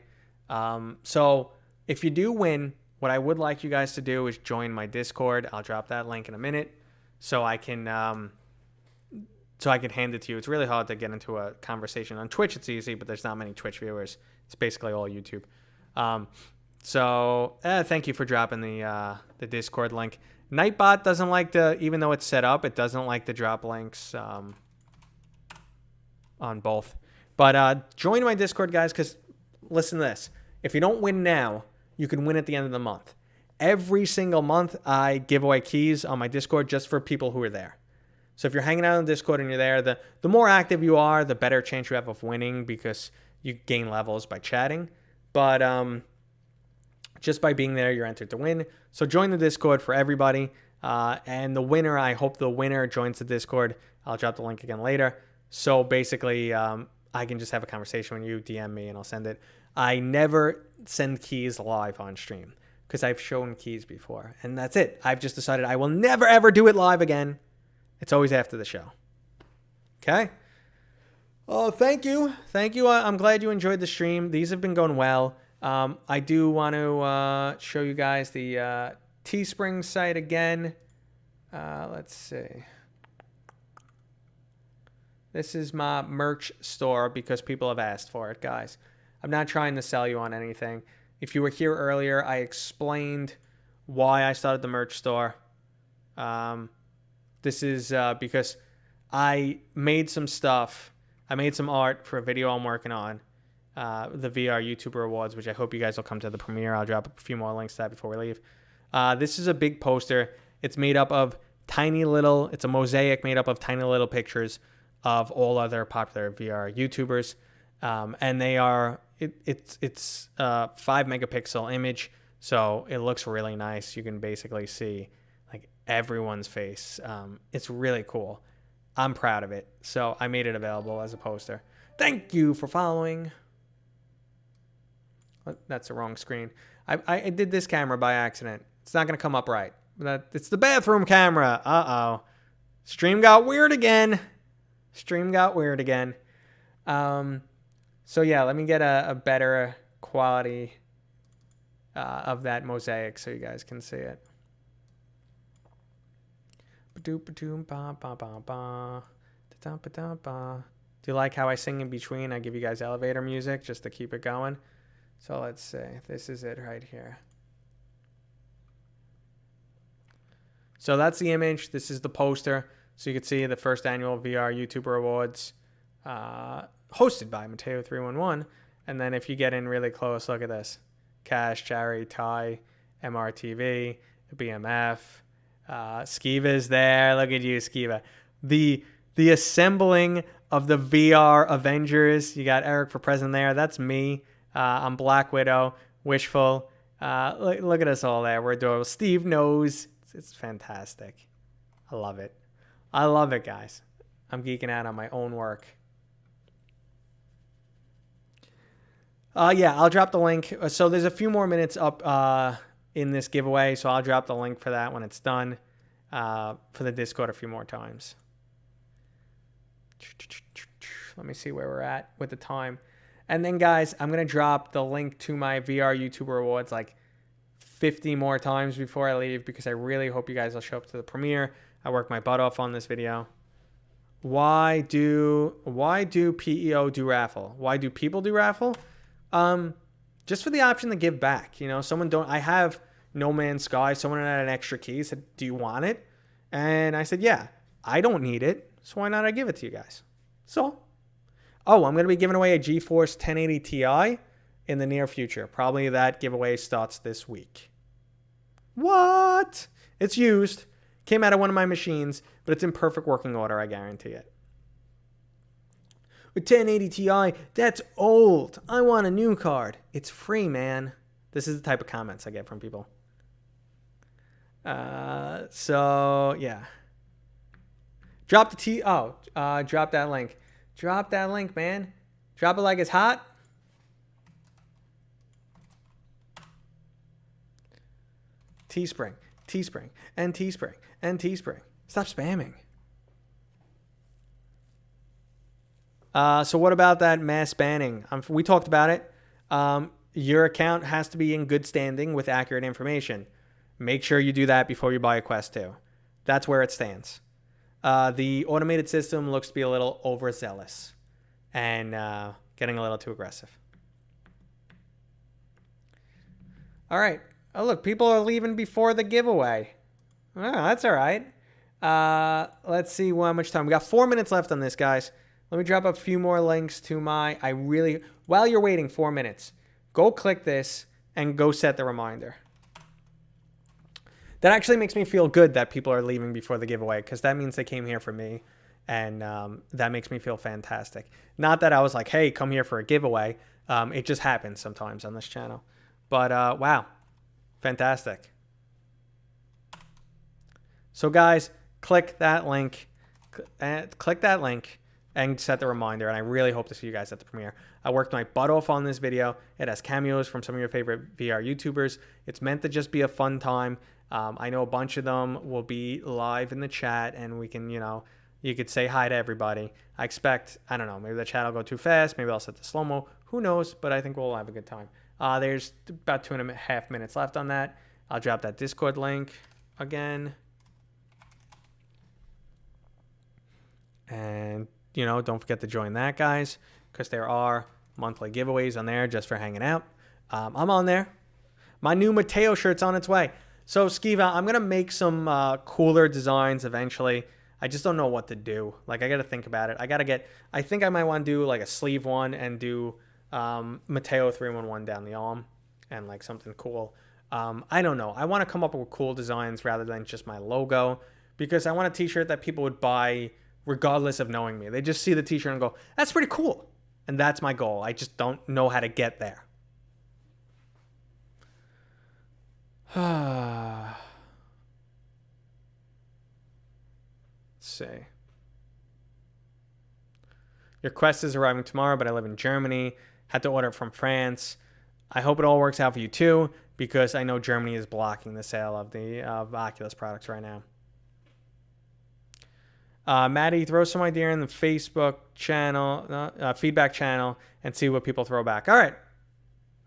So if you do win, what I would like you guys to do is join my Discord. I'll drop that link in a minute so I can hand it to you. It's really hard to get into a conversation. On Twitch, it's easy, but there's not many Twitch viewers. It's basically all YouTube. So thank you for dropping the Discord link. Nightbot doesn't like to, even though it's set up, it doesn't like to drop links on both. But join my Discord, guys, because listen to this. If you don't win now, you can win at the end of the month. Every single month, I give away keys on my Discord just for people who are there. So if you're hanging out on Discord and you're there, the more active you are, the better chance you have of winning because you gain levels by chatting. But just by being there, you're entered to win. So join the Discord for everybody. And the winner, I hope the winner joins the Discord. I'll drop the link again later. So basically, I can just have a conversation with you, DM me, and I'll send it. I never send keys live on stream because I've shown keys before. And that's it. I've just decided I will never, ever do it live again. It's always after the show. Okay? Oh, thank you. Thank you. I'm glad you enjoyed the stream. These have been going well. I do want to show you guys the Teespring site again. Let's see. This is my merch store because people have asked for it, guys. I'm not trying to sell you on anything. If you were here earlier, I explained why I started the merch store. This is because I made some stuff. I made some art for a video I'm working on, the VR YouTuber Awards, which I hope you guys will come to the premiere. I'll drop a few more links to that before we leave. This is a big poster. It's made up of it's a mosaic made up of tiny little pictures of all other popular VR YouTubers. And they are, it's a 5 megapixel image. So it looks really nice. You can basically see like everyone's face. It's really cool. I'm proud of it. So I made it available as a poster. Thank you for following. That's the wrong screen. I did this camera by accident. It's not going to come up right. It's the bathroom camera. Uh-oh. Stream got weird again. So yeah, let me get a better quality of that mosaic so you guys can see it. Do you like how I sing in between? I give you guys elevator music just to keep it going. So let's see. This is it right here. So that's the image. This is the poster. So you can see the first annual VR YouTuber Awards hosted by Mateo311. And then if you get in really close, look at this. Cash, Cherry, Ty, MRTV, BMF. Skiva's there. Look at you, Skiva. The assembling of the VR Avengers. You got Eric for president there. That's me. I'm Black Widow. Wishful. Look at us all there. We're adorable. Steve knows. It's fantastic. I love it. I love it, guys. I'm geeking out on my own work. Yeah, I'll drop the link. So there's a few more minutes up in this giveaway, so I'll drop the link for that when it's done for the Discord a few more times. Let me see where we're at with the time. And then, guys, I'm going to drop the link to my VR YouTuber Awards like 50 more times before I leave because I really hope you guys will show up to the premiere. I worked my butt off on this video. Why do PEO do raffle? Why do people do raffle? Just for the option to give back. You know, I have No Man's Sky. Someone had an extra key, said, do you want it? And I said, yeah, I don't need it. So why not I give it to you guys? So, I'm going to be giving away a GeForce 1080 Ti in the near future. Probably that giveaway starts this week. What? It's used. Came out of one of my machines, but it's in perfect working order, I guarantee it. With 1080 Ti, that's old. I want a new card. It's free, man. This is the type of comments I get from people. So, yeah. Drop the drop that link. Drop that link, man. Drop it like it's hot. Teespring, and Teespring. Stop spamming. So what about that mass banning? We talked about it. Your account has to be in good standing with accurate information. Make sure you do that before you buy a Quest 2. That's where it stands. The automated system looks to be a little overzealous and getting a little too aggressive. All right. Oh, look, people are leaving before the giveaway. Oh, that's all right. Let's see how much time. We got 4 minutes left on this, guys. Let me drop a few more links to while you're waiting 4 minutes, go click this and go set the reminder. That actually makes me feel good that people are leaving before the giveaway because that means they came here for me, and that makes me feel fantastic. Not that I was like, hey, come here for a giveaway. It just happens sometimes on this channel. But wow, fantastic. So guys, click that link and set the reminder, and I really hope to see you guys at the premiere. I worked my butt off on this video. It has cameos from some of your favorite VR YouTubers. It's meant to just be a fun time. I know a bunch of them will be live in the chat, and we can, you could say hi to everybody. I expect, I don't know, maybe the chat will go too fast. Maybe I'll set the slow-mo. Who knows? But I think we'll have a good time. There's about 2.5 minutes left on that. I'll drop that Discord link again. And, don't forget to join that, guys, because there are monthly giveaways on there just for hanging out. I'm on there. My new Mateo shirt's on its way. So, Skiva, I'm going to make some cooler designs eventually. I just don't know what to do. I got to think about it. I think I might want to do, a sleeve one and do Mateo311 down the arm and, something cool. I don't know. I want to come up with cool designs rather than just my logo because I want a t-shirt that people would buy regardless of knowing me. They just see the t-shirt and go, that's pretty cool. And that's my goal. I just don't know how to get there. Let's see. Your Quest is arriving tomorrow, but I live in Germany. Had to order it from France. I hope it all works out for you too, because I know Germany is blocking the sale of Oculus products right now. Maddie, throw some idea in the Facebook channel, feedback channel, and see what people throw back. All right,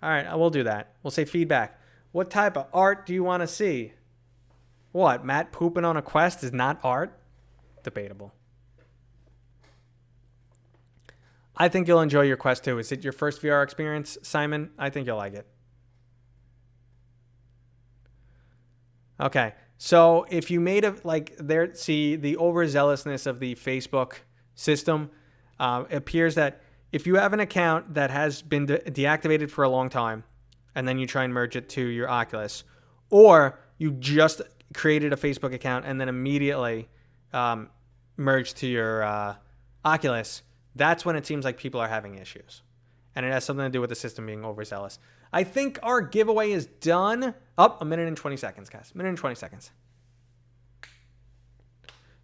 I will do that. We'll say feedback. What type of art do you want to see? What, Matt pooping on a Quest is not art? Debatable. I think you'll enjoy your Quest 2. Is it your first VR experience, Simon? I think you'll like it. Okay, so if you made see the overzealousness of the Facebook system, it appears that if you have an account that has been deactivated for a long time, and then you try and merge it to your Oculus, or you just created a Facebook account and then immediately merged to your Oculus, that's when it seems like people are having issues. And it has something to do with the system being overzealous. I think our giveaway is done. A minute and 20 seconds, guys. A minute and 20 seconds.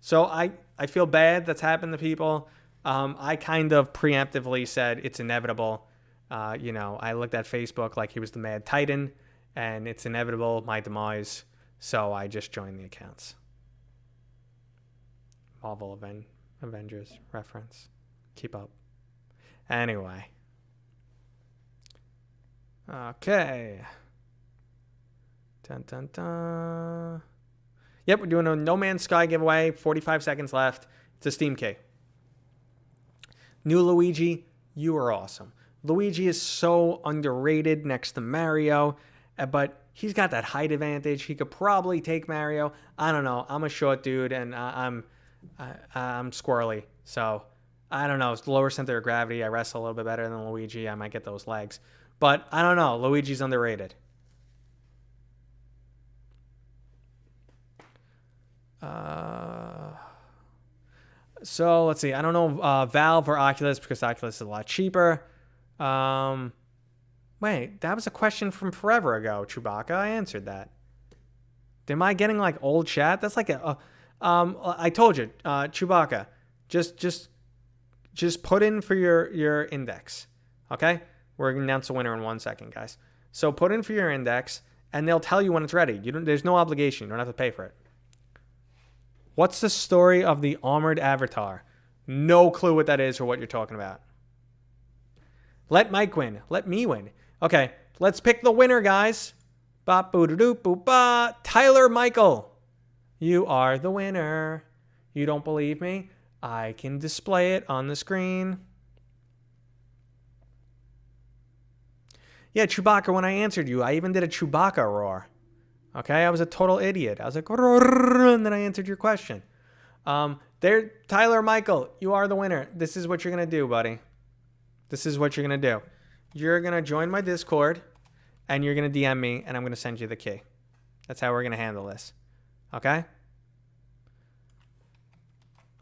So I feel bad that's happened to people. I kind of preemptively said it's inevitable. I looked at Facebook like he was the Mad Titan, and it's inevitable, my demise. So I just joined the accounts. Marvel Avengers reference. Keep up. Anyway. Okay. Dun, dun, dun. Yep, we're doing a No Man's Sky giveaway. 45 seconds left. It's a Steam key. New Luigi, you are awesome. Luigi is so underrated next to Mario, but he's got that height advantage. He could probably take Mario. I don't know. I'm a short dude, and I'm squirrely. So, I don't know. It's lower center of gravity. I wrestle a little bit better than Luigi. I might get those legs. But I don't know. Luigi's underrated. So let's see. I don't know Valve or Oculus because Oculus is a lot cheaper. Wait, that was a question from forever ago, Chewbacca. I answered that. Am I getting like old chat? That's like I told you, Chewbacca. Just put in for your index. Okay? We're going to announce the winner in 1 second, guys. So put in for your index, and they'll tell you when it's ready. There's no obligation. You don't have to pay for it. What's the story of the armored avatar? No clue what that is or what you're talking about. Let Mike win. Let me win. Okay, let's pick the winner, guys. Ba boo doo doo boo ba. Tyler Michael. You are the winner. You don't believe me? I can display it on the screen. Yeah, Chewbacca, when I answered you, I even did a Chewbacca roar. Okay, I was a total idiot. I was like, and then I answered your question. Tyler Michael, you are the winner. This is what you're going to do, buddy. This is what you're going to do. You're going to join my Discord, and you're going to DM me, and I'm going to send you the key. That's how we're going to handle this. Okay?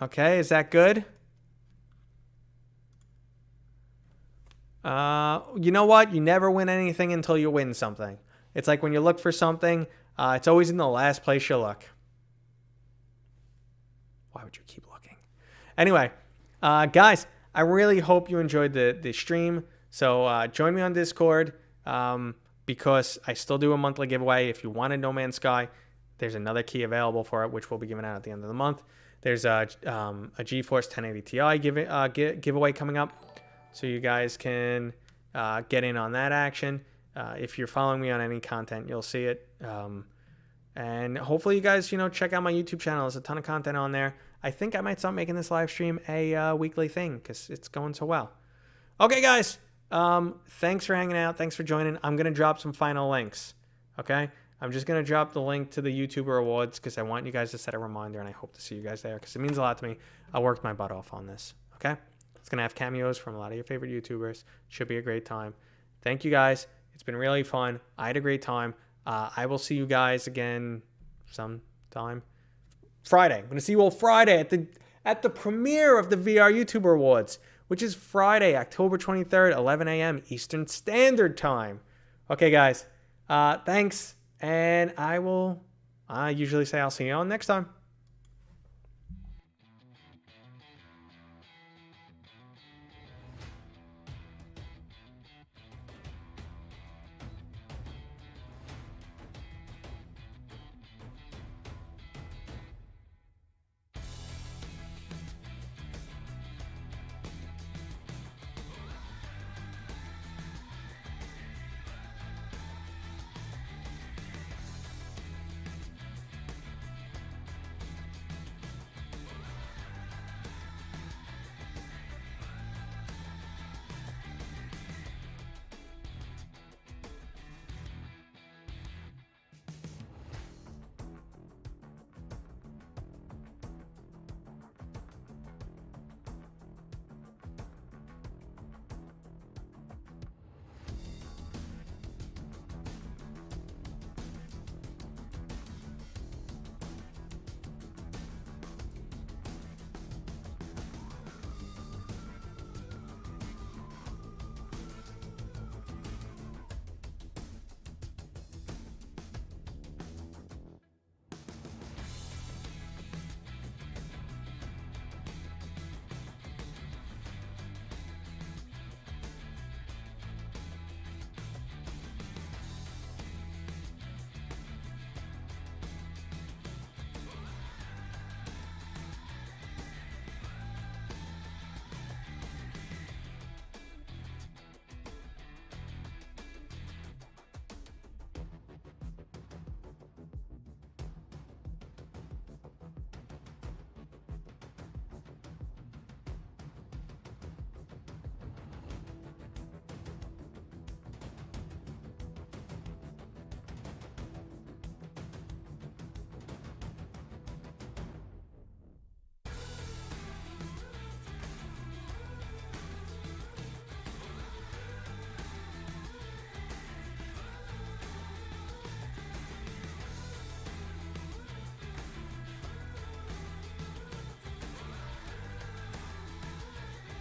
Okay, is that good? You know what? You never win anything until you win something. It's like when you look for something, it's always in the last place you look. Why would you keep looking? Anyway, guys, I really hope you enjoyed the stream. So join me on Discord because I still do a monthly giveaway. If you wanted No Man's Sky, there's another key available for it, which will be given out at the end of the month. There's a GeForce 1080 Ti giveaway coming up. So you guys can get in on that action. If you're following me on any content, you'll see it. And hopefully you guys, check out my YouTube channel. There's a ton of content on there. I think I might start making this live stream a weekly thing because it's going so well. Okay, guys. Thanks for hanging out. Thanks for joining. I'm going to drop some final links. Okay? I'm just going to drop the link to the YouTuber Awards because I want you guys to set a reminder, and I hope to see you guys there because it means a lot to me. I worked my butt off on this. Okay? It's going to have cameos from a lot of your favorite YouTubers. Should be a great time. Thank you, guys. It's been really fun. I had a great time. I will see you guys again sometime. Friday. I'm going to see you all Friday at the premiere of the VR YouTuber Awards, which is Friday, October 23rd, 11 a.m. Eastern Standard Time. Okay, guys. Thanks. And I usually say I'll see you all next time.